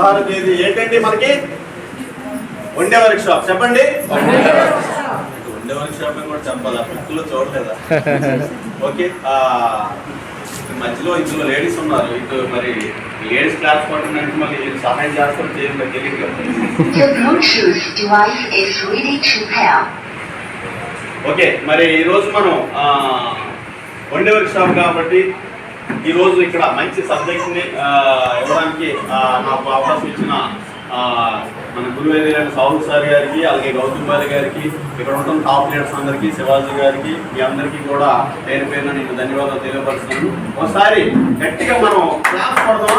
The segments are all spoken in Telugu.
16వ తేదీ ఏంటండి మనకి వన్ డే వర్క్ షాప్. చెప్పండి, వన్ డే వర్క్ షాప్ అని కూడా చెప్పాలా, బుక్లో చూడలేదా? ఓకే, మధ్యలో ఇందులో లేడీస్ ఉన్నారు, ఇటు మరి లేడీస్ క్లాస్ పడుతుందంటే మళ్ళీ సహాయం చేస్తారు చేయండి తెలియదు. ఓకే, మరి ఈరోజు మనం వన్ డే వర్క్ షాప్ కాబట్టి ఈరోజు ఇక్కడ మంచి సబ్జెక్ట్ని ఇవ్వడానికి నాకు అవకాశం ఇచ్చిన మన గురువేదైన సాహు సార్ గారికి, అలాగే గౌతమ్ బాలి గారికి, ఇక్కడ ఉన్న టాప్ లీడర్స్ అందరికీ, శివాజీ గారికి, మీ అందరికీ కూడా పేరు పేరున నేను ధన్యవాదాలు తెలియపరుస్తున్నాను. ఒకసారి గట్టిగా మనం క్లాస్ పడదాం.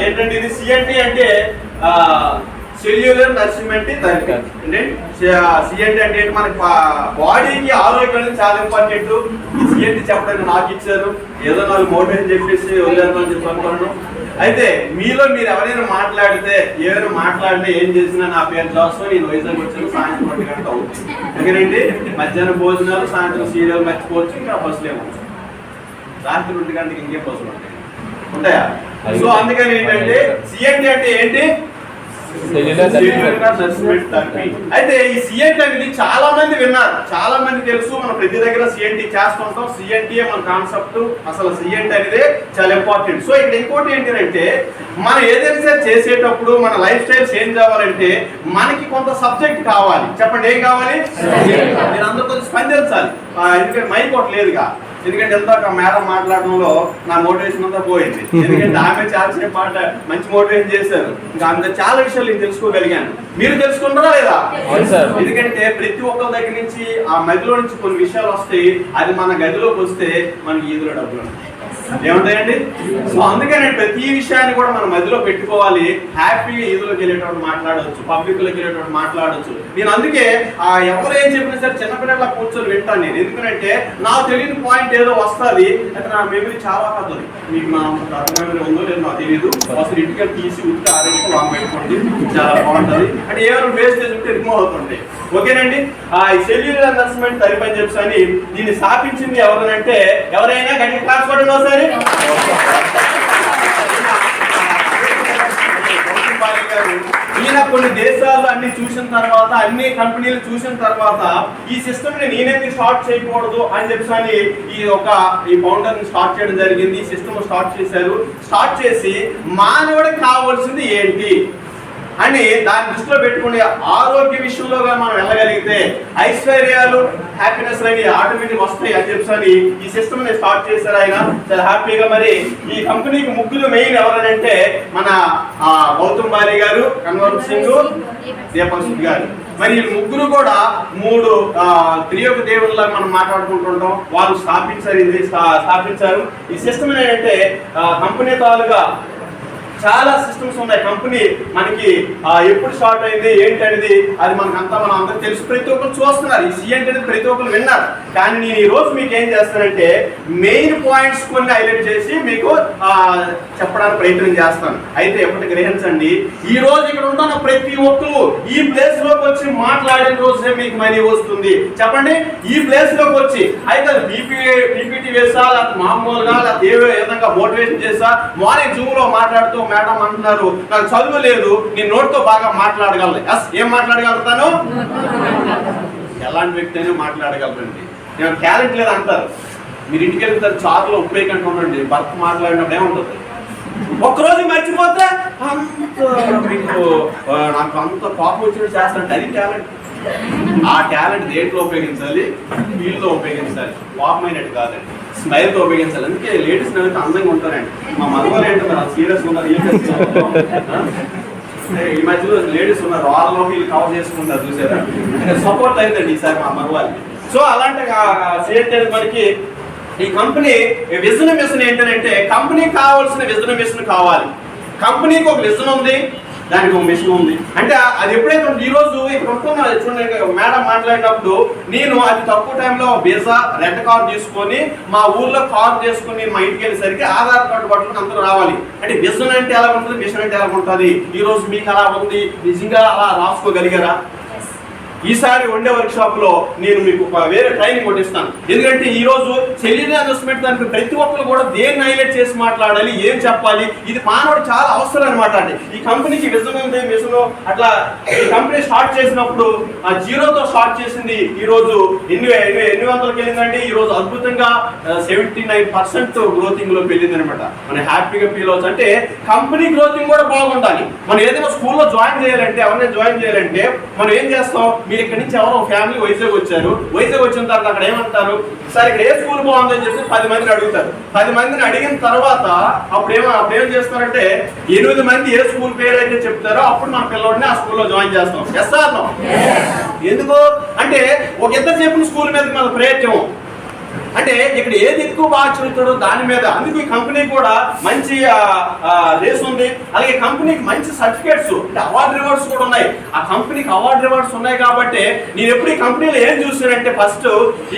ఏంటంటే ఇది సిఎన్టీ అంటే సెల్యులర్ నర్సింగ్మెంట్ థెరపీ. అంటే సిఎన్టీ అంటే మనకి బాడీకి ఆరోగ్యం చాలా ఇంపార్టెంట్. ఈ సిఎన్టీ చెప్పడానికి నాకు ఇచ్చారు, ఏదో నాకు మోటివేషన్ చెప్పేసి వదిలేదని చెప్పి అనుకున్నాను. అయితే మీలో మీరు ఎవరైనా మాట్లాడితే, ఏమైనా మాట్లాడినా, ఏం చేసినా నా పేరు జాస్, నేను వైజాగ్ వచ్చాను, సాయంత్రం 1 గంట అవుతుంది. ఎందుకంటే మధ్యాహ్నం భోజనాలు, సాయంత్రం సీరియల్ మర్చిపోవచ్చు, ఇంకా బస్సులు ఏమవచ్చు, రాత్రి 2 గంటకి ఇంకే బస్సులు ఉంటాయా? సో అందుకని ఏంటంటే సిఎన్టీ అంటే ఏంటి? అయితే ఈ సిఎన్టీ అనేది చాలా మంది విన్నారు, చాలా మంది తెలుసు, మనం ప్రతి దగ్గర సిఎన్టీ చేస్తుంటాం. సిఎన్టీ మన కాన్సెప్ట్, అసలు సిఎన్టీ అనేది చాలా ఇంపార్టెంట్. సో ఇక్కడ ఇంకోటి ఏంటంటే మనం ఏదైనా చేసేటప్పుడు మన లైఫ్ స్టైల్ చేంజ్ అవ్వాలంటే మనకి కొంత సబ్జెక్ట్ కావాలి. చెప్పండి, ఏం కావాలి? మీరు అందరూ కొంచెం స్పందించాలి, ఎందుకంటే మైక్ ఒకటి లేదుగా. ఎందుకంటే ఎంత మేడం మాట్లాడడంలో నా మోటివేషన్ అంతా పోయింది. ఎందుకంటే ఆమె చాలాసేపు మంచి మోటివేషన్ చేశారు. ఇంకా ఆమె చాలా విషయాలు నేను తెలుసుకోగలిగాను. మీరు తెలుసుకుంటారా లేదా? ఎందుకంటే ప్రతి ఒక్కరి దగ్గర నుంచి ఆ మదిలో నుంచి కొన్ని విషయాలు వస్తాయి. అది మన గదిలోకి వస్తే మనకి ఈదులో డబ్బులు ఏముంటాయండి. సో అందుకని ప్రతి విషయాన్ని కూడా మనం మధ్యలో పెట్టుకోవాలి. హ్యాపీగా ఈదులోకి వెళ్ళేటప్పుడు మాట్లాడవచ్చు, పబ్లిక్ లోకి వెళ్ళేటప్పుడు మాట్లాడవచ్చు. నేను అందుకే ఎవరు ఏం చెప్పినా సరే చిన్నపిల్లల కూర్చొని వింటాను నేను. ఎందుకంటే నాకు తెలియని పాయింట్ ఏదో వస్తుంది. అయితే నా మెమరీ చాలా పెద్దది. మీకు నా మెమరీ ఉందో లేదో నాకు తెలియదు. అసలు ఇంటికి తీసి ఉత్తి ఆరేసి లాంగ్ పెట్టుకోండి, చాలా బాగుంటుంది. అంటే ఏమైనా వేస్టేజ్ ఉంటే రిమూవ్ అవుతుంటాయి. ఓకేనండి. సెల్యులర్ నర్సింగ్మెంట్ థెరపీ అని చెప్పని దీన్ని స్థాపించింది ఎవరనంటే, ఎవరైనా గట్టి క్లాస్ పడండి ఒకసారి. ఈయన కొన్ని దేశాలు అన్ని చూసిన తర్వాత, అన్ని కంపెనీలు చూసిన తర్వాత ఈ సిస్టమ్ ని నేనేది స్టార్ట్ చేయకూడదు అని చెప్పి ఈ ఫౌండర్ ని స్టార్ట్ చేయడం జరిగింది. ఈ సిస్టమ్ స్టార్ట్ చేశారు. స్టార్ట్ చేసి మానవుడికి కావాల్సింది ఏంటి అని దాన్ని దృష్టిలో పెట్టుకుని ఆరోగ్య విషయంలో మనం వెళ్ళగలిగితే ఐశ్వర్యాలు, హ్యాపీనెస్ అనేవి ఆటోమేటిక్ వస్తాయి అని చెప్పి ఈ సిస్టమ్ ని స్టార్ట్ చేశారు ఆయన చాలా హ్యాపీగా. మరి ఈ కంపెనీకి ముగ్గురు మెయిన్ ఎవరంటే మన గౌతమ్ బాలి గారు, కన్వర్ సింగ్, దీపక్ సింగ్ గారు. మరి ఈ ముగ్గురు కూడా 3 త్రియోగ దేవుళ్ళ మనం మాట్లాడుకుంటుంటాం. వాళ్ళు స్థాపించారు ఈ సిస్టమ్. ఏంటంటే కంపెనీ తాలుగా చాలా సిస్టమ్స్ ఉన్నాయి. కంపెనీ మనకి ఎప్పుడు స్టార్ట్ అయింది ఏంటి అనేది అది మనకంతా మనం అందరూ తెలుసు. ప్రతి ఒక్కరు చూస్తున్నారు. ఈ సిఎన్టీ అనేది ప్రతి ఒక్కరు విన్నారు. కానీ నేను ఈ రోజు మీకు ఏం చేస్తానంటే మెయిన్ పాయింట్స్ కొన్ని హైలైట్ చేసి మీకు చెప్పడానికి ప్రయత్నం చేస్తాను. అయితే ఎప్పటి గ్రహించండి, ఈ రోజు ఇక్కడ ఉంటున్న ప్రతి ఒక్కరు ఈ ప్లేస్ లోకి వచ్చి మాట్లాడిన రోజే మీకు మనీ వస్తుంది. చెప్పండి, ఈ ప్లేస్ లోకి వచ్చి అయితే పీపీటీ వేసా, లేకపోతే మామూలుగా, లేకపోతే ఏ విధంగా మోటివేషన్ చేసా, మార్నింగ్ జూమ్ లో మాట్లాడుతూ మేడం అంటున్నారు నాకు చదువు లేదు, నేను నోటితో బాగా మాట్లాడగలను. ఏం మాట్లాడగలుగుతాను? ఎలాంటి వ్యక్తి అయినా మాట్లాడగలరండి. నేను టాలెంట్ లేదు అంటారు. మీరు ఇంటికి వెళ్తారు, చారులో ఉపయోగంగా ఉండండి. భర్త మాట్లాడినప్పుడు ఏముంటుంది, ఒక్కరోజు మర్చిపోతే మీకు నాకు అంత కోపం వచ్చినట్టు చేస్తానంటే అది టాలెంట్. ఆ టాలెంట్ దేంట్లో ఉపయోగించాలి? ఫీల్డ్లో ఉపయోగించాలి, కోపమైనట్టు కాదండి, స్మైల్తో ఉపయోగించాలి. అందుకే లేడీస్ అయితే అందంగా ఉంటారండి. మా మగవాళ్ళు ఏంటో సీరియస్ ఉన్నారు. ఈ మధ్యలో లేడీస్ ఉన్నారు, వాళ్ళలో వీళ్ళు కవర్ చేసుకుంటారు, చూసారా? సపోర్ట్ అయిందండి ఈసారి మా మగవాళ్ళకి. సో అలాంటి సిఎన్టీ మనకి ఈ కంపెనీ విజన్ మిషన్ ఏంటంటే కంపెనీకి కావాల్సిన విజన్ మిషన్ కావాలి. కంపెనీకి ఒక విజన్ ఉంది, దానికి ఒక మిషన్ ఉంది. అంటే అది ఎప్పుడైతే ఈ రోజు ఇక్కడ ఉంటున్నా చూడండి, మేడం మాట్లాడినప్పుడు నేను అతి తక్కువ టైంలో వీసా రెడ్ కార్డు తీసుకొని మా ఊర్లో కార్ చేసుకుని మా ఇంటికి వెళ్ళేసరికి ఆధార్ కార్డు పట్టుకుని అందరూ రావాలి. అంటే విజన్ అంటే ఎలా ఉంటుంది, మిషన్ అంటే ఎలా ఉంటుంది? ఈ రోజు మీకు అలా ఉంది, నిజంగా అలా రాసుకోగలిగారా? ఈసారి వండే వర్క్ షాప్ లో నేను మీకు వేరే ట్రైనింగ్ కూడా ఇస్తాను. ఎందుకంటే ఈ రోజు సెల్యులర్ అడ్జస్ట్మెంట్ దానికి ప్రతి ఒక్కరు కూడా దేన్ని హైలైట్ చేసి మాట్లాడాలి, ఏం చెప్పాలి, ఇది మానవుడు చాలా అవసరం అనమాట అండి. ఈ కంపెనీకి విజన్ ఉంది, మిషన్ అట్లా ఈ కంపెనీ స్టార్ట్ చేసినప్పుడు ఆ జీరోతో స్టార్ట్ చేసింది ఈ రోజు ఎన్ని వందలకి వెళ్ళిందండి. ఈ రోజు అద్భుతంగా 79% గ్రోతింగ్ లో వెళ్ళింది అనమాట. మనం హ్యాపీగా ఫీల్ అవచ్చు. అంటే కంపెనీ గ్రోతింగ్ కూడా బాగుండాలి. మనం ఏదైనా స్కూల్లో జాయిన్ చేయాలంటే, ఎవరైనా జాయిన్ చేయాలంటే మనం ఏం చేస్తాం, మీరు ఇక్కడ నుంచి ఎవరో ఫ్యామిలీ వైజాగ్ వచ్చారు, వైజాగ్ వచ్చిన తర్వాత అక్కడ ఏమంటారు, సార్ ఇక్కడ ఏ స్కూల్ బాగుందని చెప్పి 10 మందిని అడుగుతారు. 10 మందిని అడిగిన తర్వాత అప్పుడు ఏం చేస్తారంటే 8 మంది ఏ స్కూల్ పేరు అయితే చెప్తారో అప్పుడు మన పిల్లవాడిని ఆ స్కూల్లో జాయిన్ చేస్తాం. Yes or no? ఎందుకు అంటే ఒక ఇద్దరు చెప్పిన స్కూల్ మీద మన ప్రయత్నం అంటే ఇక్కడ ఏది ఎక్కువ బాగా చదువుతాడో దాని మీద. అందుకు ఈ కంపెనీ కూడా మంచి రేస్ ఉంది. అలాగే కంపెనీకి మంచి సర్టిఫికేట్స్ అంటే అవార్డు రివార్డ్స్ కూడా ఉన్నాయి. ఆ కంపెనీకి అవార్డు రివార్డ్స్ ఉన్నాయి కాబట్టి నేను ఎప్పుడు ఈ కంపెనీలో ఏం చూసానంటే, ఫస్ట్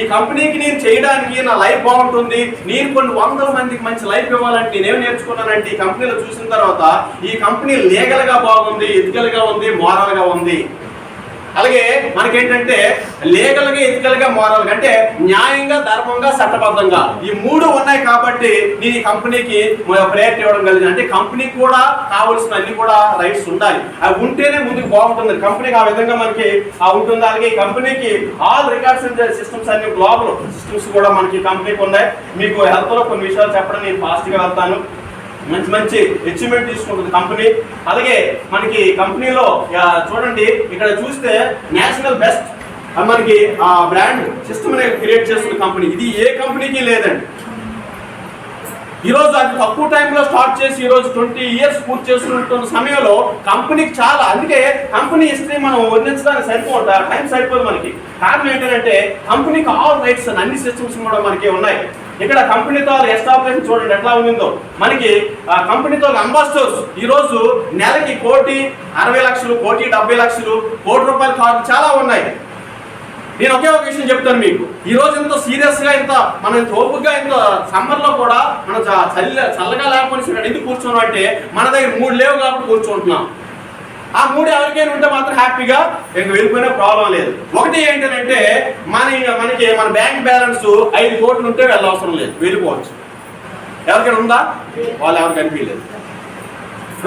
ఈ కంపెనీకి నేను చేయడానికి నా లైఫ్ బాగుంటుంది, నేను కొన్ని 100 మందికి మంచి లైఫ్ ఇవ్వాలంటే నేనేం నేర్చుకున్నానంటే ఈ కంపెనీలో చూసిన తర్వాత ఈ కంపెనీ లీగల్ గా బాగుంది, ఎథికల్ గా ఉంది, మోరల్ గా ఉంది. అలాగే మనకేంటంటే లీగల్ గా, ఎథికల్ గా, మోరల్ గా అంటే న్యాయంగా, ధర్మంగా, చట్టబద్ధంగా ఈ 3 ఉన్నాయి కాబట్టి నేను ఈ కంపెనీకి ప్రయారిటీ ఇవ్వడం కలిగింది. అంటే కంపెనీకి కూడా కావాల్సిన అన్ని కూడా రైట్స్ ఉండాలి. అవి ఉంటేనే ముందుకు బాగుంటుంది కంపెనీకి. ఆ విధంగా మనకి ఉంటుంది. అలాగే ఈ కంపెనీకి ఆల్ రికార్డ్స్ అండ్ సిస్టమ్స్ అన్ని గ్లోబల్ సిస్టమ్స్ కూడా మనకి కంపెనీకి ఉన్నాయి. మీకు హెల్త్ లో కొన్ని విషయాలు చెప్పడం నేను ఫాస్ట్ గా వెళ్తాను. మంచి అచీవ్మెంట్ తీసుకుంటుంది కంపెనీ. అలాగే మనకి కంపెనీలో చూడండి, ఇక్కడ చూస్తే నేషనల్ బెస్ట్ మనకి బ్రాండ్ సిస్టమ్ అనేది క్రియేట్ చేస్తున్న కంపెనీ. ఇది ఏ కంపెనీకి లేదండి. ఈరోజు అది తక్కువ టైంలో స్టార్ట్ చేసి ఈరోజు 20 years పూర్తి చేసుకుంటున్న సమయంలో కంపెనీకి చాలా, అందుకే కంపెనీ హిస్టరీ మనం వర్ణించడానికి సరిపోతా టైం సరిపోదు మనకి. కారణం ఏంటంటే కంపెనీకి ఆల్ రైట్స్ అన్ని సిస్టమ్స్ కూడా మనకి ఉన్నాయి. ఇక్కడ కంపెనీతో ఎస్టాబ్లిష్ చూడండి ఎట్లా ఉందో. మనకి కంపెనీతో అంబాసిడర్స్ ఈ రోజు నెలకి 1,60,00,000, 1,70,00,000, ₹1,00,00,000 కార్డు చాలా ఉన్నాయి. నేను ఒకే ఒక విషయం చెప్తాను మీకు. ఈ రోజు ఎంతో సీరియస్ గా, మనం ఓపుగా, సమ్మర్ లో కూడా మనం చల్లగా లేకపోతే ఎందుకు కూర్చోను అంటే మన దగ్గర 3 లేవు కాబట్టి కూర్చుంటున్నాం. ఆ 3 ఎవరికైనా ఉంటే మాత్రం హ్యాపీగా ఇంక వెళ్ళిపోయినా ప్రాబ్లం లేదు. ఒకటి ఏంటంటే మనకి మన బ్యాంక్ బ్యాలెన్స్ 5 కోట్లు ఉంటే వెళ్ళవసరం లేదు, వెళ్ళిపోవచ్చు. ఎవరికైనా ఉందా? వాళ్ళు ఎవరికి అనిపించలేదు.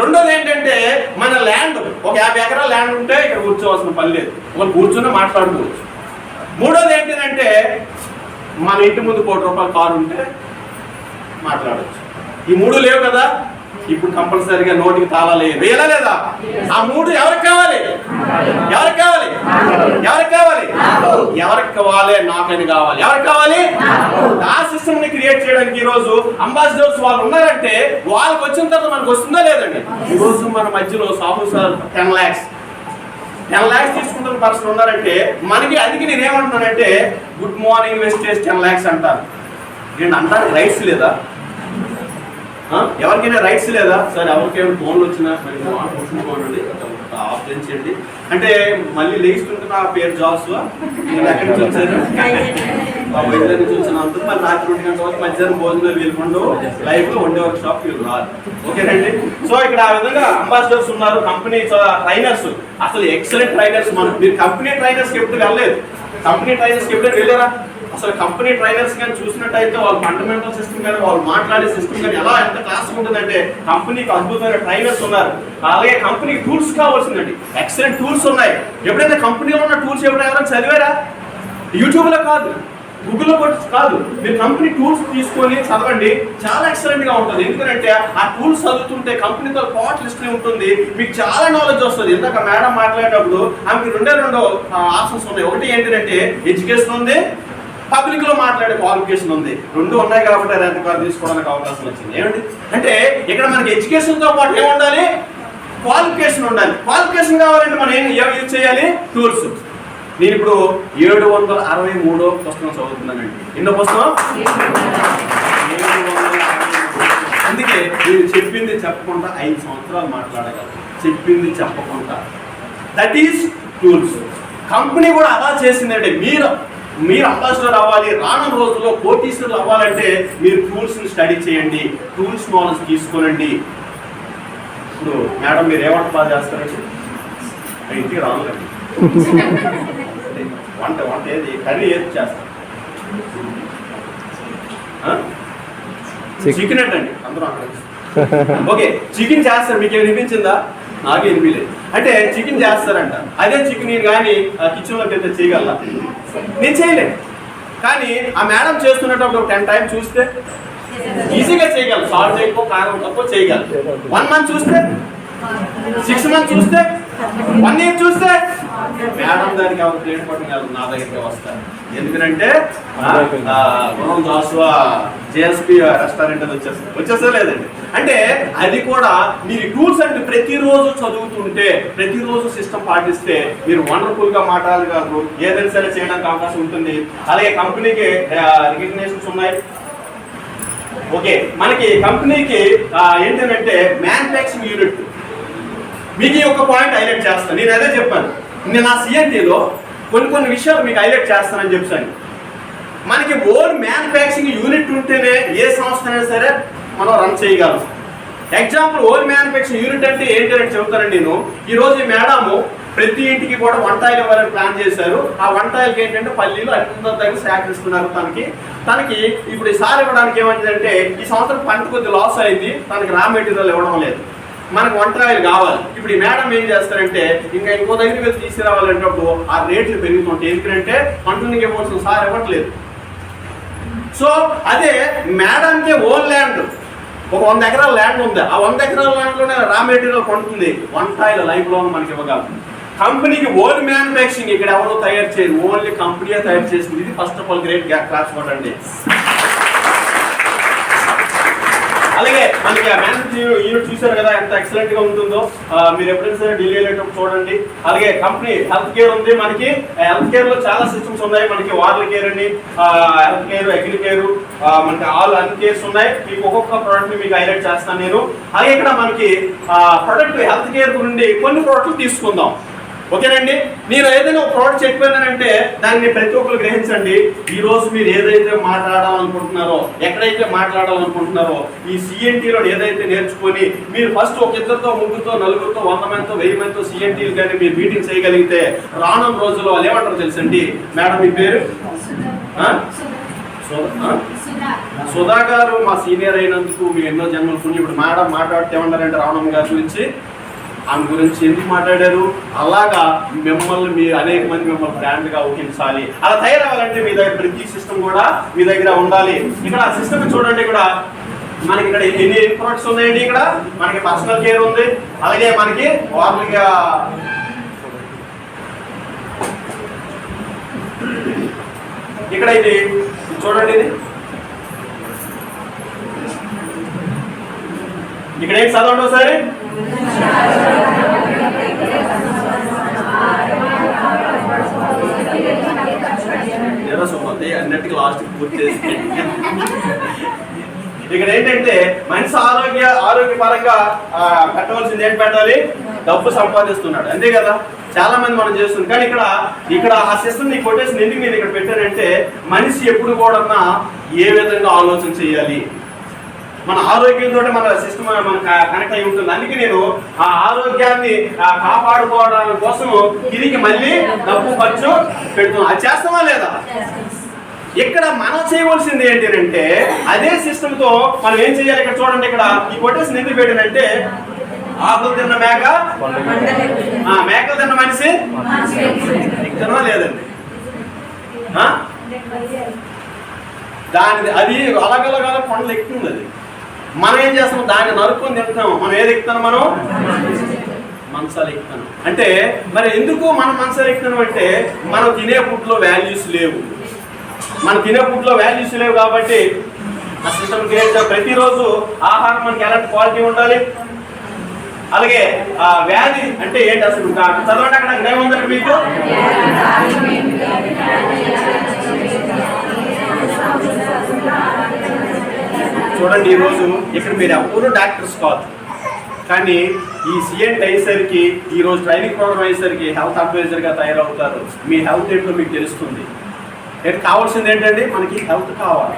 రెండోది ఏంటంటే మన ల్యాండ్ ఒక 50 ఎకరాల ల్యాండ్ ఉంటే ఇక్కడ కూర్చోవలసిన పని లేదు, వాళ్ళు కూర్చొని మాట్లాడుకోవచ్చు. మూడోది ఏంటంటే మన ఇంటి ముందు ₹1,00,00,000 కారు ఉంటే మాట్లాడవచ్చు. ఈ 3 లేవు కదా. ఇప్పుడు కంపల్సరీగా నోటికి తాళాలి వేయాలా లేదా? ఆ 3 ఎవరికి కావాలి? ఎవరికి కావాలి? ఎవరికి కావాలి? ఎవరికి కావాలి? నాకని కావాలి. ఎవరికి కావాలి? ఆ సిస్టమ్ ని క్రియేట్ చేయడానికి ఈ రోజు అంబాసిడర్స్ వాళ్ళు ఉన్నారంటే వాళ్ళకి వచ్చిన తర్వాత మనకు వస్తుందా లేదండి? ఈ రోజు మన మధ్యలో సాహు సార్ 10 lakhs తీసుకుంటున్న పర్సన్ ఉన్నారంటే మనకి. అందుకే నేను ఏమంటున్నానంటే గుడ్ మార్నింగ్ వెస్టేజ్ 10 lakhs అంటారు. నేను అంటానికి రైట్స్ లేదా? ఎవరికైనా రైట్స్ లేదా? సార్ ఎవరికైనా ఫోన్లు వచ్చినా మరి ఆఫ్ చేయండి అంటే మళ్ళీ లేస్తుంటే నా పేరు జాస్వా, నేను ఎక్కడి నుంచి వచ్చాను, వైజాగ్ నుంచి వచ్చిన అంతా మరి రాత్రి 2 గంటల వరకు మధ్యాహ్నం భోజనాలు వెళ్ళకుండా లైవ్ లో వండే వర్క్ షాప్ వీళ్ళు రాదు. ఓకేనండి. సో ఇక్కడ ఆ విధంగా అంబాసిడర్స్ ఉన్నారు, కంపెనీ ట్రైనర్స్, అసలు ఎక్సలెంట్ ట్రైనర్స్. మీరు కంపెనీ ట్రైనర్స్కి ఎప్పుడు వెళ్ళలేదు, కంపెనీ ట్రైనర్స్కి ఎప్పుడైనా వెళ్ళారా? అసలు కంపెనీ ట్రైనర్స్ కానీ చూసినట్టయితే వాళ్ళ ఫండమెంటల్ సిస్టమ్ కానీ వాళ్ళు మాట్లాడే సిస్టమ్ కానీ ఎంత క్లాస్ ఉంటుందంటే కంపెనీకి అద్భుతమైన ట్రైనర్స్ ఉన్నారు. అలాగే కంపెనీకి టూల్స్ కావాల్సిందండి, ఎక్సలెంట్ టూల్స్ ఉన్నాయి. ఎప్పుడైతే కంపెనీలో ఉన్న టూల్స్ ఎవరైనా చదివారా? యూట్యూబ్లో కాదు, గూగుల్లో కాదు, మీరు కంపెనీ టూల్స్ తీసుకొని చదవండి, చాలా ఎక్సలెంట్ గా ఉంటుంది. ఎందుకంటే ఆ టూల్స్ చదువుతుంటే కంపెనీతో పాట్ లిస్ట్ ఉంటుంది, మీకు చాలా నాలెడ్జ్ వస్తుంది. ఇందాక మేడం మాట్లాడేటప్పుడు ఆమెకి 2 ఆప్షన్స్ ఉన్నాయి. ఒకటి ఏంటంటే ఎడ్యుకేషన్ ఉంది, పబ్లిక్ లో మాట్లాడే క్వాలిఫికేషన్ ఉంది. 2 ఉన్నాయి కాబట్టి ర్యాంక్ కార్డు తీసుకోవడానికి అవకాశం వచ్చింది. ఏమండి అంటే ఇక్కడ మనకి ఎడ్యుకేషన్ తో పాటు ఏముండాలి? క్వాలిఫికేషన్ ఉండాలి. క్వాలిఫికేషన్ కావాలంటే మనం ఏం యూజ్ చేయాలి? టూల్స్. నేను ఇప్పుడు 763వ పుస్తకం చదువుతున్నానండి. ఎన్నో పుస్తకం? 763. అందుకే నేను చెప్పింది చెప్పకుండా 5 సంవత్సరాలు మాట్లాడగలను, చెప్పింది చెప్పకుండా. That is tools. కంపెనీ కూడా అలా చేసిందంటే మీరు అంబాసిడర్ అవ్వాలి, రానున్న రోజుల్లో కోటీశ్వరులు అవ్వాలంటే మీరు టూల్స్ని స్టడీ చేయండి, టూల్స్ నాలెడ్జ్ తీసుకోనండి. ఇప్పుడు మేడం మీరు ఏమంట బాగా చేస్తారండి? ఇంటికి రానులండి, వంట వంట ఏది కర్రీ ఏది చేస్తారు? చికెన్ అంటండి అందరూ ఓకే చికెన్ చేస్తారు. మీకు ఏమి వినిపించిందా? నాకే వినిపించలేదు. అంటే చికెన్ చేస్తారంట. అదే చికెన్ నేను కానీ కిచెన్లోకి వెళ్తే చేయగలరా? నేను చేయలేను. కానీ ఆ మేడం చేస్తున్నప్పుడు 10 టైమ్స్ చూస్తే ఈజీగా చేయగలరు. సాల్ట్ ఎక్కువ కారం తక్కువ చేయగలరు. 1 మంత్ చూస్తే, 6 మంత్స్ చూస్తే, 1 ఇయర్ చూస్తే మేడం దానికి ఎవరు ప్లేట్ పట్టగలరు, నా దగ్గరికి వస్తారు. ఎందుకంటే గుణం జాసువా జేఎస్పీ రెస్టారెంట్ అది వచ్చేస్తా లేదండి. అంటే అది కూడా మీరు టూల్స్ అంటే ప్రతిరోజు చదువుతుంటే, ప్రతిరోజు సిస్టమ్ పాటిస్తే మీరు వండర్ఫుల్గా మాట్లాడగలరు. ఏదైనా సరే చేయడానికి అవకాశం ఉంటుంది. అలాగే కంపెనీకి రికగ్నేషన్స్ ఉన్నాయి. ఓకే, మనకి కంపెనీకి ఏంటంటే మ్యానుఫ్యాక్చరింగ్ యూనిట్. మీకు ఒక పాయింట్ హైలైట్ చేస్తాను. నేను అదే చెప్పాను, నేను నా సిఎన్టీలో కొన్ని విషయాలు మీకు హైలైట్ చేస్తానని చెప్పాను. మనకి ఓన్ మ్యానుఫ్యాక్చరింగ్ యూనిట్ ఉంటేనే ఏ సంస్థ అయినా సరే మనం రన్ చేయగలం. ఎగ్జాంపుల్ ఓన్ మ్యానుఫ్యాక్చరింగ్ యూనిట్ అంటే ఏంటంటే చెబుతానండి నేను. ఈరోజు ఈ మేడము ప్రతి ఇంటికి కూడా వంటాయిలు ఇవ్వాలని ప్లాన్ చేశారు. ఆ వంటాయిలకి ఏంటంటే పల్లీలు అందరి దగ్గర సేకరిస్తున్నారు. తనకి ఇప్పుడు ఈసారి ఇవ్వడానికి ఏమైందంటే ఈ సంవత్సరం పంట కొద్ది లాస్ అయింది. తనకి రా మెటీరియల్ ఇవ్వడం లేదు. మనకు వంటాయిలు కావాలి. ఇప్పుడు ఈ మేడం ఏం చేస్తారంటే ఇంకో దగ్గరికి వెళ్ళి తీసుకురావాలంటప్పుడు ఆ రేట్లు పెరుగుతుంటాయి. ఎందుకంటే పంటనికి ఇవ్వాల్సిన సార్ ఇవ్వట్లేదు. సో అదే మేడంకి ఓన్ ల్యాండ్, ఒక 100 ఎకరాల ల్యాండ్ ఉంది. ఆ 100 ఎకరాల ల్యాండ్లోనే రా మెటీరియల్ కొంటుంది. వంటాయిల లైఫ్ లో మనకి ఇవ్వగలరు. కంపెనీకి ఓన్ మ్యానుఫ్యాక్చరింగ్ ఇక్కడ ఎవరో తయారు చేయరు, ఓన్లీ కంపెనీ తయారు చేసింది. ఇది first of all great class అండి. అలాగే మనకి ఆ మ్యానుఫ్యాక్చరింగ్ యూనిట్ చూసారు కదా ఎంత ఎక్సలెంట్ గా ఉంటుందో. మీరు ఎప్పుడైనా సరే ఢిల్లీ వెళ్ళేటప్పుడు చూడండి. అలాగే కంపెనీ హెల్త్ కేర్ ఉంది. మనకి హెల్త్ కేర్ లో చాలా సిస్టమ్స్ ఉన్నాయి. మనకి వాటర్ కేర్ అని, హెల్త్ కేర్, అగ్రి కేర్, మనకి ఆల్ అన్ని కేర్స్ ఉన్నాయి. మీకు ఒక్కొక్క ప్రోడక్ట్ ని మీకు హైలైట్ చేస్తాను నేను. అలాగే ఇక్కడ మనకి ప్రొడక్ట్ హెల్త్ కేర్ నుండి కొన్ని ప్రోడక్ట్లు తీసుకుందాం. ఓకేనండి. మీరు ఏదైనా ఒక ప్రోడక్ట్ చెప్పానంటే దాన్ని ప్రతి ఒక్కరు గ్రహించండి. ఈ రోజు మీరు ఏదైతే మాట్లాడాలనుకుంటున్నారో, ఎక్కడైతే మాట్లాడాలనుకుంటున్నారో, ఈ సిఎన్టీలో ఏదైతే నేర్చుకొని మీరు ఫస్ట్ ఒక 2, 3, 4, 100 మందితో 1000 మందితో సిఎన్టీలు కానీ మీరు మీటింగ్ చేయగలిగితే రానున్న రోజుల్లో వాళ్ళు ఏమంటారు తెలుసండి? మేడం మీ పేరు సుధా గారు మా సీనియర్ అయినందుకు మీ ఎన్నో జన్మలు పుణ్యం. ఇప్పుడు మేడం మాట్లాడితే ఏమన్నారంటే రావణమ్మ గారి గురించి, ఆమె గురించి ఎందుకు మాట్లాడారు? అలాగా మిమ్మల్ని మీరు అనేక మంది మిమ్మల్ని బ్రాండ్గా ఊహించాలి. అలా తయారవ్వాలంటే మీ దగ్గర ప్రతి సిస్టమ్ కూడా మీ దగ్గర ఉండాలి. ఇక్కడ ఆ సిస్టమ్ చూడండి. ఇక్కడ మనకి ఇక్కడ ఎన్ని ప్రొడక్ట్స్ ఉన్నాయండి. ఇక్కడ మనకి పర్సనల్ కేర్ ఉంది. అలాగే మనకి వార్లుగా ఇక్కడ ఇది చూడండి. ఇది ఇక్కడ ఏం చదవండి ఒకసారి. అన్నిటికీ లాస్ట్ పూర్తి చేసి ఇక్కడ ఏంటంటే మనిషి ఆరోగ్యపరంగా పెట్టవలసింది ఏం పెట్టాలి? డబ్బు సంపాదిస్తున్నాడు, అంతే కదా. చాలా మంది మనం చేస్తున్నాం. కానీ ఇక్కడ ఆ సిస్టమ్ ని కొటేషన్ ఎందుకు నేను ఇక్కడ పెట్టానంటే మనిషి ఎప్పుడు కూడా ఏ విధంగా ఆలోచన చేయాలి, మన ఆరోగ్యంతో మన సిస్టమ్ మనకు కనెక్ట్ అయి ఉంటుంది. అందుకే నేను ఆ ఆరోగ్యాన్ని కాపాడుకోవడం కోసం తిరిగి మళ్ళీ డబ్బు ఖర్చు పెడుతున్నాం. అది చేస్తామా లేదా? ఇక్కడ మనం చేయవలసింది ఏంటి అంటే అదే సిస్టమ్ తో మనం ఏం చేయాలి? ఇక్కడ చూడండి. ఇక్కడ ఈ కొటేషన్ ఎందుకు పెట్టానంటే ఆకులు తిన్న మేక, మేకలు తిన్న మనిషి తినవా లేదండి. దాని అది అలాగలగాల కొండలు ఎక్కుతుంది. అది మనం ఏం చేస్తాం? దాన్ని నరుక్కొని తింటున్నాము. మనం ఏది ఎక్కుతాం? మనం మంచాలు ఎక్కుతాం. అంటే మరి ఎందుకు మనం మంచాలు ఎక్కుతాం అంటే మనం తినే ఫుడ్లో వాల్యూస్ లేవు. మనం తినే ఫుడ్లో వాల్యూస్ లేవు కాబట్టి ఆ సిస్టమ్ క్రియేట్. ప్రతిరోజు ఆహారం మనకి ఎలాంటి క్వాలిటీ ఉండాలి. అలాగే వ్యాధి అంటే ఏంటి అసలు చదవండి. అక్కడ ఏముందంటే మీకు చూడండి. ఈరోజు ఇక్కడ మీరు ఎప్పుడు డాక్టర్స్ కాదు, కానీ ఈ సిఎంట్ అయ్యేసరికి ఈరోజు ట్రైనింగ్ ప్రోగ్రామ్ అయ్యేసరికి హెల్త్ అడ్వైజర్గా తయారవుతారు. మీ హెల్త్ ఏంటో మీకు తెలుస్తుంది. కావాల్సింది ఏంటంటే మనకి హెల్త్ కావాలి.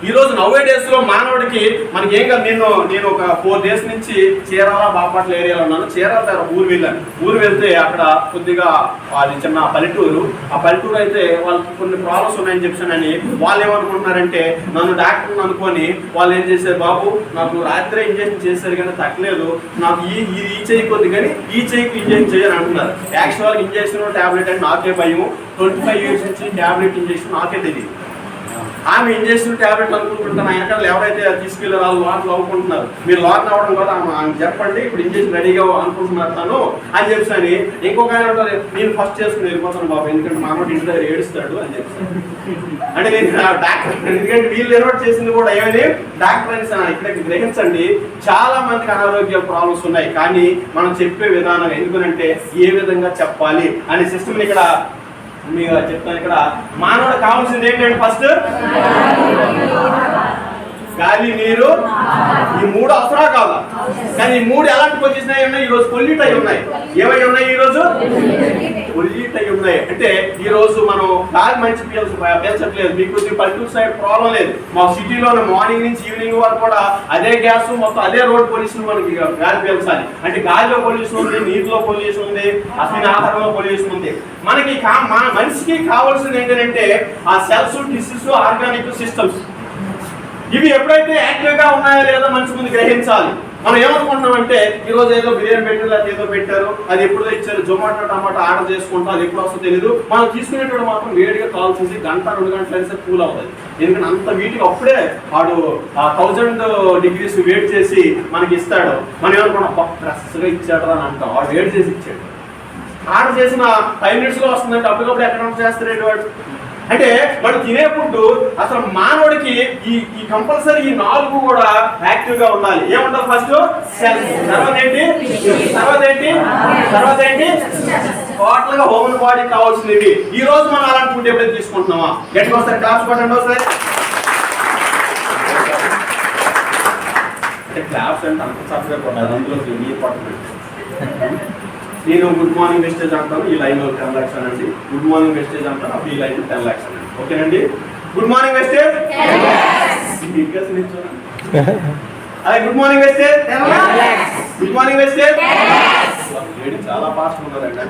ఈ రోజు నవ్వే డేస్ లో మానవుడికి మనకి ఏం కాదు. నేను ఒక 4 days నుంచి చీరాల బాపట్ల ఏరియాలో ఉన్నాను. చీరాల దగ్గర ఊరు వెళ్ళాను. ఊరు వెళ్తే అక్కడ కొద్దిగా అది చిన్న పల్లెటూరు. ఆ పల్లెటూరు అయితే వాళ్ళకి కొన్ని ప్రాబ్లమ్స్ ఉన్నాయని చెప్పానని వాళ్ళు ఏమనుకుంటున్నారంటే నన్ను డాక్టర్ని అనుకొని వాళ్ళు ఏం చేశారు, బాబు నాకు రాత్రి ఇంజక్షన్ చేశారు కానీ తగ్గలేదు, నాకు ఈ చెయ్యి కొద్ది కానీ ఈ చెయ్యికి ఇంజక్షన్ చేయని అంటున్నారు. యాక్చువల్గా ఇంజక్షన్ టాబ్లెట్ అంటే నాకే భయం. 25 years నుంచి టాబ్లెట్ ఇంజక్షన్ నాకే తెలియదు. ఆమె ఇంజక్షన్ టాబ్లెట్ అనుకుంటుంటాను. ఆయన ఎవరైతే తీసుకెళ్ళి వాళ్ళు లోన్ అవ్వుకుంటున్నారు, మీరు లోన్ అవ్వడం కదా ఆమె చెప్పండి, ఇప్పుడు ఇంజక్షన్ రెడీగా అనుకుంటున్నాను అని చెప్పని. ఇంకొక ఆయన ఉంటారు, నేను ఫస్ట్ చేసుకుని వెళ్ళిపోతాను బాబు, ఎందుకంటే మా అమ్మ ఇంటి దగ్గర ఏడుస్తాడు అని చెప్పాను. అంటే నేను డాక్టర్, ఎందుకంటే వీళ్ళు ఎరోట్ చేసింది కూడా ఏమని డాక్టర్ అని ఇక్కడ గ్రహించండి. చాలా మందికి అనారోగ్య ప్రాబ్లమ్స్ ఉన్నాయి, కానీ మనం చెప్పే విధానం ఎందుకంటే ఏ విధంగా చెప్పాలి అనే సిస్టమ్ ఇక్కడ మీకు చెప్తాను. ఇక్కడ మానవుడు కావాల్సింది ఏంటంటే ఫస్ట్ గాలి, నీరు, ఈ 3 అవసరాలు కాదా? కానీ ఈ 3 ఎలాంటి పొజిషన్ అయి ఉన్నాయి? ఈ రోజు పొల్యూట్ అయి ఉన్నాయి. ఏమై ఉన్నాయి? ఈ రోజు పొల్యూట్ అయి ఉన్నాయి. అంటే ఈ రోజు మనం గాలి మంచి పీల్చట్లేదు. మీకు పల్లెటూరు సైడ్ ప్రాబ్లం లేదు. మా సిటీలో మార్నింగ్ నుంచి ఈవినింగ్ వరకు కూడా అదే గ్యాస్, మొత్తం అదే రోడ్ పొల్యూషన్ మనకి గాలి పీల్చాలి. అంటే గాలిలో పొల్యూషన్ ఉంది, నీటిలో పొల్యూషన్ ఉంది, అసలు ఆహారంలో పొల్యూషన్ ఉంది. మనకి మనిషికి కావాల్సింది ఏంటంటే ఆ సెల్స్, టిష్యూస్, ఆర్గానిక్ సిస్టమ్స్. ఇవి ఎప్పుడైతే యాక్టివ్ గా ఉన్నాయో లేదో మనిషి ముందు గ్రహించాలి. మనం ఏమనుకుంటున్నామంటే ఈ రోజు ఏదో బిర్యానీ పెట్టారు, లేదా ఏదో పెట్టారు, అది ఎప్పుడో ఇచ్చారు, జొమాటో టమాటో ఆర్డర్ చేసుకుంటాం, అది ఎప్పుడు వస్తుందో తెలియదు. మనం తీసుకునేటప్పుడు మాత్రం వేడిగా కావాల్సింది 1-2 గంటలు అయితే కూల్ అవుతుంది. ఎందుకంటే అంత వీటికి అప్పుడే వాడు 1000 degrees వేడి చేసి మనకి ఇస్తాడు. మనం ఏమనుకున్నాం ఫ్రెష్గా ఇచ్చాడు అని అంటాం. వాడు వేడి చేసి ఇచ్చాడు. ఆర్డర్ చేసిన 5 minutes లో వస్తుందంటే అప్పటికప్పుడు ఎక్కడ చేస్తారేంటి వాడు? అంటే వాడు తినే ఫుడ్ అసలు మానవుడికి ఈ కంపల్సరీ ఈ 4 కూడా యాక్టివ్ గా ఉండాలి. ఏముండాలి? ఫస్ట్ సెల్స్, తర్వాత ఏంటి టోటల్ గా హ్యూమన్ బాడీ కావాల్సినవి. ఈ రోజు మనం అలాంటి ఫుడ్ ఎప్పుడైతే తీసుకుంటున్నామా? గట్టిగా ఒకసారి క్లాప్స్ కొట్టండి. ఒకసారి క్లాప్స్ అంటే అంత చక్కగా కొట్టాలి, అందులో నీరు పడుతుంది. నేను గుడ్ మార్నింగ్ వెస్టేజ్ అంటాను, ఈ లైన్ 10 lakhs అనండి. గుడ్ మార్నింగ్ వెస్టేజ్ అంటాను, అప్పుడు ఈ లైన్ 10 lakhs అనండి. ఓకేనండి? గుడ్ మార్నింగ్ వెస్టేజ్, అదే good morning wastage, good morning wastage. Lady చాలా ఫాస్ట్ ఉన్నారండి.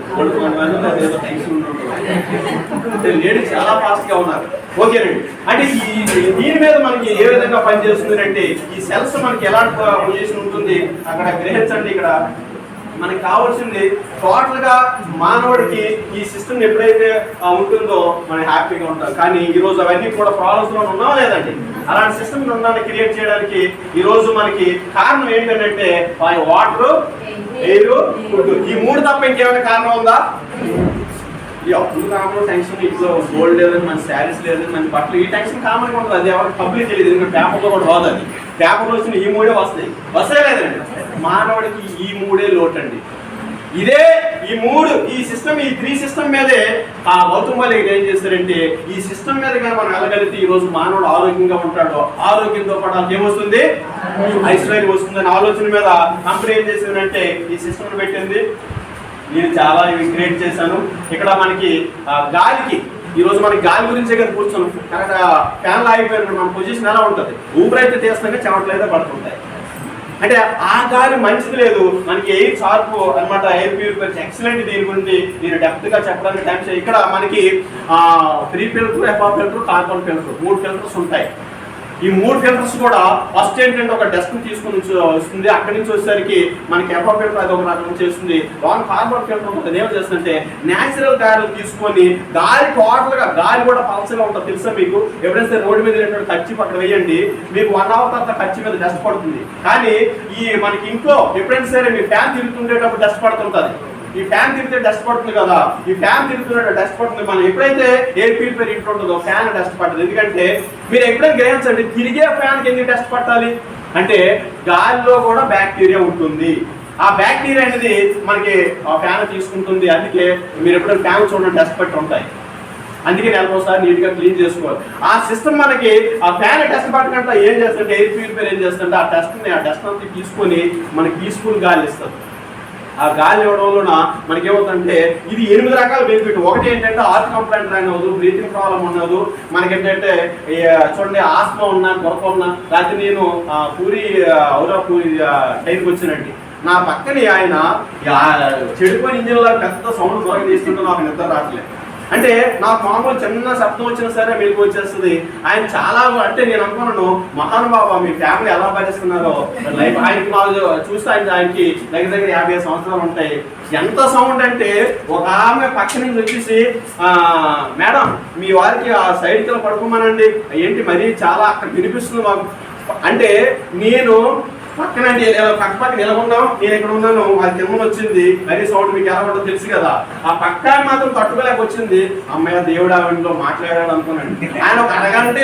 ఏదో టెన్షన్ ఉంటుంది, లేడీ చాలా ఫాస్ట్ గా ఉన్నారు. ఓకేనండి. అంటే దీని మీద మనకి ఏ విధంగా పనిచేస్తుంది అంటే ఈ సెల్స్ మనకి ఎలాంటి పొజిషన్ ఉంటుంది అక్కడ గ్రహించండి. ఇక్కడ మనకి కావాల్సింది టోటల్ గా మానవుడికి ఈ సిస్టమ్ ఎప్పుడైతే ఉంటుందో మనం హ్యాపీగా ఉంటాం. కానీ ఈ రోజు అవన్నీ కూడా ప్రాబ్లమ్స్ లో ఉన్నావా లేదండి? అలాంటి సిస్టమ్ ఉండాలని క్రియేట్ చేయడానికి ఈ రోజు మనకి కారణం ఏంటంటే వాటర్, ఎయిర్, ఫుడ్. ఈ 3 తప్ప ఇంకేమైనా కారణం ఉందా? ఈ అప్పుడు కామన్ టెన్షన్, ఇంట్లో గోల్డ్ లేదని, మన శారీస్ లేదని, మన బట్టలు, ఈ టెన్షన్ కామన్ గా ఉంటుంది. అది ఎవరికి పబ్లిక్ తెలియదు, ఎందుకంటే పేపర్లో కూడా రాదు. అది పేపర్లో వచ్చిన ఈ 3 వస్తాయి లేదండి. మానవుడికి ఈ 3 లోటు అండి. ఇదే ఈ సిస్టమ్, ఈ 3 సిస్టమ్ మీదే ఆ గౌతమ్ బాలి ఏం చేస్తారంటే ఈ సిస్టమ్ మీద కానీ మనం వెళ్ళగలిగితే ఈ రోజు మానవుడు ఆరోగ్యంగా ఉంటాడు. ఆరోగ్యంతో పాటు ఏమొస్తుంది? ఐశ్వర్యం వస్తుందని ఆలోచన మీద కంపెనీ ఏం చేసిందంటే ఈ సిస్టమ్ పెట్టింది. నేను చాలా ఇవి క్రియేట్ చేశాను. ఇక్కడ మనకి గాలికి ఈ రోజు మనకి గాలి గురించే కదా కూర్చొని కరెక్ట్ ఫ్యాన్లు ఆగిపోయినప్పుడు మన పొజిషన్ ఎలా ఉంటుంది? ఊపిరైతే తీస్తానే చెమటలు అయితే పడుతుంటాయి. అంటే ఆ గాలి మంచిది లేదు. మనకి ఎయిర్ షార్ప్ అనమాట, ఎయిర్ ప్యూరిఫైర్ ఎక్సలెంట్. దీని గురించి నేను డెప్త్ గా చెప్పడానికి టైం. ఇక్కడ మనకి 3 filter, HEPA filter, carbon filter, 3 filters ఉంటాయి. ఈ 3 ఫిల్టర్స్ కూడా ఫస్ట్ ఏంటంటే ఒక డస్ట్ తీసుకుని వస్తుంది. అక్కడి నుంచి వచ్చేసరికి మనకి HEPA ఫిల్టర్ అది ఒక రకం చేస్తుంది. కార్బన్ ఫిల్టర్ ఉంటుంది. ఏం చేస్తుంటే న్యాచురల్ గాలి తీసుకొని గాలి టోటల్ గా గాలి కూడా పలసగా ఉంటుంది. తెలుసా మీకు? ఎప్పుడైతే రోడ్డు మీద కచ్చి పక్కన వేయండి, మీకు 1 hour తర్వాత కచ్చి మీద డస్ట్ పడుతుంది. కానీ ఈ మనకి ఇంట్లో ఎప్పుడైనా సరే మీ ఫ్యాన్ తిరుగుతుండేటప్పుడు డస్ట్ పడుతుంటుంది. ఈ ఫ్యాన్ తిరిగితే డస్ట్ పడుతుంది కదా, ఈ ఫ్యాన్ తిరుగుతున్నట్టు డస్ట్ పడుతుంది. మనం ఎప్పుడైతే ఎయిర్ ప్యూరిఫైర్ ఇంట్లో ఉంటుందో ఫ్యాన్ డస్ట్ పడుతుంది. ఎందుకంటే మీరు ఎప్పుడైనా గ్రహించండి, తిరిగే ఫ్యాన్కి ఎందుకు డస్ట్ పట్టాలి అంటే గాలిలో కూడా బ్యాక్టీరియా ఉంటుంది. ఆ బ్యాక్టీరియా అనేది మనకి ఆ ఫ్యాన్ తీసుకుంటుంది. అందుకే మీరు ఎప్పుడైనా ఫ్యాన్ చూడండి డస్ట్ పట్టి ఉంటాయి. అందుకే నెలకోసారి నీట్గా క్లీన్ చేసుకోవాలి. ఆ సిస్టమ్ మనకి ఆ ఫ్యాన్ డస్ట్ పట్టకుండా ఏం చేస్తుంటే ఎయిర్ ప్యూరిఫైర్ ఏం చేస్తుంటే ఆ డస్ట్ అంతా తీసుకొని మనకి పీస్ఫుల్ గాలి ఇస్తుంది. ఆ గాలి ఇవ్వడం వలన మనకి ఏమవుతుందంటే ఇది 8 రకాల బెనిఫిట్. ఒకటి ఏంటంటే హార్ట్ కంప్లైంట్ రాని అవ్వదు, బ్రీతింగ్ ప్రాబ్లం ఉండదు, మనకేంటంటే చూడండి ఆస్మా ఉన్నా కొరక ఉన్నా. రాత్రి నేను పూరి టైంకి వచ్చినండి, నా పక్కనే ఆయన చెడిపోయిన ఇంజిన్ లాగా పెద్ద సౌండ్ త్వరగా తీసుకుంటే నాకు నిద్ర రావట్లేదు. అంటే నాకు మామూలు చిన్న శబ్దం వచ్చినా సరే మీకు వచ్చేస్తుంది. ఆయన చాలా అంటే నేను అనుకున్నాను మహానుభావ మీ ఫ్యామిలీ ఎలా భరిస్తున్నారో లైఫ్. ఆయనకి వాళ్ళు చూస్తే ఆయనకి దగ్గర 50 సంవత్సరాలు ఉంటాయి. ఎంత సౌండ్ అంటే ఒక ఆమె పక్క నుంచి వచ్చేసి మేడం మీ వారికి ఆ సైడ్కి వెళ్ళి పడుకోమనండి. ఏంటి మరీ చాలా అక్కడ వినిపిస్తుంది మాకు అంటే. నేను పక్కన పక్క నిలబడ్డాం, నేను ఎక్కడ ఉన్నాను అది కింద వచ్చింది. మరీ సౌండ్ మీకు ఎలా ఉంటుందో తెలుసు కదా. ఆ పక్క మాత్రం తట్టుకోలేక వచ్చింది. అమ్మాయి దేవుడు ఆవిడలో మాట్లాడాడు అనుకున్నాడు. ఆయన ఒక అరగంటే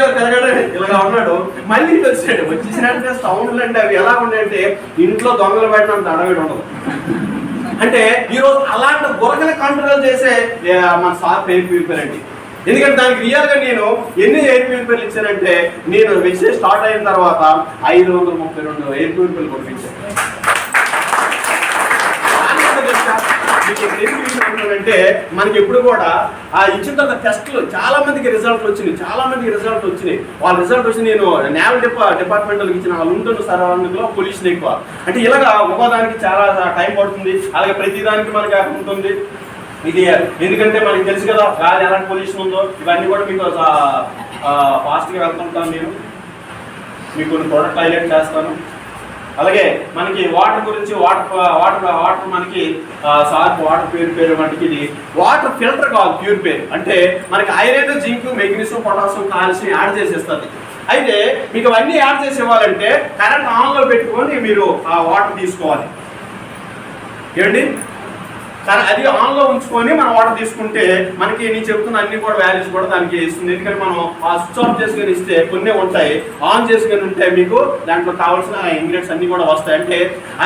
ఇలాగా ఉన్నాడు. మళ్ళీ వచ్చాడు. వచ్చేసినట్టే సౌండ్లు అంటే అవి ఎలా ఉన్నాయంటే ఇంట్లో దొంగలు పెట్టినంత అడవిడు ఉండదు. అంటే ఈరోజు అలాంటి బురకలు కంట్రోల్ చేసే మన సార్ పేరు. ఎందుకంటే దానికి రియల్గా నేను ఎన్ని ఎయిర్ ప్యూరిఫైర్లు ఇచ్చానంటే నేను విషయం స్టార్ట్ అయిన తర్వాత 532 ఎయిర్ ప్యూరిఫైర్లు కొనిపించాను. అంటే మనకి ఎప్పుడు కూడా ఆ ఇచ్చిన తర్వాత టెస్ట్లు చాలా మందికి రిజల్ట్ వచ్చినాయి. వాళ్ళ రిజల్ట్ వచ్చి నేను నేవల్ డిపార్ట్మెంట్కి ఇచ్చిన వాళ్ళు ఉంటుంది సరౌండింగ్లో పొల్యూషన్ ఎక్కువ. అంటే ఇలాగా ఒక్కోదానికి చాలా టైం పడుతుంది. అలాగే ప్రతిదానికి మనకి ఉంటుంది ఇది. ఎందుకంటే మనకి తెలుసు కదా గాలి ఎలాంటి పొల్యూషన్ ఉందో. ఇవన్నీ కూడా మీకు ఫాస్ట్గా వెళ్తుంటాను. నేను మీకు కొన్ని ప్రోడక్ట్ హైలైట్ చేస్తాను. అలాగే మనకి వాటర్ గురించి వాటర్ మనకి సాల్ట్ వాటర్ ప్యూరిఫైర్ వంటికి ఇది వాటర్ ఫిల్టర్ కావాలి. ప్యూరిఫైర్ అంటే మనకి iron, zinc, magnesium, potassium, calcium add చేసేస్తుంది. అయితే మీకు అవన్నీ యాడ్ చేసి ఇవ్వాలంటే కరెంట్ ఆన్లో పెట్టుకొని మీరు ఆ వాటర్ తీసుకోవాలి. ఏమండి కానీ అది ఆన్లో ఉంచుకొని మనం వాటర్ తీసుకుంటే మనకి నేను చెప్తున్న అన్ని కూడా వాల్యూస్ కూడా దానికి ఇస్తుంది. ఎందుకంటే మనం ఆ స్విచ్ ఆఫ్ చేసుకొని ఇస్తే కొన్ని ఉంటాయి, ఆన్ చేసుకొని ఉంటే మీకు దాంట్లో కావాల్సిన ఇంగ్రీడియంట్స్ అన్ని కూడా వస్తాయి. అంటే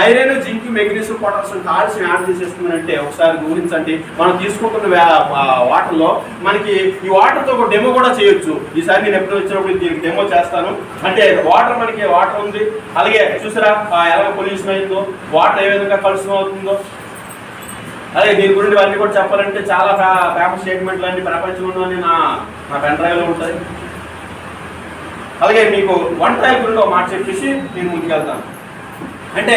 iron, zinc, magnesium, potassium, calcium add చేసేస్తుందంటే ఒకసారి గమనించండి. మనం తీసుకుంటున్న వాటర్లో మనకి ఈ వాటర్తో ఒక డెమో కూడా చేయొచ్చు. ఈసారి నేను ఎప్పుడు వచ్చినప్పుడు దీనికి డెమో చేస్తాను. అంటే వాటర్ ఉంది, అలాగే చూసారా ఎలా పొల్యూషన్ అయిందో, వాటర్ ఏ విధంగా కలుషితం అవుతుందో. అదే దీని గురించి అన్నీ కూడా చెప్పాలంటే చాలా పేపర్ స్టేట్మెంట్లు అన్ని ప్రపంచంలోనే నా పెన్ డ్రైవ్లో ఉంటాయి. అలాగే మీకు వంటకాయల గురించి ఒక మాట చెప్పేసి నేను ముందుకెళ్తాను. అంటే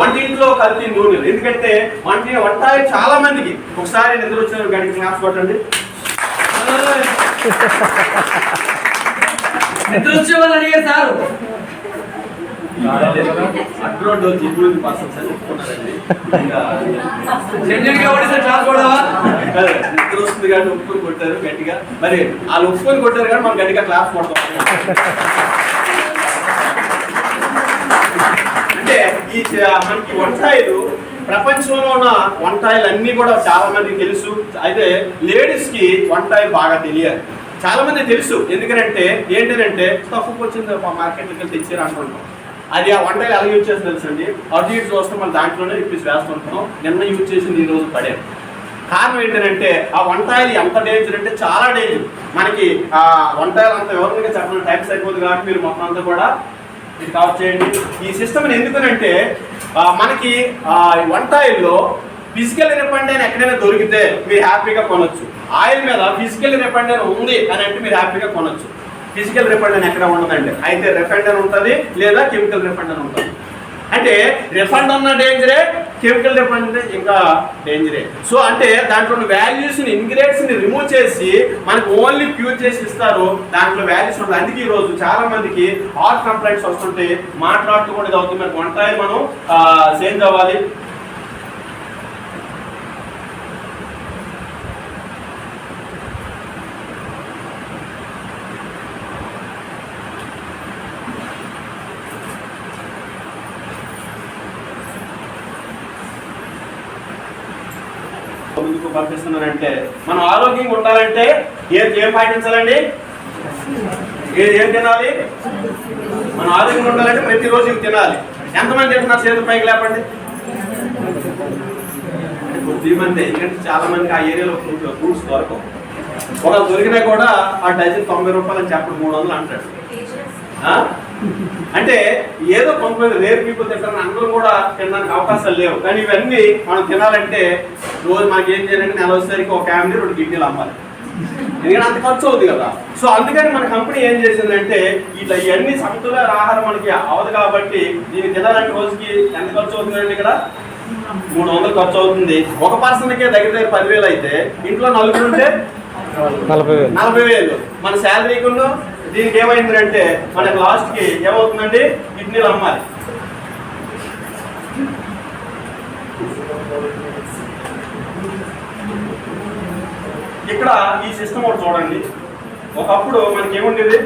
వంటింట్లో కలిపి నూనెలు. ఎందుకంటే వంటకాయలు చాలా మందికి ఒకసారి నిద్ర వచ్చిన గంటకి క్లాస్ కొట్టండి. నిద్ర వచ్చే వాళ్ళు అడిగారు సార్. అడ్రోడ్ జిబుల్ పర్సన్స్ అని చెప్పుకున్నారండి. నిద్ర వస్తుంది కానీ ఒప్పుకొని కొట్టారు గట్టిగా. మరి వాళ్ళు ఒప్పుకొని కొట్టారు కానీ మనం గట్టిగా క్లాస్ కొడతాం. అంటే ఈ మనకి వంటకాయలు ప్రపంచంలో ఉన్న వంటకాయలు అన్నీ కూడా చాలా మందికి తెలుసు. అయితే లేడీస్ కి వంటకాయలు బాగా తెలియాలి. చాలా మంది తెలుసు. ఎందుకంటే ఏంటంటే తక్కువ వచ్చింది మార్కెట్కి వెళ్ళి తెచ్చారు అనుకుంటాం. అది ఆ వంటలు ఎలా యూజ్ చేసి తెలుసండి. అటు ఇటు చూస్తే మనం దాంట్లోనే ఇప్పేసి వేస్తుంటాం. నిన్న యూజ్ చేసింది ఈ రోజు పడే కారణం ఏంటంటే ఆ వంటకాయలు ఎంత డేంజర్ అంటే చాలా డేంజర్. మనకి ఆ వంటకాయలు అంత వివరంగా చెప్పడం టైం సరిపోదు కాబట్టి మీరు మొత్తం అంతా కూడా ఇది కవర్ చేయండి. ఈ సిస్టమ్ ఎందుకనంటే మనకి వంటకాయల్లో ఫిజికల్ రిఫండ్ ఎక్కడైనా దొరికితే మీరు హ్యాపీగా కొనొచ్చు. ఆయిల్ మీద ఫిజికల్ రిఫండ్ ఉంది అని అంటే మీరు హ్యాపీగా కొనొచ్చు. ఫిజికల్ రిఫండ్ అని ఎక్కడ ఉండదండి. అయితే రిఫండ్ అని ఉంటుంది లేదా కెమికల్ రిఫండ్ అని ఉంటుంది. అంటే రిఫండ్ ఉన్న డేంజరే, కెమికల్ రిఫండ్ ఇంకా డేంజరే. సో అంటే దాంట్లో వాల్యూస్ ఇంగ్రీడియంట్స్ ని రిమూవ్ చేసి మనకు ఓన్లీ ప్యూర్ చేసి ఇస్తారు. దాంట్లో వాల్యూస్ ఉంటుంది. అందుకే ఈ రోజు చాలా మందికి హార్ట్ కంప్లైంట్స్ వస్తుంటే మాట్లాడుతూ కూడా ఇది అవుతుంది. మనకి వంటకాయలు మనం చేంజ్ అవ్వాలి. ముందుకు పంపిస్తున్నానంటే మనం ఆరోగ్యంగా ఉండాలంటే ఏం పాటించాలండి? ఏం తినాలి? మనం ఆరోగ్యంగా ఉండాలంటే ప్రతిరోజు తినాలి. ఎంతమంది తింటున్నారు? చేతులు పైకి లేపండి. కొద్దిమంది. ఎందుకంటే చాలా మందికి ఆ ఏరియాలో ఫ్రూట్స్ దొరకవు. ఒకళ్ళు దొరికినా కూడా ఆ డజన్ 90 రూపాయలు అని చెప్పడం 300 అంటాడు. అంటే ఏదో కొంతమంది రేర్ పీపుల్ తింటారని అందరూ కూడా తినడానికి అవకాశాలు లేవు. కానీ ఇవన్నీ మనం తినాలంటే రోజు మనకి ఏం చేయాలంటే నెల వచ్చేసరికి ఒక ఫ్యామిలీ 2 కిడ్నీలు అమ్మాలి, ఎందుకంటే అంత ఖర్చు అవుతుంది కదా. సో అందుకని మన కంపెనీ ఏం చేసిందంటే ఇట్లా ఇవన్నీ సమతుల్య ఆహారం మనకి అవదు కాబట్టి దీన్ని తినాలంటే రోజుకి ఎంత ఖర్చు అవుతుందండి? ఇక్కడ 300 ఖర్చు అవుతుంది. ఒక పర్సన్కే దగ్గర 10,000 అయితే ఇంట్లో 4 ఉంటే 40,000. మన శాలరీకును దీనికి ఏమైందంటే మనకి లాస్ట్కి ఏమవుతుందండి? కిడ్నీలు అమ్మాలి. ఇక్కడ ఈ సిస్టమ్ ఒకటి చూడండి. ఒకప్పుడు మనకి ఏముండేది?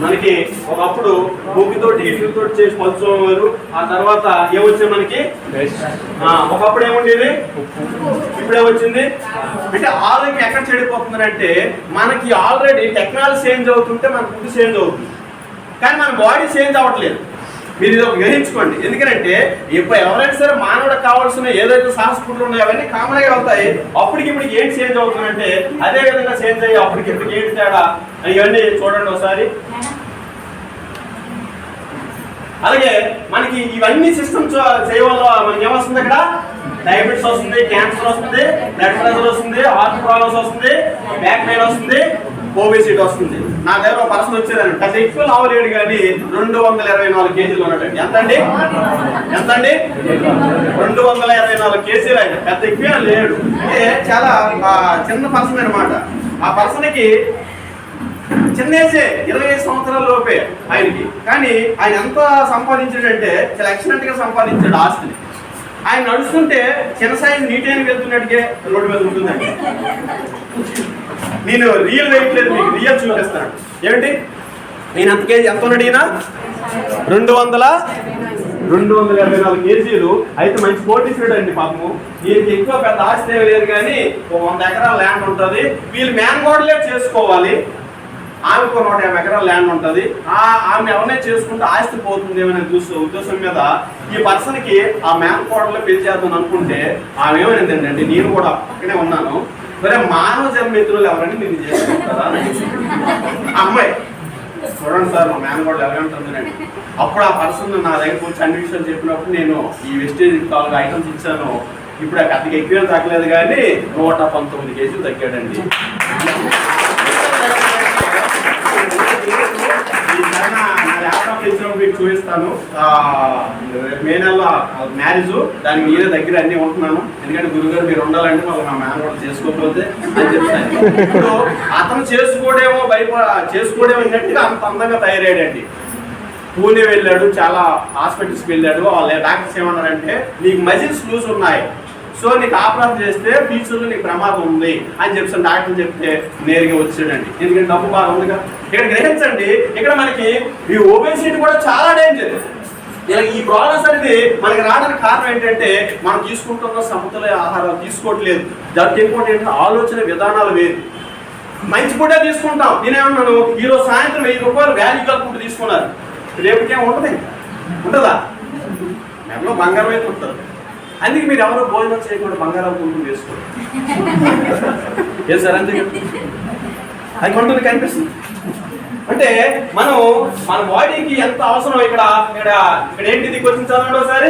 మనకి ఒకప్పుడు భూమితోటి ఇటుతోటి చేసి పలుచోవారు. ఆ తర్వాత ఏమొచ్చింది మనకి? ఒకప్పుడు ఏముండేది, ఇప్పుడే వచ్చింది. అంటే ఆరోగ్యం ఎక్కడ చెడిపోతుందంటే మనకి ఆల్రెడీ టెక్నాలజీ చేంజ్ అవుతుంటే మన ఫుడ్ చేంజ్ అవుతుంది, కానీ మన బాడీ చేంజ్ అవ్వట్లేదు. మీరు ఇది గ్రహించుకోండి. ఎందుకంటే ఇప్పుడు ఎవరైనా సరే మానవుడికి కావాల్సిన ఏదైతే సాహస ఫుడ్లు ఉన్నాయో అవన్నీ కామన్గా అవుతాయి. అప్పటికి ఇప్పటికి ఏంటి చేంజ్ అవుతుందంటే అదే విధంగా చేంజ్ అయ్యి అప్పటికి ఇప్పటికి ఏంటి తేడా ఇవన్నీ చూడండి ఒకసారి. అలాగే మనకి ఇవన్నీ సిస్టమ్స్ చేయడం వల్ల మనకి ఏమొస్తుంది? అక్కడ డయాబెటీస్ వస్తుంది, క్యాన్సర్ వస్తుంది, బ్లడ్ ప్రెషర్ వస్తుంది, హార్ట్ ప్రాబ్లమ్స్ వస్తుంది, బ్యాక్ పెయిన్ వస్తుంది, ఓబేసిటీ వస్తుంది. నా దగ్గర ఒక పర్సన్ వచ్చారండి, పెద్ద ఎక్కువ లావలేడు కానీ 224 కేజీలు ఉన్నట్టండి. ఎంతండి? 224 కేజీలు ఆయన, పెద్ద ఎక్కువ లేడు. అంటే చాలా చిన్న పర్సన్ అనమాట. ఆ పర్సన్కి చిన్న ఏజే, 25 సంవత్సరాల లోపే ఆయనకి. కానీ ఆయన ఎంత సంపాదించాడంటే చాలా ఎక్సలెంట్ గా సంపాదించాడు ఆస్తిని. ఆయన నడుస్తుంటే చిన్న సైజు నీటైన వెళ్తున్నట్టుగా రోడ్డు మీద ఉంటుందండి. నేను రియల్ వెయిట్ లేదు, మీకు రియల్ చూపిస్తాను. ఏమిటి నేను ఎంత కేజీ ఎంత ఉన్నాడు? ఈయన 224 కేజీలు. అయితే మంచి కోటీశ్వరుడు అండి పాపము. ఈయనకి ఎక్కువ పెద్ద ఆస్తి లేదు కానీ 100 ఎకరాల ల్యాండ్ ఉంటుంది. వీళ్ళు మ్యాన్గోడ్లే చేసుకోవాలి. ఆమెకు 150 ఎకరాల ల్యాండ్ ఉంటుంది. ఆమె ఎవరినే చేసుకుంటే ఆస్తి పోతుందేమనే ఉద్దేశం మీద ఈ పర్సన్కి ఆ మ్యాన్ కోడలో పెళ్లి చేద్దాం అనుకుంటే ఆమె ఏమైందండి, నేను కూడా పక్కనే ఉన్నాను, మరి మానవ జన్మిత్రులు ఎవరని నేను చేసుకుంటారా అమ్మాయి చూడండి సార్ మా మ్యాన్ కోడలు ఎలా ఉంటుందండి. అప్పుడు ఆ పర్సన్ నా దగ్గర కొంచెం అన్ని విషయాలు చెప్పినప్పుడు నేను ఈ వెస్టేజ్ ఐటమ్స్ ఇచ్చాను. ఇప్పుడు ఆ కథకి ఎక్కువ తగ్గలేదు కానీ 119 కేజీలు తగ్గాడండి. మీకు చూపిస్తాను. మే నెలలో మ్యారేజ్, దానికి మీరే దగ్గర అన్ని ఉంటున్నాను. ఎందుకంటే గురుగారు మీరు ఉండాలంటే మళ్ళీ మా మేనవాళ్ళు చేసుకోకపోతే అని చెప్తాను. ఇప్పుడు అతను చేసుకోవడేమో అన్నట్టుగా అంత అందంగా తయారయ్యాడండి. పూణే వెళ్ళాడు, చాలా హాస్పిటల్స్కి వెళ్ళాడు. వాళ్ళ డాక్టర్స్ ఏమన్నారంటే నీకు మజిల్స్ లూజ్ ఉన్నాయి, సో నీకు ఆపరేషన్ చేస్తే ఫ్యూచర్లో నీకు ప్రమాదం ఉంది అని చెప్పి డాక్టర్ చెప్తే నేరుగా వచ్చాడండి. ఎందుకంటే డబ్బు బాగా ఉందిగా. ఇక్కడ గ్రహించండి, ఇక్కడ మనకి ఈ ఒబేసిటీ కూడా చాలా డేంజర్. ఇలా ఈ ప్రాబ్లమ్స్ అనేది మనకి రావడానికి కారణం ఏంటంటే మనం తీసుకుంటున్న సమతుల్య ఆహారం తీసుకోవట్లేదు. దానికి ఇంకోటి ఏంటంటే ఆలోచన విధానాలు వేరు. మంచి ఫుడ్డే తీసుకుంటాం. నేనేమన్నాను, ఈరోజు సాయంత్రం 1000 రూపాయలు వాల్యూ గల ఫుడ్ తీసుకున్నారు, రేపటికేం ఉంటుంది? ఉంటుందా? మేము బంగారం అయితే ఉంటుంది. అందుకే మీరు ఎవరో భోజనం చేయకుండా బంగారం కుంకుమ వేసుకోండి. ఏ సార్ అంతే అది కొంటుంది కనిపిస్తుంది. అంటే మనం మన బాడీకి ఎంత అవసరం. ఇక్కడ ఏంటిది క్వశ్చన్ చదవండి ఒకసారి.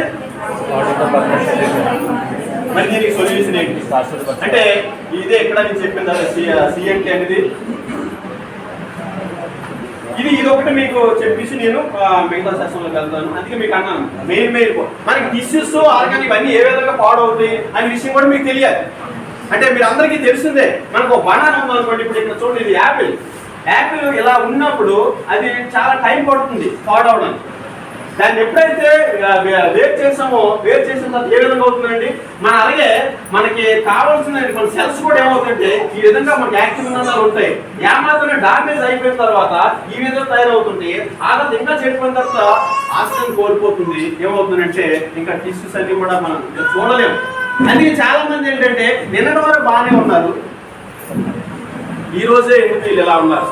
మరి దీనికి సొల్యూషన్ ఏంటి అంటే ఇదే ఇక్కడ నేను చెప్పింది అదే సిఎంటి అనేది. ఇది ఒకటి మీకు చెప్పేసి నేను మిగతా సెషన్లోకి వెళ్తాను. అందుకే మీకు అన్నాను మెయిన్ మనకి టిష్యూస్ ఆర్గానిక్ ఇవన్నీ ఏ విధంగా పాడవుతాయి అనే విషయం కూడా మీకు తెలియాలి. అంటే మీరు అందరికీ తెలిసిందే. మనకు బనానా ఉందనుకోండి, ఇప్పుడు ఇక్కడ చూడండి, ఇది యాపిల్ ఇలా ఉన్నప్పుడు అది చాలా టైం పడుతుంది పాడవడానికి. దాన్ని ఎప్పుడైతే వేరు చేసామో, వేరు చేసిన తర్వాత ఏ విధంగా అవుతుందండి, అలాగే మనకి కావాల్సిన మన సెల్స్ కూడా ఏమవుతుందంటే ఈ విధంగా మనకి యాక్టివ్ ఉన్నదాలు ఉంటాయి. ఏమాత్రమే డామేజ్ అయిపోయిన తర్వాత ఈ విధంగా తయారవుతుంది. ఆ తర్వాత ఇంకా చెడిపోయిన తర్వాత ఆక్సిజన్ కోల్పోతుంది. ఏమవుతుందంటే ఇంకా టిష్యూస్ అన్ని కూడా మనం చూడలేము. అందుకే చాలా మంది ఏంటంటే నిన్నటి వరకు బాగానే ఉన్నారు, ఈ రోజే ఎందుకు వీళ్ళు ఎలా ఉన్నారు.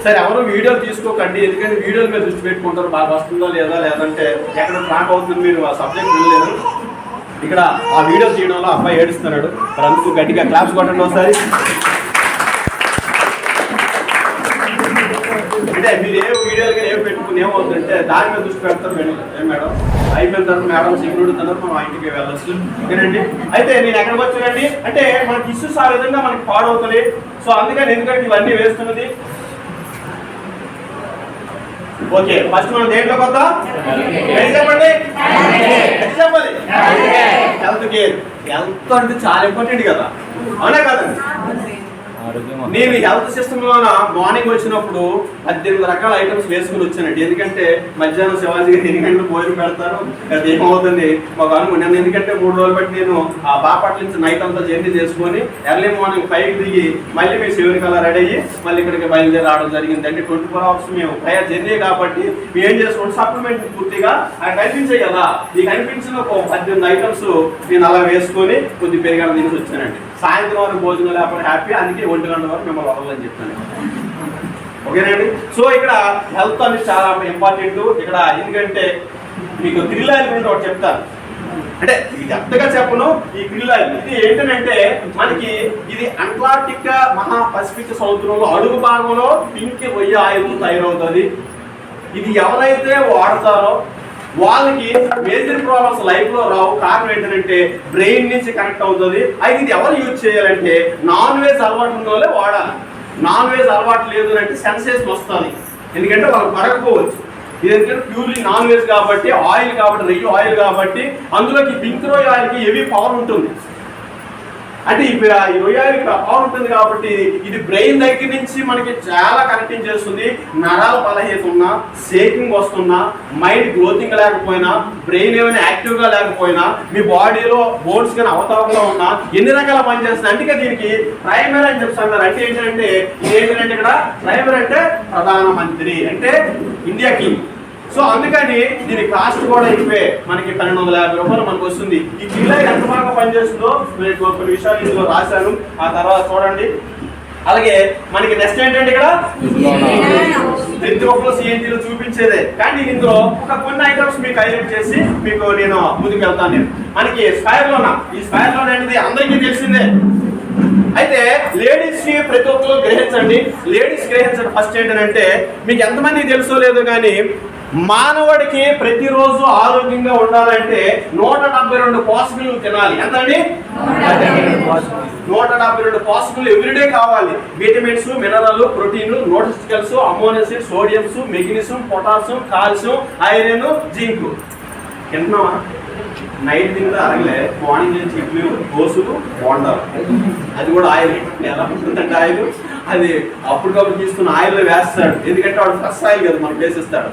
సరే ఎవరు వీడియోలు తీసుకోకండి, ఎందుకంటే వీడియోల మీద దృష్టి పెట్టుకుంటారు. బాగా వస్తుందో లేదంటే ఎక్కడ ట్రాక్ అవుతుంది, మీరు ఆ సబ్జెక్ట్ వినలేదు. ఇక్కడ ఆ వీడియో తీయడంలో అబ్బాయి ఏడుస్తున్నాడు. మరి అందుకు గట్టిగా క్లాప్స్ కొట్టండి ఒకసారి. అంటే మీరు ఏ వీడియోలు కానీ ఏమి పెట్టుకుని ఏమవుతుందంటే దాని మీద దృష్టి పెడతారు మేడం అయిపోయిన తర్వాత మేడం సెక్యూరిటీ తర్వాత మనం ఇంటికి వెళ్ళచ్చు. ఓకేనండి. అయితే నేను ఎక్కడికి వచ్చానండి అంటే మనకి ఇష్యూస్ ఆ విధంగా మనకి పాడవుతుంది. సో అందుకని ఎందుకంటే ఇవన్నీ వేస్తున్నది. ఓకే, ఫస్ట్ మనం దేంట్లో కొత్త చెప్పండి, చెప్పాలి హెల్త్ కేర్. హెల్త్ అంటే చాలా ఇంపార్టెంట్ కదా, అవునా కదండి? నేను హెల్త్ సిస్టమ్ లోన మార్నింగ్ వచ్చినప్పుడు 18 రకాల ఐటమ్స్ వేసుకుని వచ్చానండి. ఎందుకంటే మధ్యాహ్నం శివాజీ గారు 8 గంటలు భోజనం పెడతారు, అది ఏమవుతుంది మాకు అనుకున్నాను. ఎందుకంటే 3 రోజులు బట్టి నేను ఆ బాపట్ల నుంచి నైట్ అంతా జర్నీ చేసుకొని ఎర్లీ మార్నింగ్ 5 దిగి మళ్ళీ మేము 7 కల్లా రెడీ అయ్యి మళ్ళీ ఇక్కడికి బయలుదేరి రావడం జరిగింది. అంటే 24 hours మేము ప్రయర్ జర్నీ కాబట్టి మేము ఏం చేసుకోండి సప్లిమెంట్ పూర్తిగా అవి కనిపించాయి కదా. ఈ కనిపించిన ఒక 18 ఐటమ్స్ నేను అలా వేసుకొని కొద్ది పెరిగాను తినేసి వచ్చానండి. సాయంత్రం వరకు భోజనం లేకపోతే హ్యాపీ, అందుకే 1 గంట వరకు మిమ్మల్ని వదలని చెప్తాను. ఓకేనండి. సో ఇక్కడ హెల్త్ అనేది చాలా ఇంపార్టెంట్. ఇక్కడ ఎందుకంటే మీకు క్రిల్ ఆయిల్ గురించి ఒకటి చెప్తాను. అంటే ఇది ఎంతగా చెప్పను. ఈ క్రిల్ ఆయిల్ ఇది ఏంటంటే మనకి ఇది అంటార్టిక్ మహా పసిఫిక్ సముద్రంలో అడుగు భాగంలో పింక్ రొయ్య ఆయిల్ తయారవుతుంది. ఇది ఎవరైతే వాడతారో వాళ్ళకి మేజర్ ప్రాబ్లమ్స్ లైఫ్ లో రావు. కారణం ఏంటంటే బ్రెయిన్ నుంచి కనెక్ట్ అవుతుంది. అయితే ఇది ఎవరు యూజ్ చేయాలంటే నాన్ వెజ్ అలవాటు ఉన్న వాళ్ళే వాడాలి. నాన్ వెజ్ అలవాటు లేదు అంటే సెన్సేషన్ వస్తుంది, ఎందుకంటే వాళ్ళకి పడకపోవచ్చు. ఇది ఎందుకంటే ప్యూర్లీ నాన్ వెజ్ కాబట్టి, ఆయిల్ కాబట్టి, రొయ్య ఆయిల్ కాబట్టి అందులోకి పింక్ రొయ్య ఆయిల్కి హెవీ పవర్ ఉంటుంది. అంటే ఈ రొయ్య ఆయిల్ పవర్ ఉంటుంది కాబట్టి ఇది బ్రెయిన్ దగ్గర నుంచి మనకి చాలా కనెక్టింగ్ చేస్తుంది. నరాల బలహీనత ఉన్నా, షేకింగ్ వస్తున్నా, మైండ్ గ్రోతింగ్ లేకపోయినా, బ్రెయిన్ ఏమైనా యాక్టివ్గా లేకపోయినా, మీ బాడీలో బోన్స్ కానీ అవతారంలో ఉన్నా ఎన్ని రకాల పని చేస్తుంది. అందుకే దీనికి ప్రైమరీ అని చెప్తున్నారు. అంటే ఏంటంటే ఏంటంటే ఇక్కడ ప్రైమరీ అంటే ప్రధానమంత్రి అంటే ఇండియా కింగ్. సో అందుకని దీని కాస్ట్ కూడా ఎక్కువే, మనకి 1250 రూపాయలు మనకు వస్తుంది. ఈ కిలో ఎంత బాగా పనిచేస్తుందో నేను కొన్ని విషయాలు ఇందులో రాశాను, ఆ తర్వాత చూడండి. అలాగే మనకి నెక్స్ట్ ఏంటంటే ఇక్కడ ప్రతి ఒక్కరు సిఎన్టీలో చూపించేదే, కానీ నేను ఇందులో ఒక కొన్ని ఐటమ్స్ మీకు హైలైట్ చేసి మీకు నేను ముందుకు వెళ్తాను. నేను మనకి ఈ స్పైర్ లోన్ అనేది అందరికీ తెలిసిందే. అయితే లేడీస్ ని ప్రతి ఒక్కరు గ్రహించండి. ఫస్ట్ ఏంటంటే మీకు ఎంతమంది తెలుసో లేదో కానీ మానవుడికి ప్రతిరోజు ఆరోగ్యంగా ఉండాలంటే 172 పోషకులు తినాలి. ఎంతండి? 172 పోషకులు ఎవ్రీడే కావాలి. Vitamins, mineral, protein, nutritions, ammonium, sodiums, magnesium, potassium, calcium, iron, zinc. తింటున్నావా? నైట్ తింటే అరగలే, మార్నింగ్ నుంచి ఇడ్లీ, దోశలు, బోండాలు, అది కూడా ఆయిల్. ఎలా ఉంటుందంటే ఆయిల్ అది అప్పటికప్పుడు తీసుకున్న ఆయిల్లో వేస్తాడు, ఎందుకంటే వాడు ఫ్రెష్ ఆయిల్ కదా మనకు వేసిస్తాడు.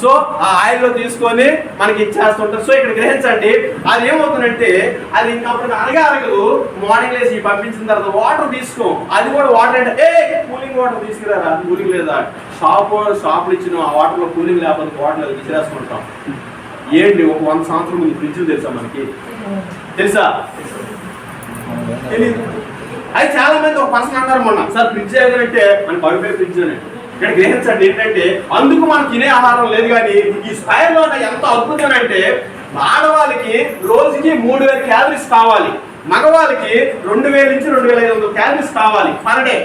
సో ఆ ఆయిల్లో తీసుకొని మనకి ఇచ్చేస్తుంటారు. సో ఇక్కడ గ్రహించండి, అది ఏమవుతుందంటే అది ఇంకా అప్పుడు అరగదు. మార్నింగ్ లేసి పంపించిన తర్వాత వాటర్ తీసుకో, అది కూడా వాటర్ అంటే కూలింగ్ వాటర్ తీసుకురారా, కూలింగ్ లేదా షాపులు ఇచ్చిన ఆ వాటర్లో కూలింగ్ లేకపోతే వాటర్ విసిరేసుకుంటాం. ఏంటి ఒక 100 సంవత్సరం ముందు ఫ్రిడ్జ్ తెలుసా మనకి? తెలుసా? తెలీదు. అది చాలా మంది ఒక పర్సన్ అన్నారు మొన్న, సార్ ఫ్రిడ్జ్ ఏదంటే మనకి పవిపే ఫ్రిడ్జ్ అని. ఇక్కడ గ్రహించండి ఏంటంటే అందుకు మనం తినే ఆహారం లేదు. కానీ ఈ స్పైర్లో ఎంత అద్భుతం అంటే ఆడవాళ్ళకి రోజుకి 3000 క్యాలరీస్ కావాలి, మగవాళ్ళకి 2000 నుంచి 2500 క్యాలరీస్ కావాలి పర్ డే.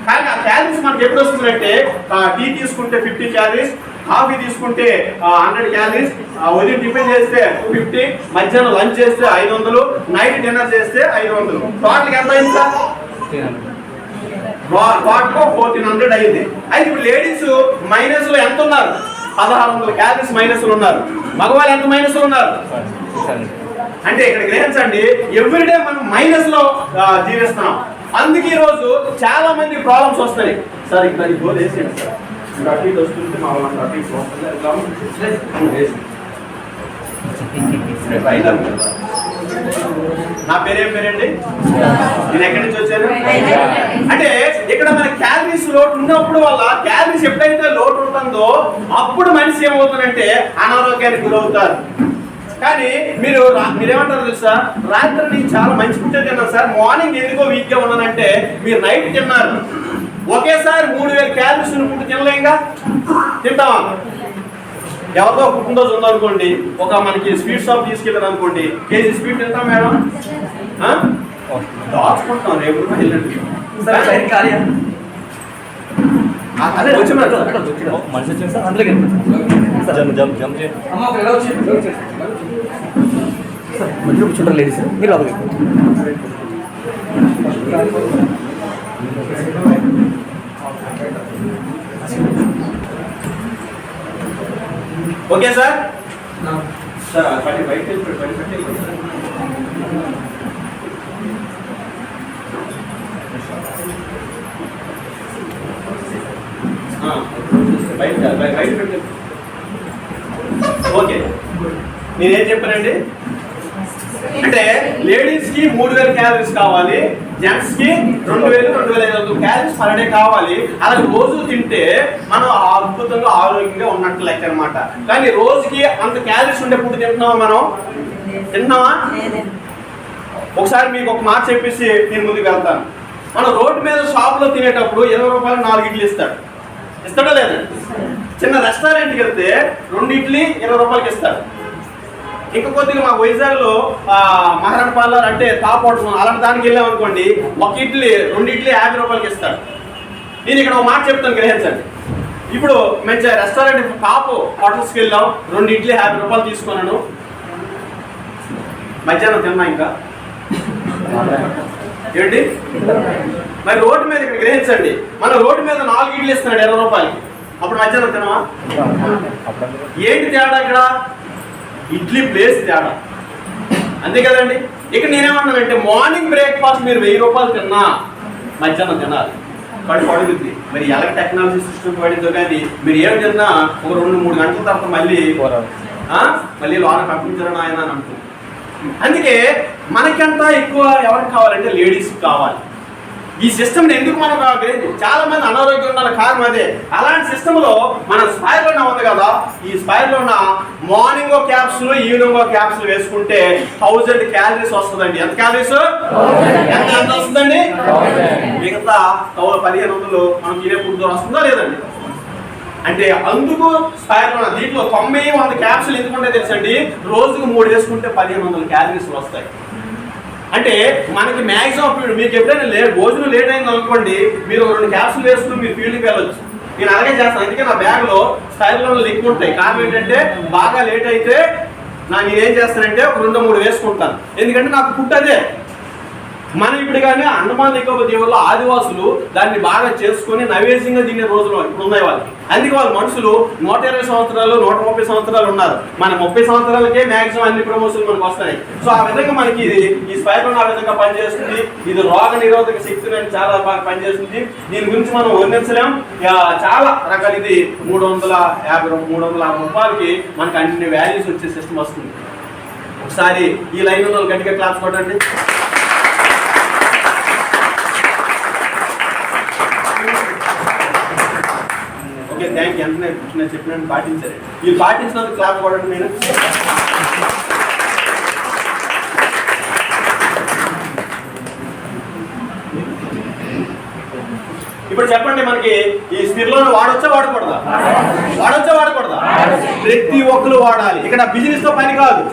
కానీ ఆ క్యాలరీస్ మనకి ఎప్పుడు వస్తుందంటే టీ తీసుకుంటే 50 క్యాలరీస్, కాఫీ తీసుకుంటే 100 క్యాలరీస్, ఉదయం టిఫిన్ చేస్తే 250, మధ్యాహ్నం లంచ్ చేస్తే 500, నైట్ డిన్నర్ చేస్తే 500. టోటల్ ఎంత అయింది సార్? టోటల్ 1400 అయింది. అయితే ఇప్పుడు లేడీస్ మైనస్ లో ఎంత ఉన్నారు? 1600 క్యాలరీస్ మైనస్ లో ఉన్నారు. మగవాళ్ళు ఎంత మైనస్ లో ఉన్నారు? అంటే ఇక్కడ గ్రహించండి, ఎవ్రీడే మనం మైనస్ లో జీవిస్తున్నాం. అందుకే ఈ రోజు చాలా మంది ప్రాబ్లమ్స్ వస్తాయి. సార్ ఇక్కడ గోల్ వేసేయండి సార్, అటు ఇటు వస్తుంటే మా వాళ్ళు అటు ఇటు నా పేరేం పేరండి? నేను ఎక్కడి నుంచి వచ్చాను? అంటే ఇక్కడ మన క్యాలరీస్ లోటు ఉన్నప్పుడు వల్ల క్యాలరీస్ ఎప్పుడైతే లోటు ఉంటుందో అప్పుడు మనిషి ఏమవుతుందంటే అనారోగ్యానికి గురవుతారు. కానీ మీరేమంటారు తెలుసా, రాత్రి నేను చాలా మంచి ఫుడ్ తిన్నాను సార్, మార్నింగ్ ఎందుకో వీక్ గా ఉన్నానంటే మీరు నైట్ తిన్నారు. ఒకేసారి 3000 క్యాలరీస్ ఫుడ్ తినలేంగా, తింటామా? ఎవరితో పుట్టినరోజు ఉందనుకోండి, ఒక మనకి స్వీట్ షాప్ తీసుకెళ్ళారు అనుకోండి, కేజీ స్వీట్ తింటాం మేడం, దాచుకుంటాం రేపు వెళ్ళండి. వచ్చి మనిషి వచ్చింది సార్ అందులోకి జంప్ చేయండి అమ్మ ఒక ఎలా వచ్చి మధ్యలో కూర్చుంటారు లేడీస్ మీరు లోపలికి ఓకే సార్ సార్ పని బయట పని పెట్టి బయట పెట్టి ఓకే నేనేం చెప్పానండి అంటే లేడీస్ కి 3000 క్యాలరీస్ కావాలి, జెంట్స్ కి 2000-2500 క్యాలరీస్ పర్ డే కావాలి. అలా రోజు తింటే మనం అద్భుతంగా ఆరోగ్యంగా ఉన్నట్టు లెక్క అనమాట. కానీ రోజుకి అంత క్యాలరీస్ ఉండే ఫుడ్ తింటున్నామా మనం? తింటున్నామా? ఒకసారి మీకు ఒక మాట చెప్పేసి నేను ముందుకు వెళ్తాను. మనం రోడ్డు మీద షాప్ లో తినేటప్పుడు 20 రూపాయలు 4 ఇడ్లీ ఇస్తాడా లేదా? చిన్న రెస్టారెంట్కి వెళ్తే 2 ఇడ్లీ 20 రూపాయలకి ఇస్తాడు. ఇంకా కొద్దిగా మా వైజాగ్లో మహారాణ పార్లర్ అంటే టాప్ హోటల్ అలాంటి దానికి వెళ్ళాం అనుకోండి, 1 ఇడ్లీ 2 ఇడ్లీ 50 రూపాయలకి ఇస్తాడు. నేను ఇక్కడ ఒక మాట చెప్తాను, గ్రహించండి. ఇప్పుడు మంచి రెస్టారెంట్ టాప్ హోటల్స్కి వెళ్ళాం, 2 ఇడ్లీ 50 రూపాయలు తీసుకున్నాను. మధ్యాహ్నం తిన్నా ఇంకా ఏంటి మరి రోడ్డు మీద ఇక్కడ గ్రహించండి, మన రోడ్డు మీద 4 ఇడ్లీ ఇస్తున్నాడు 20 రూపాయలకి. అప్పుడు మధ్యాహ్నం తినవా? ఏంటి తేడా ఇక్కడ? ఇడ్లీ ప్లేస్ తేడా, అంతే కదండి. ఇక్కడ నేనేమన్నానంటే మార్నింగ్ బ్రేక్ఫాస్ట్ మీరు 1000 రూపాయలు తిన్నా మధ్యాహ్నం తినాలి, కడుపు అడుగుద్ది. మరి ఎలా టెక్నాలజీ సిస్టమ్ పడిందో కానీ మీరు ఏం తిన్నా ఒక 2-3 గంటల తర్వాత మళ్ళీ లోన పంపించడం ఆయన అని అంటుంది. అందుకే మనకంతా ఎక్కువ ఎవరికి కావాలంటే లేడీస్ కావాలి. ఈ సిస్టమ్ని ఎందుకు మనం చాలా మంది అనారోగ్యం ఉన్న కారణం అదే. అలాంటి సిస్టంలో మన స్పైర్లోనే ఉంది కదా, ఈ స్పైర్లో ఉన్న మార్నింగ్ క్యాప్సులు ఈవినింగ్ క్యాప్సులు వేసుకుంటే 1000 క్యాలరీస్ వస్తుందండి. ఎంత క్యాలరీస్? ఎంత వస్తుందండి? మిగతా 1500 మనకి ఇదే ఫుడ్ వస్తుందా లేదండి? అంటే అందుకు స్పైర్లో దీంట్లో 90-100 క్యాప్సులు ఎందుకుంటే తెలుసండి, రోజుకు 3 వేసుకుంటే 1500 క్యాలరీస్ వస్తాయి. అంటే మనకి మ్యాక్సిమం మీకు ఎప్పుడైనా భోజనం లేట్ అయింది అనుకోండి, మీరు 2 క్యాప్సులు వేసుకుని మీరు ఫీల్డ్కి వెళ్ళొచ్చు. నేను అలాగే చేస్తాను. అందుకే నా బ్యాగ్లో స్టైల్లో లిక్విడ్ ఉంటాయి. కారణం ఏంటంటే బాగా లేట్ అయితే నేనేం చేస్తానంటే ఒక 2-3 వేసుకుంటాను. ఎందుకంటే నాకు ఫుడ్ అదే. మనం ఇప్పుడు కానీ అండమాన్ నికోబార్ దీవుల్లో ఆదివాసులు దాన్ని బాగా చేసుకుని నైవేద్యంగా తినే రోజులు ఇప్పుడు ఉన్నాయి వాళ్ళకి. అందుకే వాళ్ళ మనుషులు 120 సంవత్సరాలు 130 సంవత్సరాలు ఉన్నారు. మన 30 సంవత్సరాలకే మ్యాక్సిమం అన్ని ప్రమోషన్లు మనకు వస్తాయి. సో ఆ విధంగా మనకి ఈ స్పైర్ ఆ విధంగా పనిచేస్తుంది. ఇది రోగ నిరోధక శక్తిని చాలా బాగా పనిచేస్తుంది. దీని గురించి మనం వర్ణించలేం. చాలా రకాలు. ఇది 350 రూపాయలకి మనకి అన్ని వాల్యూస్ వచ్చే సిస్టమ్ వస్తుంది. ఒకసారి ఈ లైన్ ఉన్న వాళ్ళు గట్టిగా క్లాస్ కొట్టండి. Thank you. అంటే నేను చెప్పినట్టు పాటించారు. వీళ్ళు పాటించినందుకు క్లాప్ కొట్టండి. నేను ఇప్పుడు చెప్పండి, మనకి ఈ స్పిర్లోనే వాడొచ్చా వాడకూడదా? ప్రతి ఒక్కరు వాడాలి. ఇక్కడ బిజినెస్ తో పని కాదు,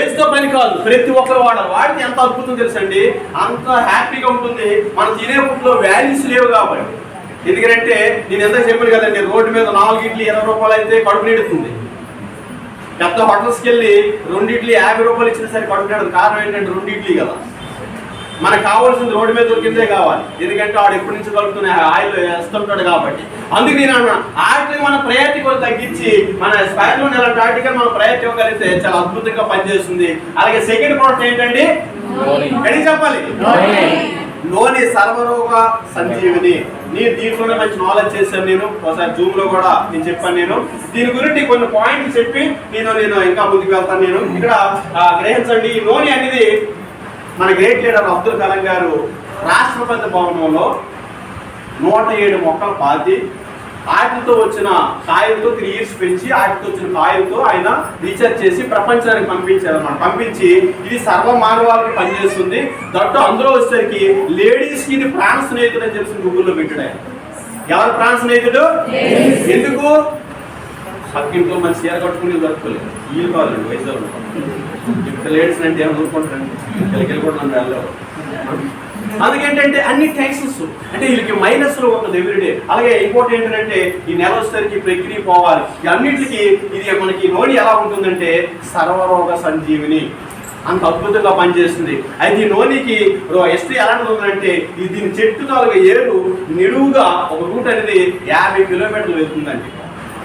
ఏజ్ తో పని కాదు, ప్రతి ఒక్కరు వాడాలి. వాడితే ఎంత అద్భుతం తెలుసండి, అంత హ్యాపీగా ఉంటుంది. మనం తినే ఫుడ్ లో వాల్యూస్ లేవు కాబట్టి. ఎందుకంటే నేను ఎంత చెప్పాను కదండి, రోడ్డు మీద 4 ఇడ్లీ 20 రూపాయలు అయితే కడుపు నిడుతుంది. పెద్ద హోటల్స్కి వెళ్ళి 2 ఇడ్లీ 50 రూపాయలు ఇచ్చిన సరే కడుపు నిడదు. కారణం ఏంటంటే 2 ఇడ్లీ కదా. మనకు కావాల్సింది రోడ్డు మీద దొరికిందే కావాలి. ఎందుకంటే వాడు ఎప్పటి నుంచి కలుపుతున్న ఆయిల్ వేస్తుంటాడు కాబట్టి. అందుకు నేను అన్నా, ఆటకి మన ప్రయారిటీ కూడా తగ్గించి మన స్పైర్లో ఇలాంటి ఆటగా మనం ప్రయారిటీ ఇవ్వగలిగితే చాలా అద్భుతంగా పనిచేస్తుంది. అలాగే సెకండ్ ప్రోడక్ట్ ఏంటండి, ఎడికి చెప్పాలి, లోని సర్వరోగ సంజీవిని. నేను దీంట్లోనే మంచి నాలెడ్జ్ చేశాను. నేను ఒకసారి జూమ్ లో కూడా నేను చెప్పాను. నేను దీని గురించి కొన్ని పాయింట్లు చెప్పి నేను ఇంకా ముందుకు వెళ్తాను. నేను ఇక్కడ గ్రహించండి, ఈ లోని అనేది మన గ్రేట్ లీడర్ అబ్దుల్ కలాం గారు రాష్ట్రపతి భవనంలో 107 మొక్కలు పాతి వాటితో వచ్చిన కాయలతో 3 years పెంచి వాటితో వచ్చిన కాయలతో ఆయన రీసెర్చ్ చేసి ప్రపంచానికి పంపించారన్నమాట. పంపించి ఇది సర్వ మానవాళికి పనిచేస్తుంది. దట్టు అందులో వచ్చేసరికి లేడీస్ కి ఇది ప్రాణ స్నేహితుడు అని చెప్పి గూగుల్లో పెట్టాడు. ఆయన ఎవరు ప్రాణ స్నేహితుడు? ఎందుకు? పక్కింట్లో మంచి చీర కట్టుకుని దొరకలేదు. వీళ్ళు కావాలండి వయసులో. ఇక్కడ లేడీస్ అంటే ఏమైనా ఊరుకుంటారండి, వెళ్ళి కూడా నన్ను వెళ్ళవు. అందుకేంటంటే అన్ని ట్యాక్సెస్ అంటే వీళ్ళకి మైనస్లో ఉంటుంది ఎవ్రీడే. అలాగే ఇంకోటి ఏంటంటే ఈ నెల వచ్చేసరికి ప్రక్రియ పోవాలి. ఈ అన్నింటికి ఇది మనకి నోని ఎలా ఉంటుందంటే సర్వరోగ సంజీవిని, అంత అద్భుతంగా పనిచేస్తుంది. అయితే ఈ నోనికి హిస్టరీ ఎలాంటిది ఉందంటే దీని చెట్టు తాలూగా ఏరు నిలువుగా ఒక రూట్ అనేది 50 కిలోమీటర్లు వెళ్తుందండి,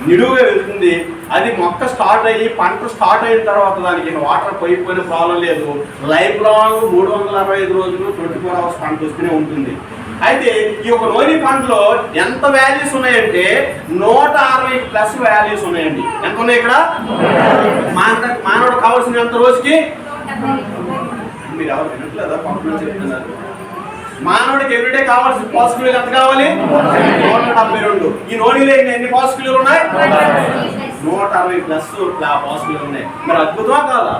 నిలువుగా వెళ్తుంది. అది మొక్క స్టార్ట్ అయ్యి పంట స్టార్ట్ అయిన తర్వాత దానికి వాటర్ పోయిపోయిన ప్రాబ్లం లేదు. లైఫ్ లాంగ్ 365 రోజులు 24 అవర్స్ పంట వస్తూనే ఉంటుంది. అయితే ఈ ఒక నోని పంటలో ఎంత వాల్యూస్ ఉన్నాయంటే 160+ వాల్యూస్ ఉన్నాయండి. ఎంత ఉన్నాయి ఇక్కడ? మానవుడు కావాల్సిన ఎంత రోజుకి? మీరు ఎవరు వినట్లేదా? పంపులో చెప్తున్నారు. మానవుడికి ఎవ్రీడే కావాల్సిన పోషకులు ఎంత కావాలి? 172. ఈ నోనిలో ఎన్ని పోషకులు ఉన్నాయి? 160+ పోషకులు ఉన్నాయి. మరి అద్భుతమా కాదా?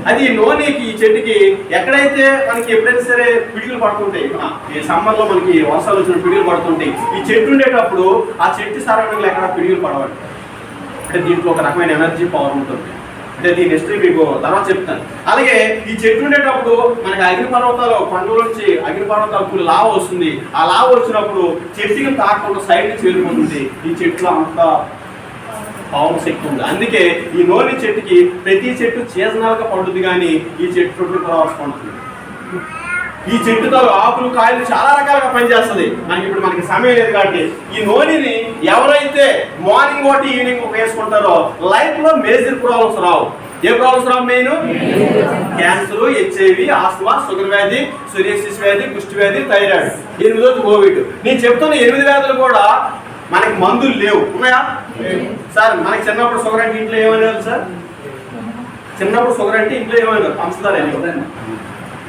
అది ఈ నోనికి ఈ చెట్టుకి ఎక్కడైతే మనకి ఎప్పుడైనా సరే పిడుగులు పడుతుంటాయి, ఈ సమ్మర్లో మనకి వర్షాలు వచ్చిన పిడుగులు పడుతుంటాయి, ఈ చెట్టు ఉండేటప్పుడు ఆ చెట్టు సరౌండింగ్లో ఎక్కడ పిడుగులు పడవండి. అంటే దీంట్లో ఒక రకమైన ఎనర్జీ పవర్ ఉంటుంది. అంటే దీని హిస్టరీ మీకు తర్వాత చెప్తాను. అలాగే ఈ చెట్టు ఉండేటప్పుడు మనకి అగ్నిపర్వతాలు కొండల నుంచి అగ్నిపర్వతాలు లావ వస్తుంది. ఆ లావ వచ్చినప్పుడు చెట్టుకి తాకుండా సైడ్ నుంచి వెళ్ళిపోతుంది. ఈ చెట్టులో అంత పవర్ శక్తి ఉంది. అందుకే ఈ నోని చెట్టుకి ప్రతి చెట్టు సీజనల్గా పండుతుంది, కానీ ఈ చెట్టు 24 అవర్స్ పండుతుంది. ఈ చెట్టుతో ఆకులు కాయలు చాలా రకాలుగా పనిచేస్తుంది. ఇప్పుడు మనకి సమయం లేదు కాబట్టి ఈ నోనిని ఎవరైతే మార్నింగ్ ఒకటి ఈవినింగ్ ఒక వేసుకుంటారో లైఫ్ లో మేజర్ ప్రాబ్లమ్స్ రావు. ఏ ప్రాబ్లమ్స్ రావు? Main cancer, HIV, asthma, sugar వ్యాధి, సోరియాసిస్ వ్యాధి, కుష్టి వ్యాధి, థైరాయిడ్, 8వ కోవిడ్. నేను చెప్తున్న 8 వ్యాధులు కూడా మనకి మందులు లేవు. ఉన్నాయా సార్? మనకి చిన్నప్పుడు షుగర్ అంటే ఇంట్లో ఏమనేవారు సార్? చిన్నప్పుడు షుగర్ అంటే ఇంట్లో ఏమనేవారు? పంచదార అనేవారు.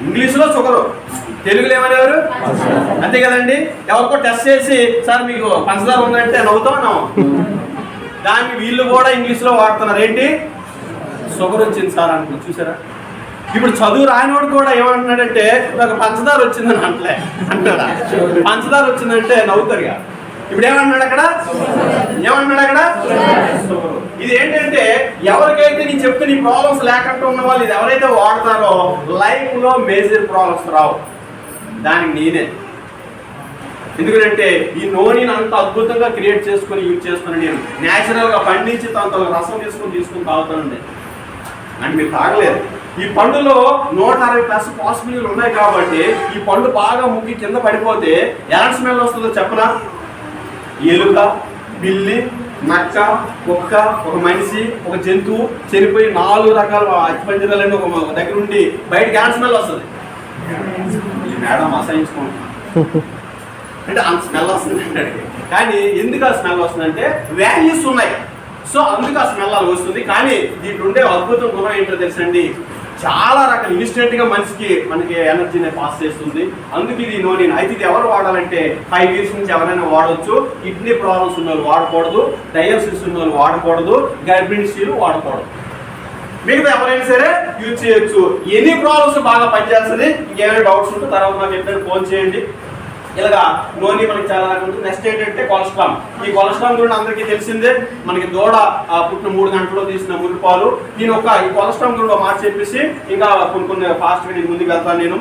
ఇంగ్లీష్లో షుగరు, తెలుగులో ఏమనేవారు? అంతే కదండి. ఎవరికో టెస్ట్ చేసి సార్ మీకు పంచదార ఉందంటే నవ్వుతాం. దానికి వీళ్ళు కూడా ఇంగ్లీష్లో వాడుతున్నారు. ఏంటి? షుగర్ వచ్చింది సార్ అనుకుంటు. చూసారా? ఇప్పుడు చదువు రానివాడు కూడా ఏమంటున్నాడంటే నాకు పంచదార వచ్చిందని అంటాడా? పంచదార వచ్చిందంటే నవ్వుతారుగా. ఇప్పుడు ఏమన్నాడు అక్కడ? ఇది ఏంటంటే ఎవరికైతే నేను చెప్తే నీ ప్రాబ్లమ్స్ లేకుండా ఉన్న వాళ్ళు ఇది ఎవరైతే వాడతారో లైఫ్ లో మేజర్ ప్రాబ్లమ్స్ రావు. దానికి నేనే. ఎందుకంటే ఈ నోని అంత అద్భుతంగా క్రియేట్ చేసుకుని యూజ్ చేసుకుని నేను న్యాచురల్ గా పండించి తన రసం తీసుకుని తాగుతానండి. అని మీరు తాగలేదు. ఈ పండులో 160+ పాసిబిలిటీలు ఉన్నాయి కాబట్టి ఈ పండు బాగా ముక్కి కింద పడిపోతే ఎలాంటి స్మెల్ వస్తుందో చెప్పనా? ఎలుక, పిల్లి, నక్క, కుక్క, ఒక మనిషి, ఒక జంతువు చనిపోయి 4 రకాల అస్థిపంజరాలన్నీ ఒక దగ్గర ఉండి బయటకి ఎలాంటి స్మెల్ వస్తుంది? ఈ మేడం అసహించుకుంటున్నాను అంటే అంత స్మెల్ వస్తుంది అంటే. కానీ ఎందుకు ఆ స్మెల్ వస్తుందంటే వాల్యూస్ ఉన్నాయి. సో అందుకు ఆ స్మెల్ అలా వస్తుంది. కానీ దీంట్లో ఉండే అద్భుతం గుణం ఏంటో తెలుసండి, చాలా రకాల ఇన్స్టెంట్గా మనకి ఎనర్జీని పాస్ చేస్తుంది. అందుకు ఇది నోని. అయితే ఇది ఎవరు వాడాలంటే 5 years నుంచి ఎవరైనా వాడవచ్చు. కిడ్నీ ప్రాబ్లమ్స్ ఉన్న వాళ్ళు వాడకూడదు, డయాలసిస్ ఉన్న వాళ్ళు వాడకూడదు, గర్భిణీ స్త్రీలు వాడకూడదు. మిగతా ఎవరైనా సరే యూజ్ చేయొచ్చు. ఎనీ ప్రాబ్లమ్స్ బాగా పనిచేస్తుంది. ఇంకేమైనా డౌట్స్ ఉంటే తర్వాత నాకు ఎప్పుడైనా ఫోన్ చేయండి. ఇలాగా నోని మనకి చాలా రకం ఉంటుంది. నెక్స్ట్ ఏంటంటే కొలెస్ట్రాల్. ఈ కొలెస్ట్రాల్ గురించి అందరికీ తెలిసిందే. మనకి దూడ పుట్టిన 3 గంటల్లో తీసిన మురిపాలు. ఈ కొలెస్ట్రాల్ గురించి మాట చెప్పేసి ఇంకా కొన్ని ఫాస్ట్గా నేను ముందుకు వెళ్తాను. నేను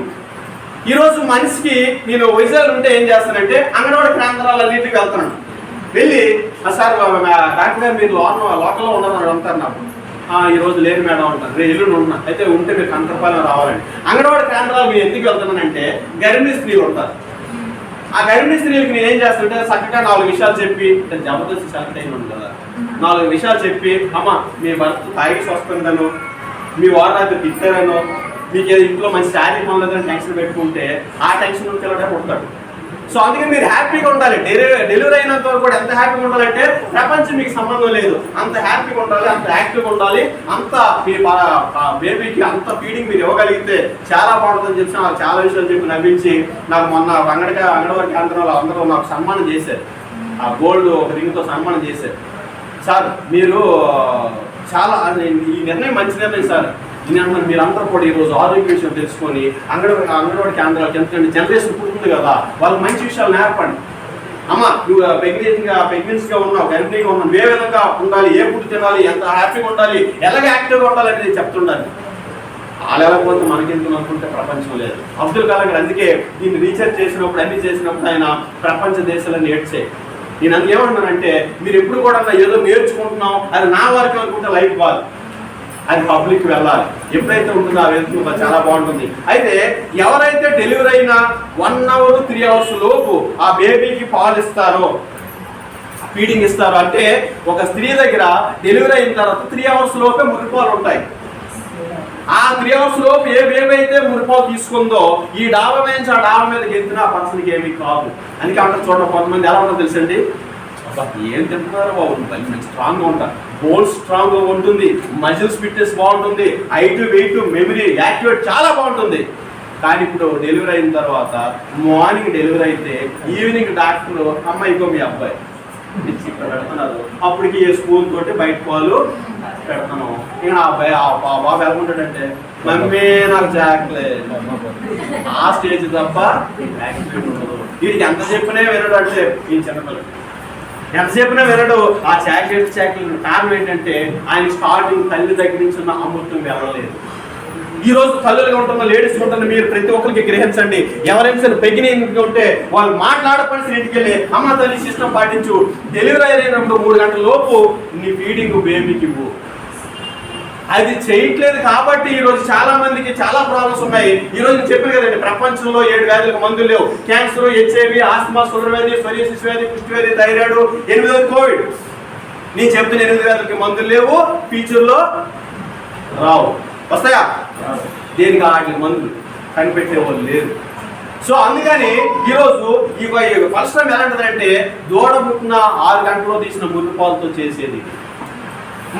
ఈరోజు మనిషికి నేను వైజాగ్ ఉంటే ఏం చేస్తానంటే అంగన్వాడీ కేంద్రాలన్నింటికి వెళ్తున్నాను. వెళ్ళి సార్ డాక్టర్ గారు మీరు లోకల్లో ఉన్నారని అంటారు. నాకు ఈరోజు లేరు మేడం అంటారు. రేపు ఎల్లుండి ఉన్నా. అయితే ఉంటే మీరు కంకరపాలెం రావాలండి. అంగన్వాడీ కేంద్రాలు మీరు ఎందుకు వెళ్తున్నానంటే గర్భిణీ స్త్రీలు ఉంటారు. ఆ గర్భిణీ స్త్రీలకి నేను ఏం చేస్తుంటే చక్కగా 4 విషయాలు చెప్పి, జబర్దస్త్ సెలెక్ట్ అయిన ఉంది కదా, 4 విషయాలు చెప్పి, అమ్మ మీ భర్త తాగి వస్తుందనో, మీ వారు రాత్రి తిట్టారనో, మీకు ఏదో ఇంట్లో మంచి శారీ పనులేదని టెన్షన్ పెట్టుకుంటే ఆ టెన్షన్ నుంచి వెళ్ళడే ఉంటాడు. సో అందుకే మీరు హ్యాపీగా ఉండాలి. డెలివరీ అయినంత వరకు కూడా ఎంత హ్యాపీగా ఉండాలంటే ప్రపంచం మీకు సంబంధం లేదు. అంత హ్యాపీగా ఉండాలి, అంత యాక్టివ్గా ఉండాలి. అంత మీ బేబీకి అంత ఫీడింగ్ మీరు ఇవ్వగలిగితే చాలా బాగుంటుందని చెప్పి నాకు చాలా విషయాలు చెప్పి నవ్వించి నాకు మొన్న అంగన్వాడీ కేంద్రంలో అందరూ నాకు సన్మానం చేశారు. ఆ గోల్డ్ ఒక రింగ్తో సన్మానం చేశారు. సార్ మీరు చాలా ఈ నిర్ణయం మంచి నిర్ణయం సార్. మీరందరూ కూడా ఈరోజు ఆరోగ్య విషయం తెలుసుకొని అంగన్వాడీ కేంద్రాలకు ఎందుకంటే జనరేషన్ పుడుతుంది కదా, వాళ్ళకి మంచి విషయాలు నేర్పండి. అమ్మ నువ్వు ప్రెగ్నెన్సీగా ఉన్నావు, గర్భిణీగా ఉన్నావు, ఏ విధంగా ఉండాలి, ఏ ఫుడ్ తినాలి, ఎంత హ్యాపీగా ఉండాలి, ఎలాగ యాక్టివ్గా ఉండాలి అనేది చెప్తుండాలి. వాళ్ళు వెళ్ళకపోతే మనకెందుకు అనుకుంటే ప్రపంచం లేదు. అబ్దుల్ కలాం గారు అందుకే దీన్ని రీసెర్చ్ చేసినప్పుడు అన్ని చేసినప్పుడు ఆయన ప్రపంచ దేశాలను నేర్చే. నేను అందుకు ఏమంటున్నానంటే మీరు ఎప్పుడు కూడా ఏదో నేర్చుకుంటున్నాం అది నా వరకు అనుకుంటే లైఫ్ కాదు, అది పబ్లిక్ వెళ్ళాలి. ఎప్పుడైతే ఉంటుందో ఆ వెళ్తుందో చాలా బాగుంటుంది. అయితే ఎవరైతే డెలివరీ అయినా 1 hour 3 hours లోపు ఆ బేబీకి పాలు ఇస్తారో, ఫీడింగ్ ఇస్తారు అంటే ఒక స్త్రీ దగ్గర డెలివరీ అయిన తర్వాత 3 hours లోపే మురిపాలు ఉంటాయి. ఆ 3 hours లోపు ఏ బేబీ అయితే మురిపాలు తీసుకుందో ఈ డాబా నుంచి ఆ డాబా మీదకి వెళ్తున్నా ఆ పర్సన్కి ఏమీ కాదు. అందుకే అంటారు చూడండి, కొంతమంది ఎలా ఉంటుందో తెలుసండి, ఏం తింటున్నారో బాగుంటుంది, స్ట్రాంగ్గా ఉంటారు, బోన్ స్ట్రాంగ్గా ఉంటుంది, మజిల్స్ ఫిట్నెస్ బాగుంటుంది, హైట్ వెయిట్ మెమరీ యాక్టివేట్ చాలా బాగుంటుంది. కానీ ఇప్పుడు డెలివరీ అయిన తర్వాత మార్నింగ్ డెలివరీ అయితే ఈవినింగ్ డాక్టర్ అమ్మ ఇంకో మీ అబ్బాయి పెడుతున్నారు, అప్పటికి ఏ స్పూన్ తోటి బయట పాలు పెడతాను. ఇక ఆ అబ్బాయి ఆ బాబు ఎలాగుంటాడంటే మమ్మీ నాకు జాకలేదు, ఆ స్టేజ్ తప్ప యాక్టివేట్ ఉండదు. వీడికి ఎంత చెప్పినా వినడు అంటే ఈ చిన్నపిల్లలు ఎంత చెప్పినా వినడు. ఆ చాక్లెట్ కారణం ఏంటంటే ఆయన స్టార్టింగ్ తల్లి దగ్గర నుంచి ఉన్న అమృతం వెళ్ళలేదు. ఈ రోజు తల్లులుగా ఉంటున్న లేడీస్ ఉంటున్న మీరు ప్రతి ఒక్కరికి గ్రహించండి, ఎవరైనా సరే ప్రెగ్నెంట్ ఉంటే వాళ్ళు మాట్లాడపడిన ఇంటికి వెళ్ళి అమ్మ తల్లి సిస్టమ్ పాటించు, డెలివరీ అయినప్పుడు 3 గంటల లోపు నీ ఫీడింగ్ బేబీకి ఇవ్వు. అది చేయట్లేదు కాబట్టి ఈ రోజు చాలా మందికి చాలా ప్రాబ్లమ్స్ ఉన్నాయి. ఈ రోజు చెప్పాను కదండి, ప్రపంచంలో 7 వ్యాధులకు మందులు లేవు. క్యాన్సర్, HIV, ఆస్మా, షుగర్ వ్యాధి, సోరియాసిస్ వ్యాధి, కుష్టి వ్యాధి, థైరాయిడ్, 8వ కోవిడ్. నేను చెప్తున్న 8 వ్యాధులకి మందులు లేవు, ఫ్యూచర్లో రావు. వస్తాయా? దేనికి వాటికి మందులు కనిపెట్టే వాళ్ళు లేరు. సో అందుకని ఈరోజు ఈ పరిశ్రమ ఎలాంటిదంటే దూడ పుట్టిన 6 గంటల్లో తీసిన మురిపాలతో చేసేది.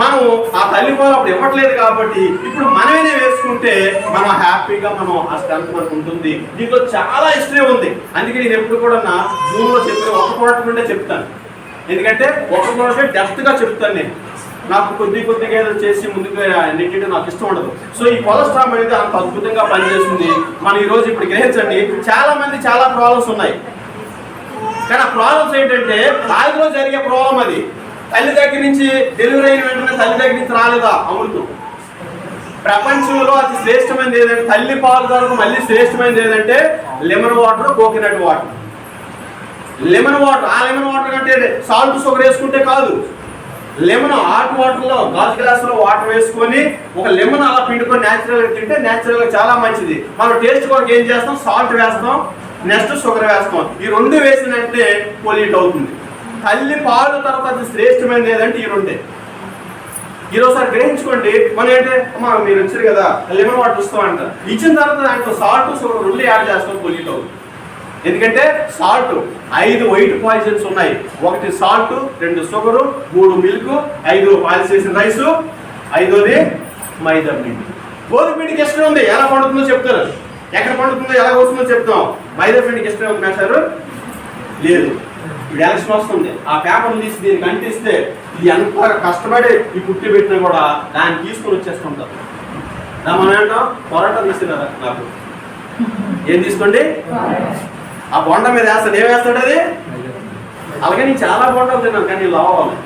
మనం ఆ తల్లి పాలు అప్పుడు ఇవ్వట్లేదు కాబట్టి ఇప్పుడు మనమేనే వేసుకుంటే మనం హ్యాపీగా మనం ఆ స్ట్రెంత్ మనకు ఉంటుంది. దీంట్లో చాలా హిస్టరీ ఉంది. అందుకే నేను ఎప్పుడు కూడా నా జూన్లో చెప్పిన ఒక ప్రోడక్ట్ నుండే చెప్తాను, ఎందుకంటే ఒక ప్రోడక్ట్ డెప్త్గా చెప్తాను. నేను నాకు కొద్దిగా ఏదో చేసి ముందుకు నెగ్గడం నాకు ఇష్టం ఉండదు. సో ఈ కొలెస్ట్రాల్ అనేది అంత అద్భుతంగా పనిచేస్తుంది. మనం ఈరోజు ఇప్పుడు గ్రహించండి, చాలా మంది చాలా ప్రాబ్లమ్స్ ఉన్నాయి. కానీ ఆ ప్రాబ్లమ్స్ ఏంటంటే ఆదిలో జరిగే ప్రాబ్లం అది. తల్లి దగ్గర నుంచి డెలివరీ అయిన వెంటనే తల్లి దగ్గర నుంచి రాలేదా అమృతం. ప్రపంచంలో అతి శ్రేష్టమైనది ఏదంటే తల్లి పాలు వరకు మళ్ళీ శ్రేష్టమైనది ఏదంటే lemon water, coconut water. Lemon water, ఆ లెమన్ వాటర్ కంటే సాల్ట్ షుగర్ వేసుకుంటే కాదు, లెమన్ హాట్ వాటర్లో గాజు గ్లాసులో వాటర్ వేసుకొని ఒక లెమన్ అలా పిండుకొని న్యాచురల్గా తింటే న్యాచురల్గా చాలా మంచిది. మనం టేస్ట్ కొరకు ఏం చేస్తాం, సాల్ట్ వేస్తాం, నెక్స్ట్ షుగర్ వేస్తాం. ఈ 2 వేసినట్టే పొల్యూట్ అవుతుంది. తల్లి పాలు తర్వాత అది శ్రేష్టమైనది ఏదంటే ఈ 2. ఈరోజు సార్ గ్రహించుకోండి, మనం ఏంటంటే అమ్మా మీరు వచ్చారు కదా లెమన్ వాటర్ ఇస్తాం అంటారు, ఇచ్చిన తర్వాత దాంట్లో సాల్ట్ షుగర్ 2 యాడ్ చేస్తాం, పొల్యూట్ అవుతుంది. ఎందుకంటే సాల్ట్ 5 వైట్ పాయిజన్స్ ఉన్నాయి. 1 సాల్ట్, 2 షుగరు, 3 మిల్క్, 5 బాయిల్ చేసిన రైసు, 5వది మైదా పిండి. గోధుమ పిండికి ఇష్టం ఉంది, ఎలా పండుతుందో చెప్తారు, ఎక్కడ పండుతుందో ఎలా వస్తుందో చెప్తాం. మైదా పిండికి ఇష్టం ఉంది మేసారు లేదు. ఇప్పుడు ఎలక్షన్ వస్తుంది, ఆ పేపర్లు తీసి దీనికి అంటిస్తే ఎంత కష్టపడి ఈ పుట్టి పెట్టినా కూడా దాన్ని తీసుకొని వచ్చేస్తుంటారు. మనం ఏంటో పొరాటా తీసుకున్నారా నాకు ఏం తీసుకోండి, ఆ బొండ మీద వేస్తాడు, ఏం వేస్తాడు అది. అలాగే నేను చాలా బొండలు తిన్నాను కానీ లావ్ అవ్వాలి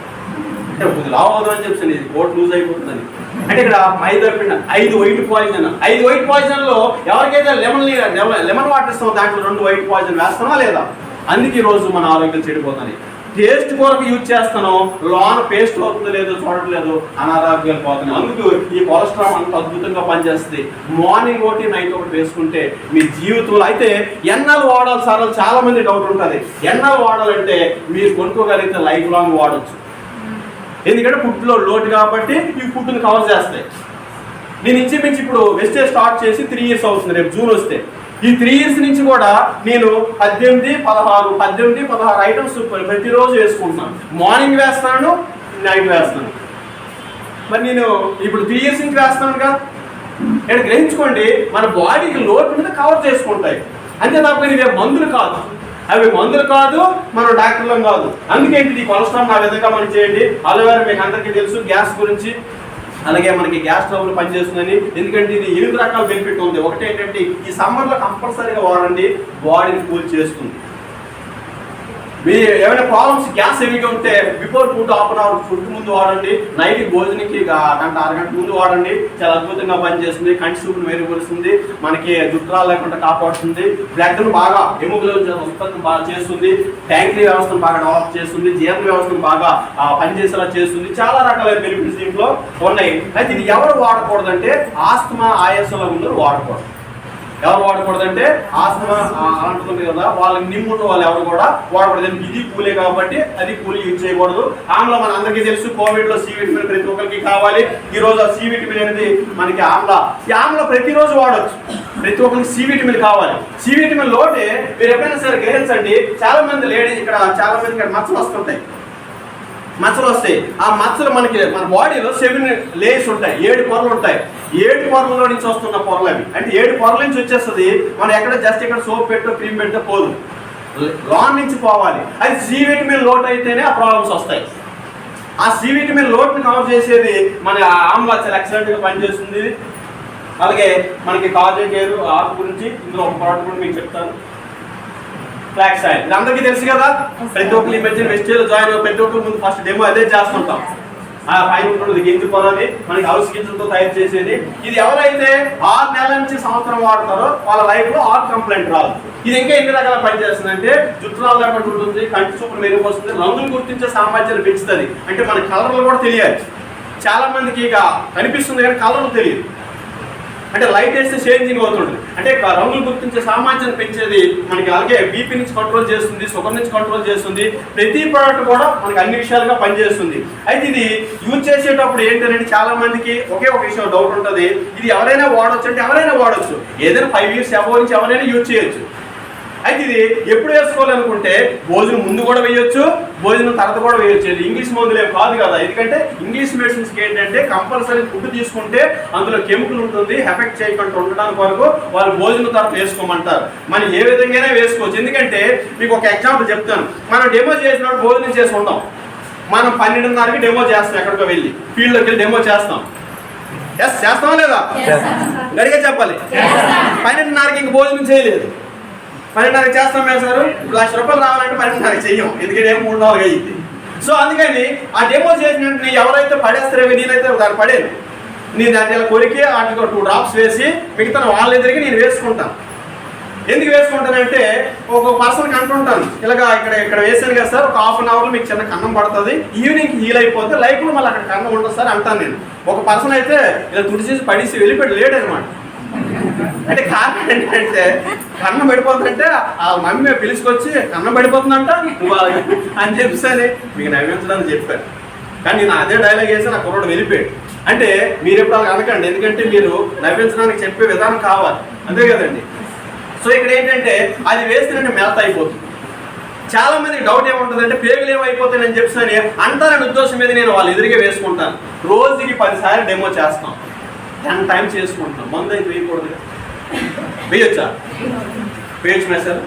అంటే కొద్ది లావ్ అవుదాం అని చెప్పాను, ఇది కోట్ లూజ్ అయిపోతుందని. అంటే ఇక్కడ మైదా పిండి 5 వైట్ పాయిజన్. 5 వైట్ పాయిజన్లో ఎవరికైతే లెమన్ వాటర్ ఇస్తామో దాంట్లో 2 వైట్ పాయిజన్ వేస్తామా లేదా? అందుకే ఈరోజు మన ఆరోగ్యం చెడిపోతుంది. టేస్ట్ కొరకు యూజ్ చేస్తాను, లోన పేస్ట్ అవుతుందో లేదో చూడట్లేదు, అనారోగ్యాలు పోతున్నాయి. అందుకు ఈ కొలెస్ట్రాల్ అంత అద్భుతంగా పనిచేస్తుంది. మార్నింగ్ 1 నైట్ 1 వేసుకుంటే మీ జీవితంలో అయితే ఎన్నాళ్ళు వాడాలి సార్ చాలా మంది డౌట్ ఉంటుంది. ఎన్నాళ్ళు వాడాలంటే మీరు కొనుక్కోగలిగితే లైఫ్ లాంగ్ వాడచ్చు. ఎందుకంటే ఫుడ్లో లోటు కాబట్టి ఈ ఫుడ్ని కవర్ చేస్తాయి. నేను ఇంచుమించు ఇప్పుడు వెస్టేజ్ స్టార్ట్ చేసి 3 years అవుతుంది, రేపు జూన్ వస్తే. ఈ 3 years నుంచి కూడా నేను 18-16 ఐటమ్స్ ప్రతిరోజు వేసుకుంటున్నాను. మార్నింగ్ వేస్తాను, నైట్ వేస్తాను. మరి నేను ఇప్పుడు 3 years నుంచి వేస్తాను కదా. ఇక్కడ గ్రహించుకోండి, మన బాడీకి లోటు మీద కవర్ చేసుకుంటాయి అంతే తప్ప ఇవే మందులు కాదు. అవి మందులు కాదు, మనం డాక్టర్లం కాదు. అందుకే ఈ కొలెస్ట్రాల్ ఆ విధంగా మనం చేయండి. అలోవేరా మీకు అందరికీ తెలుసు గ్యాస్ గురించి, అలాగే మనకి గ్యాస్ ట్రబుల్ పనిచేస్తుందని. ఎందుకంటే ఇది 8 రకాల బెనిఫిట్ ఉంది. ఒకటి ఏంటంటే ఈ సమ్మర్లో కంపల్సరీగా వాడండి, బాడీని కూల్ చేస్తుంది. మీ ఏమైనా ప్రాబ్లమ్స్ గ్యాస్ హెవీగా ఉంటే before food half an hour food ముందు వాడండి, నైట్ భోజనంకి గంట అరగంట ముందు వాడండి. చాలా అద్భుతంగా పనిచేస్తుంది. కంటి చూపును మెరుగుపరుస్తుంది, మనకి జుట్రాలు లేకుండా కాపాడుతుంది, బ్లడ్ను బాగా హెమోగ్లోబిన్ ఉత్పత్తిని బాగా చేస్తుంది, ప్యాంక్రీ వ్యవస్థను బాగా డెవలప్ చేస్తుంది, జీర్ణ వ్యవస్థను బాగా పనిచేసేలా చేస్తుంది. చాలా రకాలైన బెనిఫిట్స్ దీంట్లో ఉన్నాయి. అయితే ఇది ఎవరు వాడకూడదంటే ఆస్తమా ఆయాసంలో ఉన్నవారు వాడకూడదు. ఎవరు వాడకూడదంటే ఆస్తమా అంటుంది కదా, వాళ్ళకి నిమ్మున్న వాళ్ళు ఎవరు కూడా వాడకూడదు. ఇది కూలే కాబట్టి అది కూలి యూజ్ చేయకూడదు. ఆమ్ల మన అందరికీ తెలుసు, కోవిడ్ లో సి విటమిన్ ప్రతి ఒక్కరికి కావాలి. ఈ రోజు ఆ సి విటమిన్ అనేది మనకి ఈ ఆమ్ల ప్రతిరోజు వాడవచ్చు. ప్రతి ఒక్కరికి సి విటమిన్ కావాలి. సి విటమిన్ లోటే మీరు ఎప్పుడైనా సరే గ్రహించండి, చాలా మంది లేడీస్ ఇక్కడ చాలా మంది ఇక్కడ మచ్చలు వస్తుంటాయి. మచ్చలు వస్తాయి. ఆ మచ్చలు మనకి మన బాడీలో 7 లేయర్స్ ఉంటాయి, 7 పొరలు ఉంటాయి. 7 పొరలలో నుంచి వస్తున్న పొరలు అవి. అంటే 7 పొరల నుంచి వచ్చేస్తుంది. మనం ఎక్కడ జస్ట్ ఇక్కడ సోప్ పెట్టో క్రీమ్ పెట్టో పోదు, లాన్ నుంచి పోవాలి. అది సి విటమిన్ లోటు అయితేనే ఆ ప్రాబ్లమ్స్ వస్తాయి. ఆ సి విటమిన్ లోటుని కవర్ చేసేది మన ఆమ్లా చాలా ఎక్సలెంట్ గా పనిచేస్తుంది. అలాగే మనకి కాజే కేరు ఆకు గురించి ఇందులో ఒక ప్రోడక్ట్ కూడా మీకు చెప్తాను, ఫ్లాక్స్ ఆయిల్. ఇది అందరికీ తెలుసు కదా, ప్రతి ఒక్కరు ఈ మధ్య వెజిటేబుల్ జాయిన్ ప్రతి ఒక్కరు ముందు ఫస్ట్ డెమో అదే చేస్తుంటాం. ఆ పైన ఉంటుంది గింజ పొలని మనకి హౌస్ గింజలతో తయారు చేసేది. ఇది ఎవరైతే 6 నెలల నుంచి సంవత్సరం వాడతారో వాళ్ళ లైఫ్ లో ఆర్ కంప్లైంట్ రాదు. ఇది ఇంకా ఎన్ని రకాల పనిచేస్తుంది అంటే జుట్టురాలు లేకుండా ఉంటుంది, కంటి చూపులు మెరుగుపరుస్తుంది, రంగులు గుర్తించే సామర్థ్యాన్ని పెంచుతుంది. అంటే మన కలర్లు కూడా తెలియాలి. చాలా మందికి ఇక కనిపిస్తుంది కానీ కలర్లు తెలియదు. అంటే లైట్ వేస్తే చేంజింగ్ అవుతుంది. అంటే రంగులు గుర్తించే సామర్థ్యాన్ని పెంచేది మనకి. అలాగే బీపీ నుంచి కంట్రోల్ చేస్తుంది, షుగర్ నుంచి కంట్రోల్ చేస్తుంది. ప్రతి ప్రోడక్ట్ కూడా మనకి అన్ని విషయాలుగా పనిచేస్తుంది. అయితే ఇది యూజ్ చేసేటప్పుడు ఏంటంటే చాలా మందికి ఒకే ఒక విషయం డౌట్ ఉంటుంది, ఇది ఎవరైనా వాడచ్చు అంటే ఎవరైనా వాడచ్చు, ఏదైనా 5 ఇయర్స్ అబోవ్ నుంచి ఎవరైనా యూజ్ చేయొచ్చు. అయితే ఇది ఎప్పుడు వేసుకోవాలనుకుంటే భోజనం ముందు కూడా వేయొచ్చు, భోజనం తర్వాత కూడా వేయొచ్చు. ఇది ఇంగ్లీష్ మందులు ఏం కాదు కదా. ఎందుకంటే ఇంగ్లీష్ మెడిసిన్స్కి ఏంటంటే కంపల్సరీ ఫుడ్ తీసుకుంటే అందులో కెమికల్ ఉంటుంది, ఎఫెక్ట్ చేయకుండా ఉండడానికి వరకు వాళ్ళు భోజనం తర్వాత వేసుకోమంటారు. మనం ఏ విధంగానే వేసుకోవచ్చు. ఎందుకంటే మీకు ఒక ఎగ్జాంపుల్ చెప్తాను. మనం డెమో చేసినప్పుడు భోజనం చేసి ఉంటాం, మనం 12:30కి డెమో చేస్తాం, ఎక్కడికో వెళ్ళి ఫీల్డ్లోకి వెళ్ళి డెమో చేస్తాం. ఎస్ చేస్తామా లేదా? గడిగా చెప్పాలి. 12:30కి ఇంక భోజనం చేయలేదు, 12:30 చేస్తాం మేము సార్. ఇప్పుడు ₹1,00,000 రావాలంటే 12:30 చెయ్యం, ఎందుకంటే 3-4 అయ్యింది. సో అందుకని ఆ డెమో చేసినట్టు ఎవరైతే పడేస్తారో నేనైతే దాన్ని పడేను. నేను దాంట్లో కొరికి వాటికి 2 డ్రాప్స్ వేసి మిగతా వాళ్ళ ఎదురుగా నేను వేసుకుంటాను. ఎందుకు వేసుకుంటానంటే ఒక పర్సన్కి అంటుంటాను, ఇలాగా ఇక్కడ వేసాను కదా సార్, ఒక ½ అన్ అవర్లో మీకు చిన్న కన్నం పడుతుంది, ఈవినింగ్ హీల్ అయిపోతే లైఫ్లో మళ్ళీ అక్కడ కన్నం ఉంటుంది సార్ అంటాను నేను. ఒక పర్సన్ అయితే ఇలా తుడిచేసి పడేసి వెళ్ళిపోయి లేట్ అనమాట. అంటే కారణం ఏంటంటే కన్నం పడిపోతుందంటే ఆ మమ్మీ పిలుచుకొచ్చి కన్నం పడిపోతుందంట అని చెప్పేసి మీకు నవ్వించడానికి చెప్పాను. కానీ నేను అదే డైలాగ్ వేసి నా కుర్రోడు వెళ్ళిపోయాడు. అంటే మీరు ఎప్పుడు అలా అనకండి, ఎందుకంటే మీరు నవ్వించడానికి చెప్పే విధానం కావాలి, అంతే కదండి. సో ఇక్కడ ఏంటంటే అది వేస్తేనే మెల్ట్ అయిపోతుంది. చాలా మంది డౌట్ ఏముంటుందంటే పేగులు ఏమైపోతాయని చెప్పి అంటారని ఉద్దేశం మీద నేను వాళ్ళు ఎదురుగా వేసుకుంటాను. రోజుకి 10 సార్లు డెమో చేస్తాం, 10 టైమ్స్ చేసుకుంటున్నాం. మందు అయితే వేయకూడదు, వేయొచ్చా? వేయచ్చు మే సార్,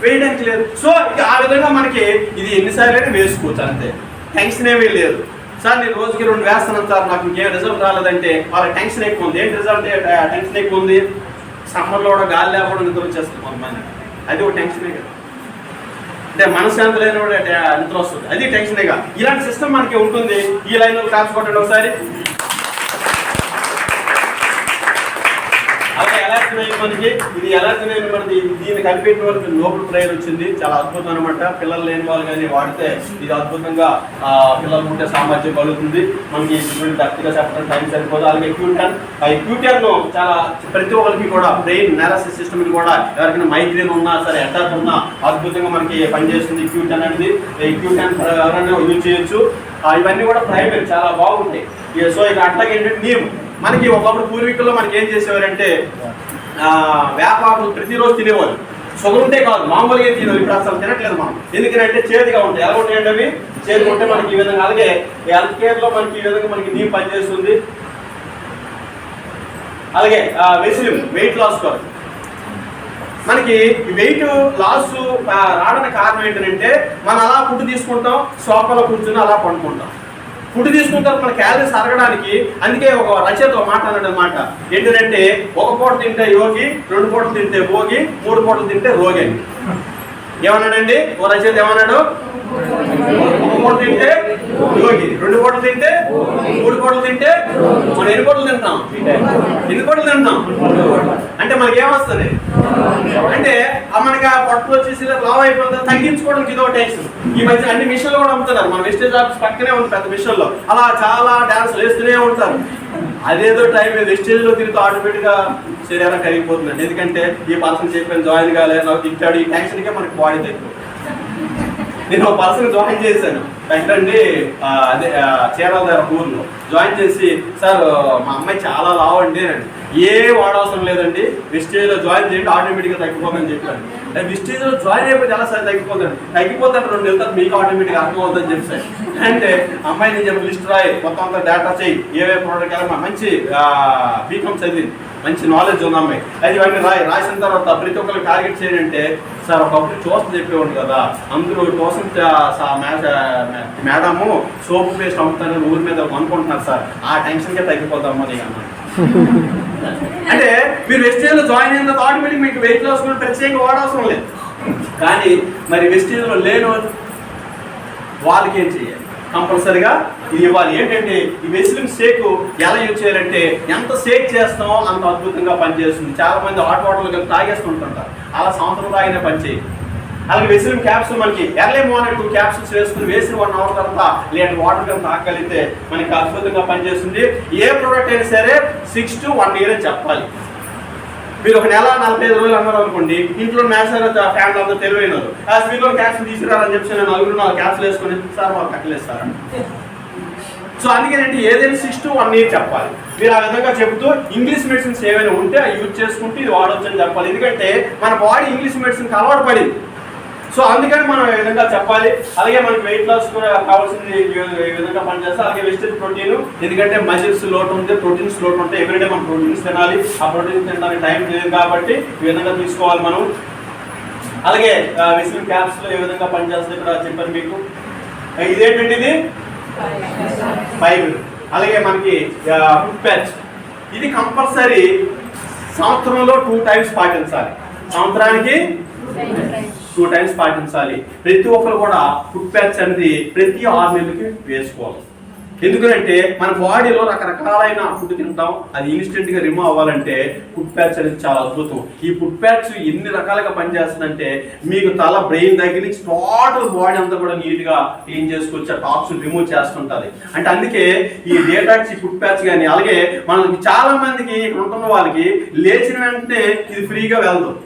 వేయడానికి లేదు. సో ఆ విధంగా మనకి ఇది ఎన్నిసార్లు అయినా వేసుకోవచ్చు, అంతే. టెన్షన్ ఏమీ లేదు. సార్ నేను రోజుకి 2 వేస్తున్నాను సార్, నాకు ఇంకేం రిజల్ట్ రాలేదంటే వాళ్ళకి టెన్షన్ ఎక్కువ ఉంది. ఏంటి రిజల్ట్? టెన్షన్ ఎక్కువ ఉంది. సమ్మర్లో కూడా గాలి లేకుండా నిద్ర వచ్చేస్తుంది కొంతమంది, అది ఒక టెన్షనే కదా. అంటే మనశ్శాంతి లేని కూడా నిద్ర వస్తుంది, అది టెన్షనేగా. ఇలాంటి సిస్టమ్ మనకి ఉంటుంది. ఈ లైన్లో కాల్చుకోండి ఒకసారి. అలాగే ఎలాంటి మనకి ఇది ఎలాంటి మనది దీన్ని కనిపెట్టిన వరకు నోబెల్ ప్రైజ్ వచ్చింది. చాలా అద్భుతం అనమాట. పిల్లలు లేని వాళ్ళు కానీ వాడితే ఇది అద్భుతంగా పిల్లలు పుట్టే సామర్థ్యం కలుగుతుంది. మనకి గట్టిగా చెప్పడం టైం సరిపోదు. అలాగే క్యూటన్, ఈ క్యూటన్ చాలా ప్రతి ఒక్కరికి కూడా బ్రెయిన్ నెరసిస్ సిస్టమ్ కూడా ఎవరికైనా మైగ్రేన్ ఉన్నా సరే, అటాక్ ఉన్నా అద్భుతంగా మనకి పనిచేస్తుంది క్యూటన్ అనేది. ఈ క్యూటన్ ఎవరైనా యూజ్ చేయొచ్చు. ఇవన్నీ కూడా ప్రైవేట్ చాలా బాగుంటాయి. సో ఇక అట్లాగే ఏంటంటే నీమ్ మనకి ఒకప్పుడు పూర్వీకుల్లో మనకి ఏం చేసేవారంటే వేపాకులు ప్రతిరోజు తినేవాళ్ళు. షుగర్ ఉంటే కాదు, మామూలుగా తినేవాళ్ళు. ఇప్పుడు అసలు తినట్లేదు మనం. ఎందుకంటే చేతిగా ఉంటాయి. ఎలా ఉంటాయండి అవి? చేతిగా ఉంటే మనకి ఈ విధంగా. అలాగే హెల్త్ కేర్లో మనకి ఈ విధంగా మనకి నీమ్ పనిచేస్తుంది. అలాగే వెసిలిం వెయిట్ లాస్ కొరకు మనకి వెయిట్ లాస్ రావడానికి కారణం ఏంటంటే మనం అలా ఫుడ్ తీసుకుంటాం, సోఫాలో కూర్చుని అలా పండుకుంటాం. ఫుడ్ తీసుకుంటారు మన క్యాలరీస్ అరగడానికి. అందుకే ఒక రచయిత ఒక మాట అన్నాడు అనమాట, ఏంటంటే 1 పూట తింటే యోగి, 2 పూటలు తింటే భోగి, 3 పూటలు తింటే రోగి అని. ఏమన్నాడండి? ఓ రచయిత ఏమన్నాడు? ఒక పూట తింటే యోగి, 2 పూటలు తింటే 3 పూటలు తింటే మనం ఎన్ని పూటలు తింటాం? అంటే మనకి ఏమొస్తుంది అంటే మనకి ఆ పొట్టలు వచ్చేసి లావ్ అయిపోతుంది, తగ్గించుకోవడానికి ఇదో టెన్షన్. ఈ మధ్య అన్ని మిషన్లు కూడా అమ్ముతున్నారు. మన వెస్టేజ్ ఆఫీస్ పక్కనే ఉంది పెద్ద మిషన్లో, అలా చాలా డాన్స్ వేస్తూనే ఉంటారు. అదేదో టైం వెస్టేజ్ లో తిరుగుతూ ఆటోమేటిక్ గా శరీరం కరిగిపోతుందండి. ఎందుకంటే ఈ పర్సన్ చెప్పాను జాయిన్ కాలేదు, నాకు తిట్టాడు, ఈ టెన్షన్కే మనకి బాడీ తగ్గిపోతుంది. నేను ఒక పర్సన్ జాయిన్ చేశాను ఎక్కడండి, అదే చీరాల దగ్గర ఊర్లో జాయిన్ చేసి, సార్ మా అమ్మాయి చాలా లావు అండి, ఏ వాడవసరం లేదండి, విస్టేజ్లో జాయిన్ చేయండి ఆటోమేటిక్గా తగ్గిపోతుందని చెప్పాను. విస్టేజ్లో జాయిన్ అయిపోతే ఎలా సార్ తగ్గిపోతాడు? 2 నెలల తర్వాత మీకు ఆటోమేటిక్గా అర్థమవుతుందని చెప్పాను. అంటే అమ్మాయి నేను చెప్పిన లిస్ట్ రాయి, మొత్తం అంతా డేటా చేయి, ఏవే ప్రోడక్ట్ వెళ్ళమా, మంచి బీకామ్ చదివింది, మంచి నాలెడ్జ్ ఉంది అమ్మాయి, అది ఇవన్నీ రాసిన తర్వాత ప్రతి ఒక్కరికి టార్గెట్ చేయండి. సార్ ఒకప్పుడు ట్యూషన్ చెప్పేవాడు కదా, అందులో ట్యూషన్ మేడము సోప్ పేస్ట్ అమ్ముతారని ఊరి మీద అనుకుంటున్నారు సార్, ఆ టెన్షన్కే తగ్గిపోతాం అది అన్నాడు. అంటే మీరు వెస్టేజ్లో జాయిన్ అయిన తర్వాత ఆటోమేటిక్ మీకు వెయిట్ లాస్ కూడా ప్రత్యేకంగా వాడవసరం లేదు. కానీ మరి వెస్టేజ్లో లేని వాళ్ళకి ఏం చేయాలి? కంపల్సరిగా ఇది ఇవ్వాలి. ఏంటంటే ఈ వెస్లిన్ షేక్ ఎలా యూజ్ చేయాలంటే, ఎంత షేక్ చేస్తామో అంత అద్భుతంగా పనిచేస్తుంది. చాలా మంది హాట్ వాటర్లు తాగేస్తుంటుంటారు, అలా సంవత్సరం తాగినే పనిచేయి. అలాగే వెస్లిన్ క్యాప్సూల్ మనకి ఎర్లీ మార్నింగ్ 2 క్యాప్సూల్స్ వేసుకుని వేసిన 1 అవర్ తర్వాత లీటర్ వాటర్ కనుక తాగలిగితే మనకి అద్భుతంగా పనిచేస్తుంది. ఏ ప్రోడక్ట్ అయినా సరే 6 to 1 year అని చెప్పాలి. మీరు ఒక నెల 45 రోజులు అన్నారు అనుకోండి, ఇంట్లో మ్యాచర్ ఫ్యామిలీ అంతా తెలివైనారు, ఆ స్పీకర్ క్యాప్సూల్ తీసుకురారని చెప్పి నేను 4 క్యాప్సూల్ వేసుకొని సార్ వాళ్ళు కట్టలేస్తారని. సో అందుకేనంటే ఏదైనా 6 to 1 year చెప్పాలి. మీరు ఆ విధంగా చెబుతూ ఇంగ్లీష్ మెడిసిన్స్ ఏమైనా ఉంటే అవి యూజ్ చేసుకుంటూ ఇది వాడవచ్చు అని చెప్పాలి. ఎందుకంటే మన బాడీ ఇంగ్లీష్ మెడిసిన్కి అలవాటు పడింది. సో అందుకని మనం ఈ విధంగా చెప్పాలి. అలాగే మనకి వెయిట్ లాస్ కూడా కావాల్సింది ఈ విధంగా పనిచేస్తాం. అలాగే వెజిటేబుల్ ప్రోటీన్, ఎందుకంటే మజిల్స్ లోటు ఉంది, ప్రోటీన్స్ లోటు ఉంటాయి, ఎవ్రీడే మనం ప్రోటీన్స్ తినాలి. ఆ ప్రోటీన్స్ తినడానికి టైం లేదు కాబట్టి ఈ విధంగా తీసుకోవాలి మనం. అలాగే వెస్లిన్ క్యాప్స్ లో ఏ విధంగా పనిచేస్తుంది ఇక్కడ చెప్పాను మీకు. ఇదేంటండి? ఇది ఫైబర్. అలాగే మనకి ఫుడ్ ప్యాచ్, ఇది కంపల్సరీ సంవత్సరంలో 2 times పాటించాలి. సంవత్సరానికి 2 times పాటించాలి. ప్రతి ఒక్కరు కూడా ఫుడ్ ప్యాచ్ అనేది ప్రతి 6 నెలలకి వేసుకోవాలి. ఎందుకంటే మన బాడీలో రకరకాలైన ఫుడ్ తింటాం, అది ఇన్స్టెంట్ గా రిమూవ్ అవ్వాలంటే ఫుడ్ ప్యాచ్ అనేది చాలా అద్భుతం. ఈ ఫుడ్ ప్యాచ్ ఎన్ని రకాలుగా పనిచేస్తుందంటే మీకు తల బ్రెయిన్ దగ్గర నుంచి టోటల్ బాడీ అంతా కూడా నీట్ గా క్లీన్ చేసుకొచ్చి ఆ టాక్స్ రిమూవ్ చేస్తుంటది. అంటే అందుకే ఈ డేటాక్స్ ఈ ఫుడ్ ప్యాచ్ కానీ, అలాగే మనకి చాలా మందికి ఇక్కడ ఉంటున్న వాళ్ళకి లేచిన వెంటనే ఇది ఫ్రీగా వెళ్దాం,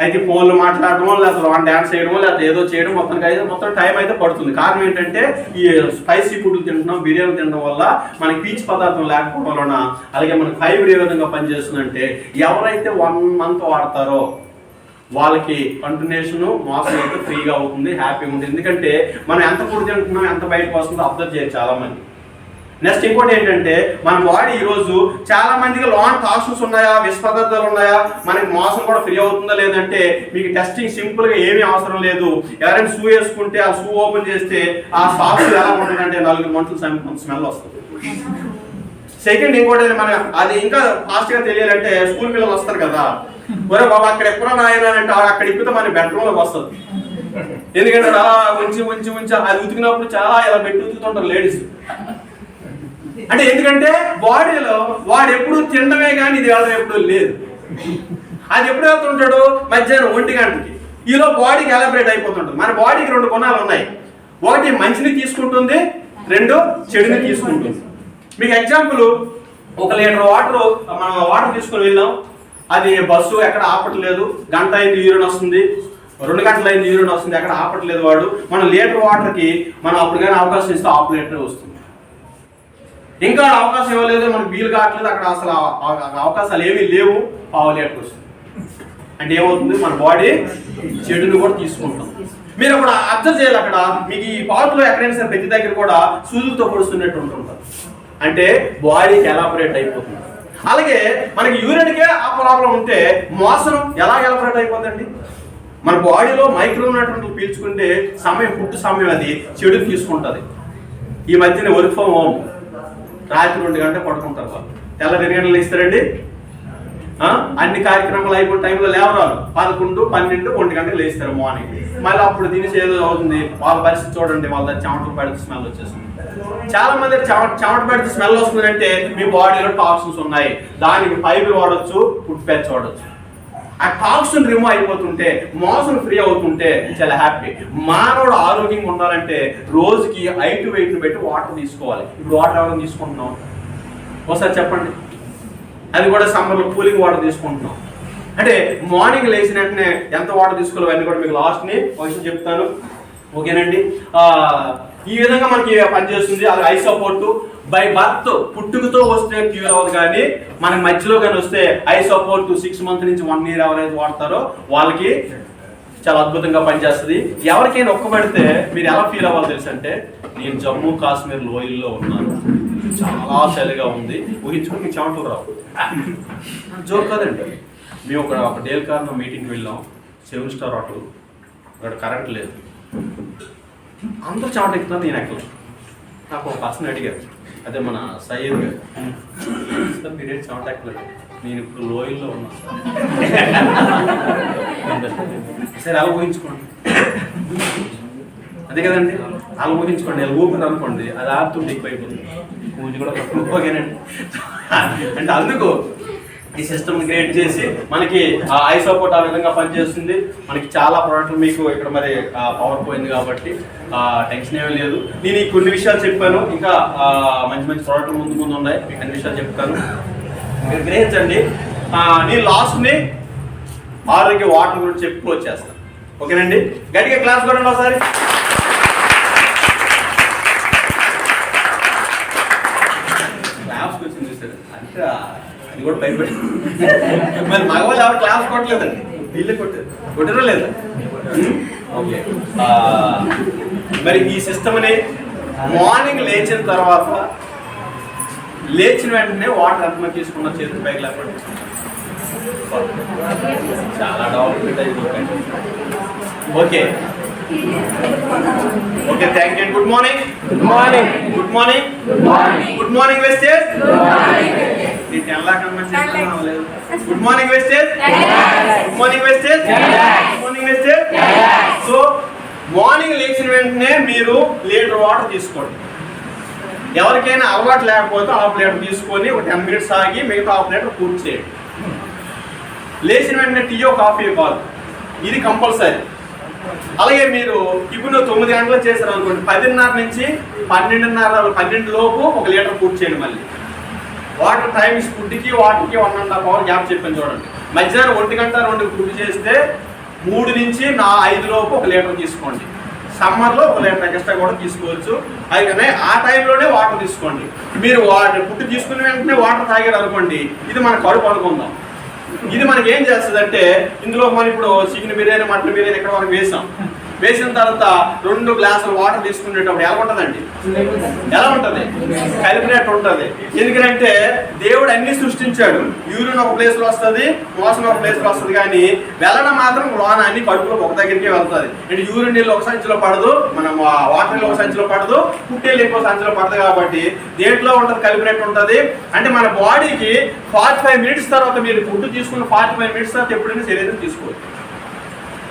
అయితే ఫోన్లు మాట్లాడటమో లేకపోతే డ్యాన్స్ చేయడమో లేకపోతే ఏదో చేయడం మొత్తం టైం అయితే పడుతుంది. కారణం ఏంటంటే ఈ స్పైసీ ఫుడ్లు తింటున్నాం, బిర్యానీ తినడం వల్ల మనకి పీచు పదార్థం లేకపోవడం వలన. అలాగే మనకి ఫైబర్ ఏ విధంగా పనిచేస్తుందంటే, ఎవరైతే 1 month వాడతారో వాళ్ళకి కంటిన్యూషన్ మోసం అయితే ఫ్రీగా అవుతుంది, హ్యాపీగా ఉంటుంది. ఎందుకంటే మనం ఎంత ఫుడ్ తింటున్నాం, ఎంత బయటకు వస్తుందో అబ్జర్వ్ చేయరు చాలా మంది. నెక్స్ట్ ఇంకోటి ఏంటంటే, మన బాడీ ఈరోజు చాలా మందికి లాంగ్ టాక్సిన్స్ ఉన్నాయా, విష పదార్థాలు ఉన్నాయా, మనకి మోసం కూడా ఫ్రీ అవుతుందా లేదంటే మీకు టెస్టింగ్ సింపుల్ గా ఏమీ అవసరం లేదు. ఎవరైనా షూ వేసుకుంటే ఆ షూ ఓపెన్ చేస్తే ఆ సాక్స్ ఎలా ఉంటుందంటే 4 మంత్రులు స్మెల్ వస్తుంది. సెకండ్ ఇంకోటి మన అది ఇంకా ఫాస్ట్ గా తెలియాలంటే, స్కూల్ పిల్లలు వస్తారు కదా, ఒరే బాబా అక్కడ ఎప్పుడో నాయనంటే అక్కడ ఇప్పితే మన బెడ్రూమ్ లోకి వస్తుంది. ఎందుకంటే అలా ఉంచి అది ఉతికినప్పుడు చాలా ఇలా పెట్టి ఉతుకుతుంటారు లేడీస్. అంటే ఎందుకంటే బాడీలో వాడు ఎప్పుడు తినడమే కానీ ఇది వెళ్ళడం ఎప్పుడు లేదు. అది ఎప్పుడు వెళ్తుంటాడు? మధ్యాహ్నం 1 గంటకి. ఈలో బాడీకి ఎలాబరేట్ అయిపోతుంటుంది. మన బాడీకి 2 గుణాలు ఉన్నాయి. ఒకటి మంచిని తీసుకుంటుంది, 2 చెడుని తీసుకుంటుంది. మీకు ఎగ్జాంపుల్, 1 లీటర్ వాటర్ మనం వాటర్ తీసుకుని వెళ్ళాం, అది బస్సు ఎక్కడ ఆపట్లేదు, గంట అయింది యూరిన్ వస్తుంది, 2 గంటలు అయింది యూరిన్ వస్తుంది, ఎక్కడ ఆపట్లేదు వాడు. మనం లీటర్ వాటర్కి మనం అప్పుడు కానీ అవకాశం ఇస్తే 1/2 లీటర్ వస్తుంది. ఇంకా అవకాశం ఇవ్వలేదు, మనకు వీలు కావట్లేదు, అక్కడ అసలు అవకాశాలు ఏమీ లేవు, 1/2 లీటర్ వస్తుంది. అంటే ఏమవుతుంది? మన బాడీ చెడుని కూడా తీసుకుంటాం. మీరు అక్కడ అబ్జర్వ్ చేయాలి, అక్కడ మీకు ఈ పార్కులో ఎక్కడైనా సరే ప్రతి దగ్గర కూడా సూదులతో పొడుస్తున్నట్టు ఉంటుంటారు. అంటే బాడీకి ఎలాబరేట్ అయిపోతుంది. అలాగే మనకి యూరిన్కే ఆ ప్రాబ్లం ఉంటే మోసం ఎలా ఎలాబరేట్ అయిపోతుందండి? మన బాడీలో మైక్రో న్యూట్రియన్లు పీల్చుకుంటే ఫుడ్ సమయం అది చెడు తీసుకుంటుంది. ఈ మధ్యన వర్క్ ఫ్రమ్ హోమ్, రాత్రి 2 గంటలు పడుకుంటారు వాళ్ళు, తెల్ల 2 గంటలు ఇస్తారండి. అన్ని కార్యక్రమాలు అయిపోయిన టైంలో లేవరాలు 11, 12, 1 గంటలకు లేస్తారు మార్నింగ్. మళ్ళీ అప్పుడు తినేసి ఏదో అవుతుంది. వాళ్ళ పరిస్థితి చూడండి, వాళ్ళ చెమటలు పడితే స్మెల్ వచ్చేస్తుంది. చాలా మంది చెమట పడితే స్మెల్ వస్తుందంటే మీ బాడీలో టాక్సిన్స్ ఉన్నాయి. దానికి ఫైబర్ వాడచ్చు, ఫుడ్ ప్యాచ్ వాడచ్చు. ఆ టాక్సిన్ రిమూవ్ అయిపోతుంటే, మోషన్ ఫ్రీ అవుతుంటే చాలా హ్యాపీ. మానవుడు ఆరోగ్యంగా ఉండాలంటే రోజుకి 5 to 8 పెట్టి వాటర్ తీసుకోవాలి. ఇప్పుడు వాటర్ ఎవరైనా తీసుకుంటున్నాం? ఒకసారి చెప్పండి. అది కూడా సమ్మర్లో కూలింగ్ వాటర్ తీసుకుంటున్నాం. అంటే మార్నింగ్ లేచిన వెంటనే ఎంత వాటర్ తీసుకోవాలి అన్నీ కూడా మీకు లాస్ట్ని ఒక విషయం చెప్తాను. ఓకేనండి. ఈ విధంగా మనకి పనిచేస్తుంది. అది ఐ సపోర్ట్ బై బర్త్, పుట్టుకతో వస్తే క్యూర్ అవ్వదు, కానీ మనకి మధ్యలో కానీ వస్తే ఐ సపోర్ట్ 6 months నుంచి 1 year ఎవరైతే వాడతారో వాళ్ళకి చాలా అద్భుతంగా పనిచేస్తుంది. ఎవరికైనా ఒక్కబడితే మీరు ఎలా ఫీల్ అవ్వాలి తెలుసు అంటే, నేను జమ్మూ కాశ్మీర్ లోయల్లో ఉన్నాను, చాలా చలిగా ఉంది, ఊహించుకుని చెమటలు రావు. జోక్ కదండి. మేము ఒక డేల్ కార్లో మీటింగ్కి వెళ్ళాం, 7 star హోటల్. అక్కడ కరెంట్ లేదు, అందరూ చెమట ఎక్కుతున్నారు, నేను ఎక్కలేదు. నాకు ఒక పర్సన్ అడిగారు, అదే మన సయ్యద్ గారు, పీరియడ్ చెమట ఎక్కలేదు, నేను ఇప్పుడు లోయల్లో ఉన్నాను సరే అలా ఊహించుకోండి. అదే కదండి, అలా ఊహించుకోండి. అలా ఊపిరి అనుకోండి, అది ఆపుతుంటే ఎక్కువ అయిపోతుంది. పూజ కూడా ఓకేనండి. అంటే అందుకు ఈ సిస్టమ్ క్రియేట్ చేసి మనకి ఐ సపోర్ట్ ఆ విధంగా పనిచేస్తుంది. మనకి చాలా ప్రోడక్ట్లు మీకు ఇక్కడ మరి పవర్ పోయింది కాబట్టి టెన్షన్ ఏమీ లేదు. నేను ఈ కొన్ని విషయాలు చెప్పాను, ఇంకా మంచి మంచి ప్రోడక్ట్లు ముందు ఉన్నాయి, మీకు అన్ని విషయాలు చెప్తాను, మీరు గ్రహించండి. నేను లాస్ట్ని ఆరోగ్య వాటర్ గురించి చెప్పి క్లోజ్ చేస్తాను. ఓకేనండి. గట్టిగా క్లాస్ కూడా ఒకసారి. క్లాస్కి వచ్చింది చూసారు అంటే అది కూడా భయపడి మరి మగవాళ్ళు ఎవరు క్లాస్ కొట్టలేదండి, వీళ్ళే కొట్టారో లేదా? ఓకే. మరి ఈ సిస్టమ్ని మార్నింగ్ లేచిన తర్వాత లేచిన వెంటనే వాటర్ ఎంతమంది తీసుకున్న చేతులు పైకి లేకపోతే చాలా డెవలప్మెంట్ అయిపోయింది. Okay okay, thank you. Good morning. Good morning. Good morning. Good morning wastage. Good morning wastage. Good morning wastage. Good morning wastage. So morning లేచిన వెంటనే మీరు లీటర్ వాటర్ తీసుకోండి. ఎవరికైనా అలవాటు లేకపోతే హాఫ్ లీటర్ తీసుకొని ఒక 10 minutes ఆగి మిగతా హాఫ్ లీటర్ పూర్తి చేయండి. లేచిన వెంటనే టీయో కాఫీయో కాదు, ఇది కంపల్సరీ. అలాగే మీరు ఇప్పుడు 9 గంటలు చేశారు అనుకోండి, 10:30 నుంచి 12:30 లోపు 1 లీటర్ పూర్తి చేయండి. మళ్ళీ వాటర్ టైమ్స్ ఫుడ్కి వాటర్కి 1.5 hour గ్యాప్ చెప్పాను చూడండి. మధ్యాహ్నం 1 గంట 2 ఫుడ్ చేస్తే 3 నుంచి 5 లోపు 1 లీటర్ తీసుకోండి. సమ్మర్లో 1 లీటర్ ఎక్స్ట్రా కూడా తీసుకోవచ్చు. అలాగే ఆ టైంలోనే వాటర్ తీసుకోండి. మీరు ఫుడ్ తీసుకున్న వెంటనే వాటర్ తాగారు అనుకోండి, ఇది మన కడుపు అనుకుందాం. ఇది మనకి ఏం చేస్తుంది అంటే, ఇందులో మనం ఇప్పుడు చికెన్ బిర్యానీ, మటన్ బిర్యానీ ఎక్కడ వరకు వేసిన తర్వాత 2 గ్లాసులు వాటర్ తీసుకునేటప్పుడు ఎలా ఉంటుందండి? ఎలా ఉంటుంది? కలిపినట్టు ఉంటుంది. ఎందుకంటే దేవుడు అన్ని సృష్టించాడు. యూరిన్ ఒక ప్లేస్లో వస్తుంది, మోషన్ ఒక ప్లేస్లో వస్తుంది, కానీ వెళ్ళడం మాత్రం లోన అన్ని కడుపులో ఒక దగ్గరికి వెళ్తుంది. అంటే యూరిన్ నీళ్ళు ఒక సంచిలో పడదు, మనం వాటర్ నీళ్ళు ఒక సంచిలో పడదు, ఫుడ్ నీళ్ళు ఎక్కువ సంచిలో పడదు. కాబట్టి దేంట్లో ఉంటుంది? కలిపినట్టు ఉంటుంది. అంటే మన బాడీకి 45 minutes తర్వాత మీరు ఫుడ్ తీసుకున్న 45 minutes తర్వాత ఎప్పుడైనా శరీరం తీసుకోవచ్చు.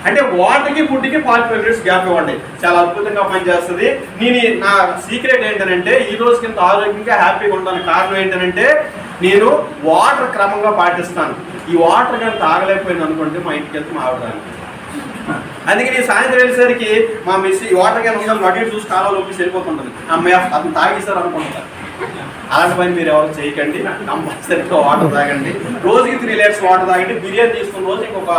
అంటే వాటర్కి ఫుడ్కి 45 minutes గ్యాప్ ఇవ్వండి, చాలా అద్భుతంగా పనిచేస్తుంది. నా సీక్రెట్ ఏంటంటే, ఈ రోజు కింద ఆరోగ్యంగా హ్యాపీగా ఉండడానికి కారణం ఏంటంటే, నేను వాటర్ క్రమంగా పాటిస్తాను. ఈ వాటర్ కానీ తాగలేకపోయింది అనుకోండి, మా ఇంటికి వెళ్తే మా ఆవిడ. అందుకే నేను సాయంత్రం వెళ్ళేసరికి మా మిస్ ఈ వాటర్ క్యాన్ ఉండాలి, అటు చూసి కాలంలో లోపి వెళ్ళిపోతుంటుంది. అమ్మాయి అతను తాగిస్తారు అనుకుంటారు. అలాంటి పని మీరు ఎవరు చేయకండి. కంపల్సరీగా వాటర్ తాగండి. రోజుకి 3 liters వాటర్ తాగండి. బిర్యానీ తీసుకున్న రోజు ఇంకొక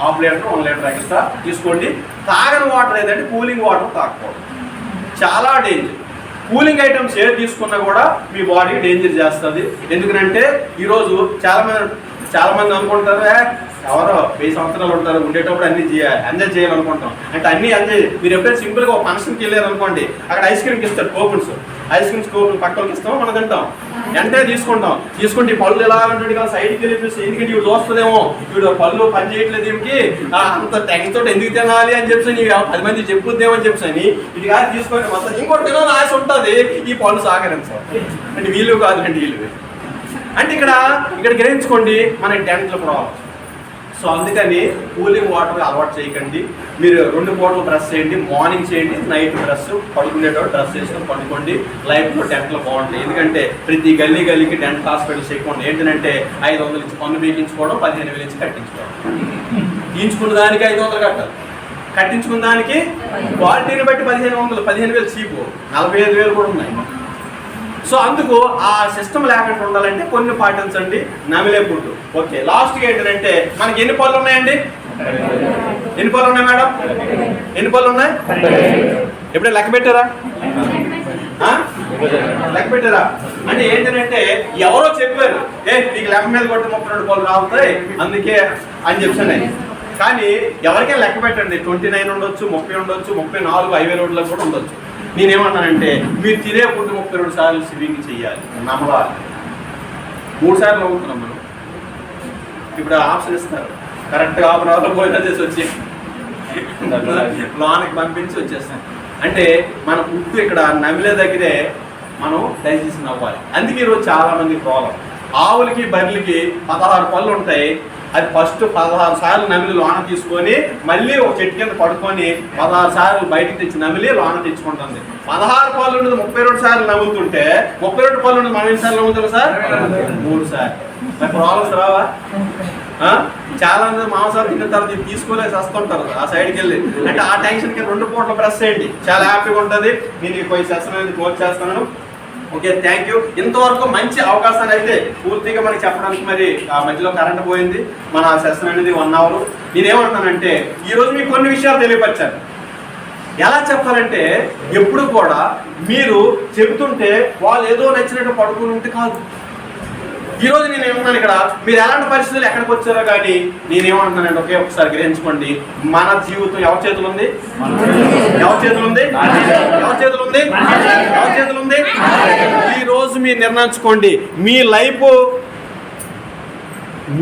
½ లీటర్ 1 లీటర్ ఎక్స్ట్రా తీసుకోండి. తాగని వాటర్ ఏదంటే కూలింగ్ వాటర్ తాగకూడదు, చాలా డేంజర్. కూలింగ్ ఐటమ్స్ ఏది తీసుకున్నా కూడా మీ బాడీకి డేంజర్ చేస్తుంది. ఎందుకంటే ఈరోజు చాలా మంది అనుకుంటారు, ఎవరో 1000 సంవత్సరాలు ఉంటారు, ఉండేటప్పుడు అన్ని ఎంజాయ్ చేయాలనుకుంటాం. అంటే అన్ని ఎంజాయ్. మీరు ఎప్పుడైనా సింపుల్గా ఒక ఫంక్షన్కి వెళ్ళారు అనుకోండి, అక్కడ ఐస్ క్రీమ్కి ఇస్తారు కూపన్స్. ఐస్ క్రీమ్స్ కూపన్ పక్కకి ఇస్తాం, మనం తింటాం, వెంటనే తీసుకుంటే పళ్ళు ఎలా ఉంటుంది కదా సైడ్కి వెళ్ళిపోయి, ఎందుకంటే ఇవి చూస్తుందేమో, వీడు పళ్ళు పని చేయట్లేదు, వీడికి అంత టెన్స్తో ఎందుకు తినాలి అని చెప్పి నీవు 10 మంది చెప్పుద్దేమో అని చెప్పి ఇది కాదు తీసుకొని మొత్తం ఇంకోటి తినాలని ఆశ ఉంటుంది. ఈ పళ్ళు సాగరించాలి అంటే వీళ్ళు కాదు అంటే వీళ్ళు అంటే ఇక్కడ గ్రహించుకోండి, మనకి డెంటల్ ప్రాబ్లమ్. సో అందుకని కూలింగ్ వాటర్ అలవాటు చేయకండి. మీరు 2 పూటలు బ్రష్ చేయండి, మార్నింగ్ చేయండి, నైట్ బ్రష్, పడుకునేటప్పుడు డ్రెస్ చేసుకొని పడుకోండి. లైఫ్లో డెంటల్ బాగుంటాయి. ఎందుకంటే ప్రతి గల్లీకి డెంటల్ హాస్పిటల్స్ ఎక్కువ ఉంటాయి. ఏంటంటే 500 నుంచి పన్ను బీకించుకోవడం, 15,000 నుంచి కట్టించుకోవడం. తీయించుకున్న దానికి 500 కట్టాలి, కట్టించుకున్న దానికి క్వాలిటీని బట్టి 1500, 15,000 చీపు, 45,000 కూడా ఉన్నాయి. సో అందుకు ఆ సిస్టమ్ లేకుండా ఉండాలంటే కొన్ని పాటించండి. నమిలే ఫుడ్. ఓకే, లాస్ట్గా ఏంటంటే మనకి ఎన్ని పళ్ళు ఉన్నాయండి? ఎన్ని పళ్ళు ఉన్నాయి మేడం? ఎన్ని పళ్ళు ఉన్నాయి? ఎప్పుడే లెక్క పెట్టారా? లెక్క పెట్టారా? అంటే ఏంటంటే ఎవరో చెప్పారు, నీకు లెక్క మీద కొట్టి 32 పళ్ళు రావుతాయి అందుకే అని చెప్పాను. కానీ ఎవరికైనా లెక్క పెట్టండి, 29 ఉండొచ్చు, 30 ఉండొచ్చు, 34, 50 రోడ్లకు కూడా ఉండొచ్చు. నేనేమంటానంటే మీరు తినే ఫుడ్ 32 సార్లు స్వింగ్ చేయాలి, నమ్మవాలి. 3 సార్లు నమ్ముతున్నాం మనం. ఇప్పుడు ఆప్షన్ ఇస్తున్నారు, కరెక్ట్గా ఆపరాలో భోజనం చేసి వచ్చి లోనికి పంపించి వచ్చేస్తాం. అంటే మన ఫుడ్ ఇక్కడ నమిలే దగ్గరే మనం డైజెషన్ అవ్వాలి. అందుకే ఈరోజు చాలా మంది ప్రాబ్లం. ఆవులకి బర్రెలకి 16 పళ్ళు ఉంటాయి. అది ఫస్ట్ 16 సార్లు నమిలి లోన తీసుకొని మళ్ళీ ఒక చెట్టు కింద పడుకొని 16 సార్లు బయటకు తెచ్చి నమిలి లోన తెచ్చుకుంటుంది. 16 పళ్ళు ఉండదు 32 సార్లు నవ్వుతుంటే 32 పళ్ళు ఉండదు మనం ఎన్ని సార్లు నవ్వుతాం సార్? 3 సార్లు. ప్రాబ్లమ్స్ రావా? చాలా మంది మాంసాలు తిన్న తర్వాత తీసుకోలేసి వస్తుంటారు ఆ సైడ్కి వెళ్ళి. అంటే ఆ టెన్షన్కి 2 పూటలు బ్రష్ చేయండి, చాలా హ్యాపీగా ఉంటుంది. నేను పోయి సెషన్ అనేది క్లోజ్ చేస్తున్నాను. Okay, thank you. ఇంతవరకు మంచి అవకాశాన్ని అయితే పూర్తిగా మనకి చెప్పడానికి మరి ఆ మధ్యలో కరెంట్ పోయింది. మన సెషన్ అనేది 1 అవర్. నేనేమంటానంటే ఈరోజు మీకు కొన్ని విషయాలు తెలియపరిచాను. ఎలా చెప్పాలంటే ఎప్పుడు కూడా మీరు చెబుతుంటే వాళ్ళు ఏదో నచ్చినట్టు పడుకుని ఉంటే కాదు. ఈరోజు నేను ఏమన్నాను, ఇక్కడ మీరు ఎలాంటి పరిస్థితులు ఎక్కడికి వచ్చారో కానీ నేనేమంటున్నానంటే ఒకే ఒకసారి గ్రహించుకోండి, మన జీవితం ఎవరి చేతులు ఉంది? ఎవరి చేతులు ఉంది? ఎవరి చేతులు ఉంది? ఎవరి చేతులు ఉంది? ఈ రోజు మీరు నిర్ణయించుకోండి. మీ లైఫ్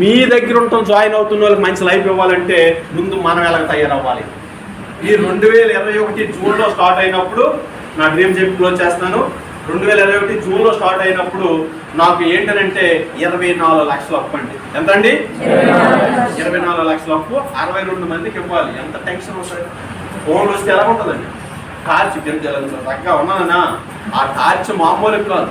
మీ దగ్గర ఉంటాం. జాయిన్ అవుతున్న వాళ్ళకి మంచి లైఫ్ ఇవ్వాలంటే ముందు మనం ఎలా తయారవ్వాలి. ఈ 2021 జూన్లో స్టార్ట్ అయినప్పుడు నా డ్రీమ్ చెప్పి క్లోజ్ చేస్తాను. 2021 జూన్లో స్టార్ట్ అయినప్పుడు నాకు ఏంటంటే 24 లక్షల అప్పు అండి. ఎంత అండి? 24 లక్షల అప్పు 62 మందికి ఇవ్వాలి. ఎంత టెన్షన్ వస్తుంది. ఫోన్లు వస్తే ఎలా ఉంటుందండి? టార్చ్ తగ్గగా ఉన్నానా? ఆ టార్చ్ మామూలు కాదు.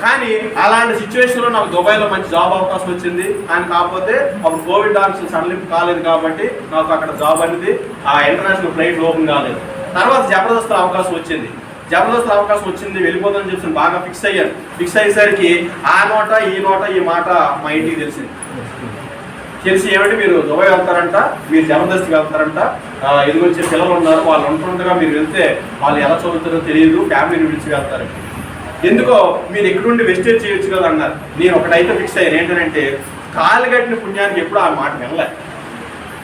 కానీ అలాంటి సిచ్యువేషన్లో నాకు దుబాయ్లో మంచి జాబ్ అవకాశం వచ్చింది. కానీ కాకపోతే అప్పుడు కోవిడ్ ఆఫీస్ సడలింపు కాలేదు కాబట్టి నాకు అక్కడ జాబ్ అనేది ఆ ఇంటర్నేషనల్ ఫ్లైట్ ఓపెన్ కాలేదు. తర్వాత జబర్దస్త్ అవకాశం వచ్చింది. జబర్దస్త్ అవకాశం వచ్చింది, వెళ్ళిపోతుందని చెప్పి బాగా ఫిక్స్ అయ్యాను. ఫిక్స్ అయ్యేసరికి ఆ నోట ఈ మాట మా ఇంటికి తెలిసింది. తెలిసి ఏమంటే మీరు దుబాయ్ వెళ్తారంట, మీరు జబర్దస్త్కి వెళ్తారంట, ఎదుగు వచ్చే పిల్లలు ఉన్నారు, వాళ్ళు ఉంటుండగా మీరు వెళ్తే వాళ్ళు ఎలా చదువుతారో తెలియదు, ఫ్యామిలీని విడిచి వెళ్తారు. ఎందుకో మీరు ఎక్కడుండి వెస్టేజ్ చేయొచ్చు కదా అన్నారు. నేను ఒకటైతే ఫిక్స్ అయ్యాను, ఏంటంటే కాలు కట్టిన పుణ్యానికి ఎప్పుడు ఆ మాట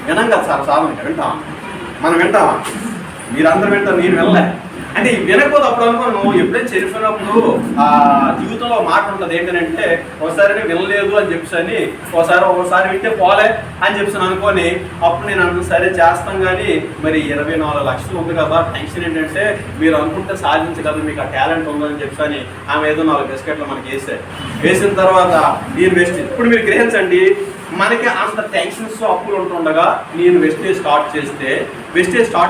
వినం కదా సార్. సాధన వింటాం, మనం వింటామా? మీరందరూ వింటారు, నేను వినలే. అంటే వినకపోతే అప్పుడు అనుకోను, ఎప్పుడైనా చనిపోయినప్పుడు ఆ జీవితంలో మాట ఉంటుంది ఏంటంటే ఒకసారి వినలేదు అని చెప్పని, ఒకసారి వింటే పోలే అని చెప్పి అనుకొని అప్పుడు నేను అనుకున్న సరే చేస్తాం. కానీ మరి 24 లక్షలు ఉంది కదా, టెన్షన్ ఏంటంటే మీరు అనుకుంటే సాధించగలరు, మీకు ఆ టాలెంట్ ఉందని చెప్పని ఆమె ఏదో 4 బిస్కెట్లు మనకి వేసిన తర్వాత నేను వెస్ట్. ఇప్పుడు మీరు గ్రహించండి, మనకి అంత టెన్షన్స్ అప్పులు ఉంటుండగా నేను వెస్టేజ్ స్టార్ట్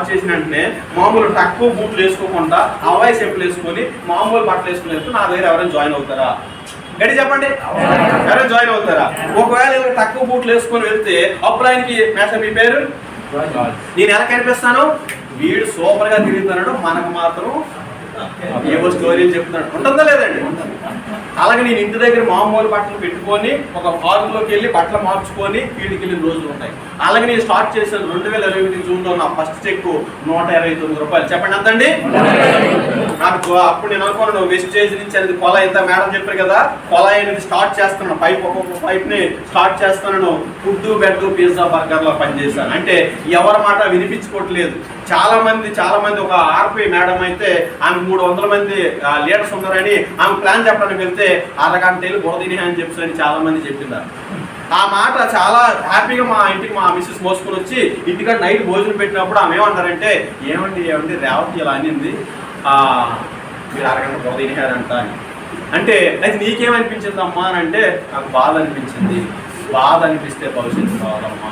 చేసిన వెంటనే మామూలు తక్కువ బూట్లు వేసుకోకుండా అవాయి చెప్పులు వేసుకొని మామూలు బట్టలు వేసుకుని వెళ్తే నా దగ్గర ఎవరైనా జాయిన్ అవుతారా? గడి చెప్పండి, ఎవరైనా జాయిన్ అవుతారా? ఒకవేళ తక్కువ బూట్లు వేసుకొని వెళ్తే అప్పుడు ఆయనకి మీ పేరు నేను ఎలా కనిపిస్తాను? వీడు సూపర్గా తిరుగుతున్నాడు, మనకు మాత్రం ఏవో స్టోరీలు చెప్తున్నాడు. ఉంటుందా లేదండి? అలాగే నేను ఇంటి దగ్గర మామూలు బట్టలు పెట్టుకొని ఒక పార్కులోకి వెళ్ళి బట్టలు మార్చుకొని ఫీల్డ్కి వెళ్ళిన రోజులు ఉంటాయి. అలాగే నేను స్టార్ట్ చేశాను 2021 జూన్లో. నా ఫస్ట్ చెక్ 129 రూపాయలు. చెప్పండి ఎంతండి? నాకు అప్పుడు నేను అనుకున్నాను వెస్టేజ్ నుంచి అనేది కొలాయి ఎంత మేడం చెప్పారు కదా, కొలాయి అనేది స్టార్ట్ చేస్తున్నాను. ఒక్కొక్క పైప్ని స్టార్ట్ చేస్తున్నాను. ఫుడ్, బెడ్, పిజ్జా, బర్గర్లో పనిచేశాను. అంటే ఎవరి మాట వినిపించుకోవట్లేదు. చాలా మంది ఒక ఆర్పి మేడం అయితే ఆమె 300 మంది లీడర్స్ ఉన్నారని ఆమె ప్లాన్ చెప్పడానికి వెళ్తే అరగంట వెళ్ళి బురదిని అని చెప్పి చాలా మంది చెప్తున్నారు. ఆ మాట చాలా హ్యాపీగా మా ఇంటికి మా మిస్సెస్ మోసుకొని వచ్చి ఇంటికాడ నైట్ భోజనం పెట్టినప్పుడు ఆమె ఏమంటారంటే ఏమండి రేవతి ఇలా అనింది, మీరు అరగంట బురదినిహారంట అని. అంటే అది నీకేమనిపించింది అమ్మా అని అంటే నాకు బాధ అనిపించింది. బాధ అనిపిస్తే భవిష్యత్తు కావాలమ్మా.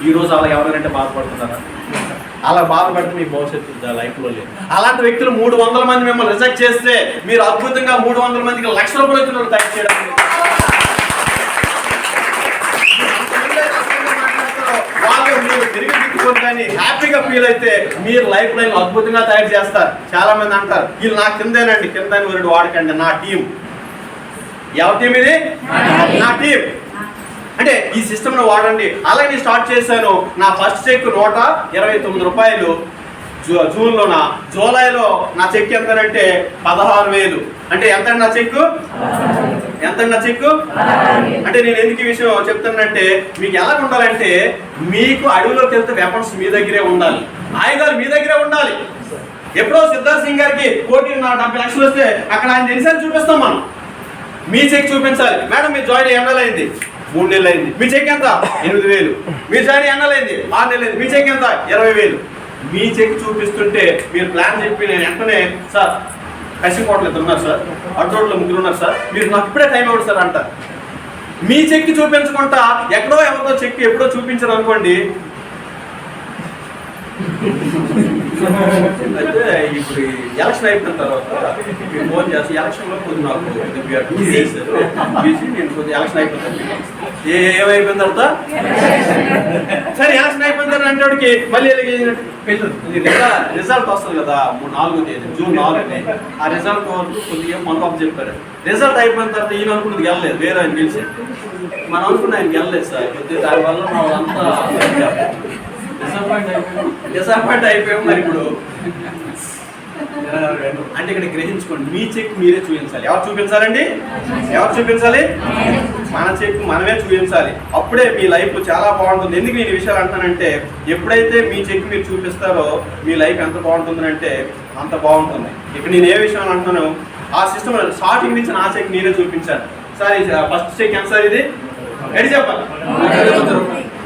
ఈరోజు అలా ఎవరైనా బాధపడుతున్నారా? అలా బాధపడితే మీ భవిష్యత్తు లైఫ్లో లేదు. అలాంటి వ్యక్తులు 300 మంది మిమ్మల్ని రిజెక్ట్ చేస్తే మీరు అద్భుతంగా 300 మందికి లక్షల రూపాయలు తయారు చేయడానికి వాళ్ళు మీరు తిరిగి తిట్టుకొని కానీ హ్యాపీగా ఫీల్ అయితే మీరు లైఫ్ లైన్ అద్భుతంగా తయారు చేస్తారు. చాలా మంది అంటారు వీళ్ళు నా కిందేనండి, కింద వరడు వాడకండి, నా టీం. ఎవరి టీం ఇది? నా టీం. అంటే ఈ సిస్టమ్ను వాడండి. అలాగే స్టార్ట్ చేశాను. నా ఫస్ట్ చెక్ 129 రూపాయలు జూన్లోన. జూలైలో నా చెక్ ఎంతనంటే 16,000. అంటే ఎంత నా చెక్? ఎంత నా చెక్? అంటే నేను ఎందుకు ఈ విషయం చెప్తానంటే మీకు ఎలా ఉండాలంటే మీకు అడవిలోకి వెళ్తే వెపన్స్ మీ దగ్గరే ఉండాలి, ఆయుధాలు మీ దగ్గరే ఉండాలి. ఎప్పుడో సిద్ధార్థ్ సింగ్ గారికి 1,70 లక్షలు వస్తే అక్కడ ఆయన ఎన్నిసార్లు చూపిస్తాం మనం. మీ చెక్ చూపించాలి. మేడం మీరు జాయిన్ ఎన్నాళ్ళు అయింది? 3 నెలలు అయింది. మీ చెక్ ఎంత? 8,000. మీరు జాయిన్ ఎన్నాళ్ళు అయింది? 6 నెలలు అయింది. మీ చెక్ ఎంత? 20,000. మీ చెక్ చూపిస్తుంటే మీరు ప్లాన్ చెప్పి నేను వెంటనే సార్ కసికోటలు 2 ఉన్నారు సార్, అడ్రోడ్లో 3 ఉన్నారు సార్, మీరు నాకు ఇప్పుడే టైం ఇవ్వండి సార్ అంటారు. మీ చెక్ చూపించకుండా ఎక్కడో ఎవరితో చెక్ ఎప్పుడో చూపించారు అనుకోండి. అయితే ఇప్పుడు ఎలక్షన్ అయిపోయిన తర్వాత ఫోన్ చేసి ఎలక్షన్లో కొద్ది నాకు నేను కొద్దిగా ఎలక్షన్ అయిపోతాను. ఏమైపోయిన తర్వాత సరే ఎలక్షన్ అయిపోయిన తర్వాత అంటే మళ్ళీ రిజల్ట్ వస్తుంది కదా 4వ తేదీ జూన్ 4ని. ఆ రిజల్ట్ వరకు కొద్దిగా మనకు చెప్పారు. రిజల్ట్ అయిపోయిన తర్వాత ఈయన అనుకున్నది గెలలేదు, వేరే ఆయన గెలిచి మనం అనుకున్న ఆయన గెలలేదు సార్. కొద్దిగా దానివల్ల అంతా డిసప్పాయింట్ అయిపోయాం. మరి ఇప్పుడు అంటే ఇక్కడ గ్రహించుకోండి, మీ చెక్ మీరే చూపించాలి. ఎవరు చూపించాలండి? ఎవరు చూపించాలి? మన చెక్ మనమే చూపించాలి. అప్పుడే మీ లైఫ్ చాలా బాగుంటుంది. ఎందుకు నేను ఈ విషయాలు అంటానంటే ఎప్పుడైతే మీ చెక్ మీరు చూపిస్తారో మీ లైఫ్ ఎంత బాగుంటుందంటే అంత బాగుంటుంది. ఇక్కడ నేను ఏ విషయాలు అంటున్నాను, ఆ సిస్టమ్ స్టార్టింగ్ నుంచి నా చెక్ నేనే చూపించాను సార్. ఫస్ట్ చెక్ ఎంత సార్? ఇది ఎడి చెప్పాలి.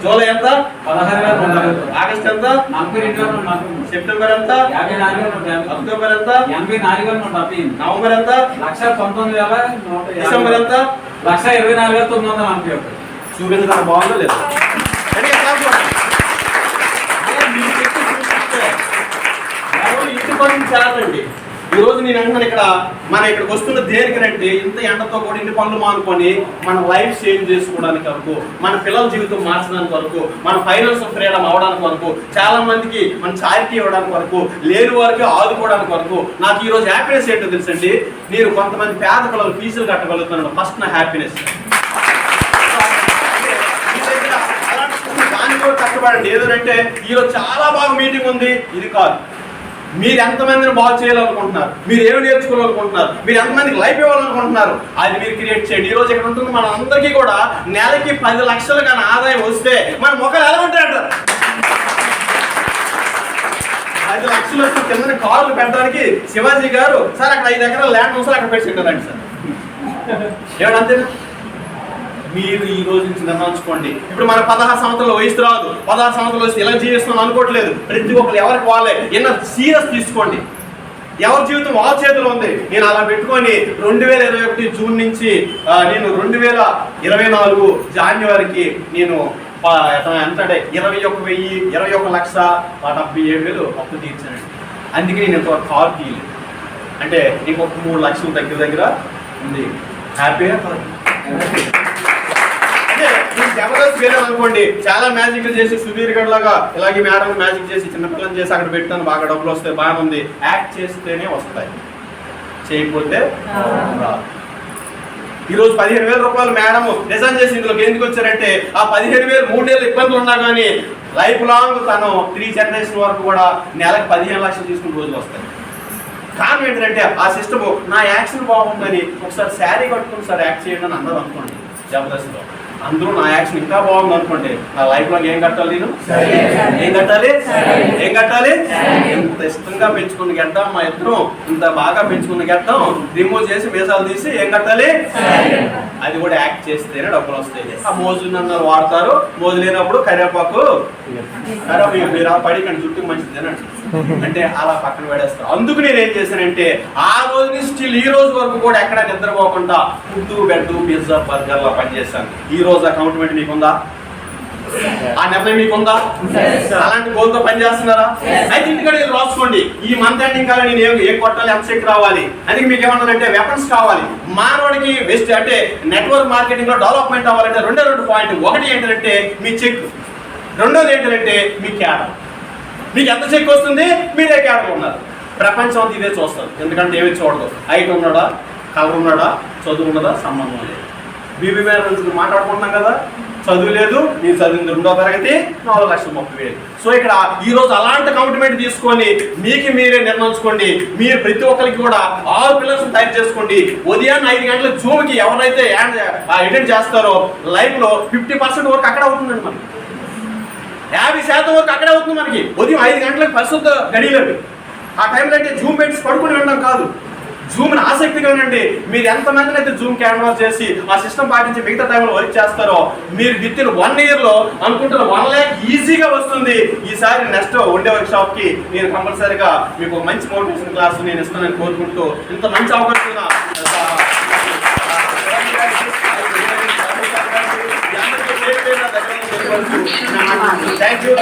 జూలై ఎంత? 16,000. ఆగస్ట్ ఎంత? 42,000. సెప్టెంబర్ ఎంత? 54,000. అక్టోబర్ ఎంత? 84,000. నవంబర్ ఎంత? 19,000. డిసెంబర్ ఎంత? 24,941. చూపించడానికి బాగుందో లేదు? ఇంటి పనులు చాలండి. ఈ రోజు నేను అంటున్నాను ఇక్కడ మన ఇక్కడికి వస్తున్న దేనికంటే ఇంత ఎండతో కూడా ఇంటి పనులు మానుకొని మన లైఫ్ చేంజ్ చేసుకోవడానికి వరకు, మన పిల్లల జీవితం మార్చడానికి వరకు, మన ఫైనాన్షియల్ ఫ్రీడమ్ అవడానికి వరకు, చాలా మందికి మన చారిటీ ఇవ్వడానికి వరకు, లేని వారికి ఆదుకోవడానికి వరకు. నాకు ఈ రోజు హ్యాపీనెస్ ఏంటో తెలుసండి, నేను కొంతమంది పేద పిల్లలు ఫీజులు కట్టగలుగుతున్నాను. ఫస్ట్ నా హ్యాపీనెస్. దాన్ని కూడా కష్టపడండి. ఏదంటే ఈరోజు చాలా బాగా మీటింగ్ ఉంది, ఇది కాదు. మీరు ఎంతమందిని బాగు చేయాలనుకుంటున్నారు, మీరు ఏమి నేర్చుకోవాలనుకుంటున్నారు, మీరు ఎంతమందికి లైఫ్ ఇవ్వాలనుకుంటున్నారు, అది మీరు క్రియేట్ చేయండి. ఈ రోజు ఇక్కడ ఉంటుంది మన అందరికీ కూడా నెలకి 10 లక్షలు కానీ ఆదాయం వస్తే మన మొక్కలు ఎలా ఉంటాయంటారు? 10 లక్షలు వస్తే కింద కార్లు పెట్టడానికి శివాజీ గారు సార్ అక్కడ 5 ఎకరాల ల్యాండ్ ఉంది సార్, అక్కడ పెట్టి ఉంటారండి సార్. ఏమంటే మీరు ఈ రోజు నుంచి నిర్ణయించుకోండి. ఇప్పుడు మన 16 సంవత్సరాల వయసు రాదు, 16 సంవత్సరాల వయసు ఎలా జీవిస్తున్నాం అనుకోవట్లేదు. ప్రతి ఒక్కరు ఎవరికి వాళ్ళే ఎన్న సీరియస్ తీసుకోండి. ఎవరి జీవితం వాళ్ళ చేతిలో ఉంది. నేను అలా పెట్టుకొని 2021 జూన్ నుంచి నేను 2024 జాన్యువరికి నేను ఎంత అంటే 21,77,000 అప్పు తీర్చానండి. అందుకే నేను ఇంతవరకు కార్ తీయలేదు. అంటే ఇంకొక 3 లక్షలు దగ్గర ఉంది. హ్యాపీగా జబర్దస్త్ వెళ్ళాను అనుకోండి, చాలా మ్యాజిక్ చేసి సుధీర్ గడ్ లాగా ఇలాగే మేడం మ్యాజిక్ చేసి చిన్నపిల్లలు చేసి అక్కడ పెట్టాను, బాగా డబ్బులు వస్తాయి, బాగా ఉంది. యాక్ట్ చేస్తేనే వస్తాయి, చేయకపోతే రాదు. ఈరోజు 15,000 రూపాయలు మేడం డిజైన్ చేసి ఇందులోకి ఎందుకు వచ్చారంటే ఆ 15,000 3 నెలలు ఇబ్బందులు ఉన్నా కానీ లైఫ్ లాంగ్ తను 3 జనరేషన్ వరకు కూడా నెలకు 15 లక్షలు తీసుకుని రోజులు వస్తాయి. కారణం ఏంటంటే ఆ సిస్టమ్ నా యాక్షన్ బాగుందని ఒకసారి శారీ కట్టుకుని సార్ యాక్ట్ చేయండి అని అందరూ అనుకోండి జబర్దస్త్లో. అందరూ నా యాక్షన్ ఇంకా బాగుంది అనుకోండి, నా లైఫ్ లో ఏం కట్టాలి నేను? ఏం కట్టాలి? ఏం కట్టాలి? ఇంత ఇష్టంగా పెంచుకున్న గడ్డం మా ఇద్దరం, ఇంత బాగా పెంచుకున్న గడ్డం రిమూవ్ చేసి మీసాలు తీసి ఏం కట్టాలి? అది కూడా యాక్ట్ చేస్తేనే డబ్బులు వస్తాయి. ఆ మోజు నన్ను వాడతారు, మోజు లేనప్పుడు కరివేపాకు మీరు ఆ పడికండి చుట్టూ మంచిది అనండి అంటే అలా పక్కన పడేస్తారు. అందుకు నేను ఏం చేశానంటే ఆ రోజు నుంచి స్టిల్ ఈ రోజు వరకు కూడా ఎక్కడ నిద్రపోకుండా ఫుడ్ బెడ్ పిజ్జా బర్గర్ లా పనిచేస్తాను. ఈ రోజు అకౌంట్మెంట్ మీకుందా? ఆ నిర్ణయం మీకుందా? అలాంటి గోల్తో పని చేస్తున్నారా? అయితే ఇంటికాడ రాసుకోండి, ఈ మంత్ ఎండింగ్ కాలం నేను ఏ కొట్టాలి, ఎంత చెక్ రావాలి. అందుకే మీకు ఏమన్నారంటే వెపన్స్ కావాలి. మానవుడికి బెస్ట్ అంటే నెట్వర్క్ మార్కెటింగ్ లో డెవలప్మెంట్ అవ్వాలంటే రెండు పాయింట్. ఒకటి ఏంటంటే మీ చెక్, రెండోది ఏంటంటే మీ క్యాడర్. మీకు ఎంత చెక్ వస్తుంది, మీరే క్యాడర్ ఉన్నారు. ప్రపంచం అంతా ఇదే చూస్తారు. ఎందుకంటే ఏమి చూడదు, హైట్ ఉన్నాడా, కలర్ ఉన్నాడా, చదువు ఉన్నదా, సంబంధం లేదు. బీబీ మేనేజ్ మాట్లాడుకుంటున్నాం కదా, చదువు లేదు, నేను చదివింది 2వ తరగతి, 4,30,000. సో ఇక్కడ ఈ రోజు అలాంటి కమిట్మెంట్ తీసుకొని మీకు మీరే నిర్ణయించుకోండి. మీరు ప్రతి ఒక్కరికి కూడా 6 పిల్లర్స్ తయారు చేసుకోండి. ఉదయాన్నే 5 గంటల జూమ్కి ఎవరైతే అటెండ్ చేస్తారో లైఫ్ లో 50% వరకు అక్కడ అవుతుందండి. మనకి 50% వరకు అక్కడే అవుతుంది. మనకి ఉదయం 5 గంటలకు పరిశుద్ధ గడియలవి. ఆ టైంలో అంటే జూమ్ పెట్టి పడుకుని వినడం కాదు, జూమ్ని ఆసక్తిగా వినండి. మీరు ఎంతమందిని అయితే జూమ్ క్యాన్వాస్ చేసి ఆ సిస్టమ్ పాటించి మిగతా టైంలో వర్క్ చేస్తారో మీరు విత్ ఇన్ 1 year లో అనుకుంటున్న 1 lakh ఈజీగా వస్తుంది. ఈసారి next one day work shop కి నేను కంపల్సరీగా మీకు మంచి మోటివేషన్ క్లాస్ నేను ఇస్తానని కోరుకుంటూ ఇంత మంచి అవకాశం థ్యాంక్ యూ.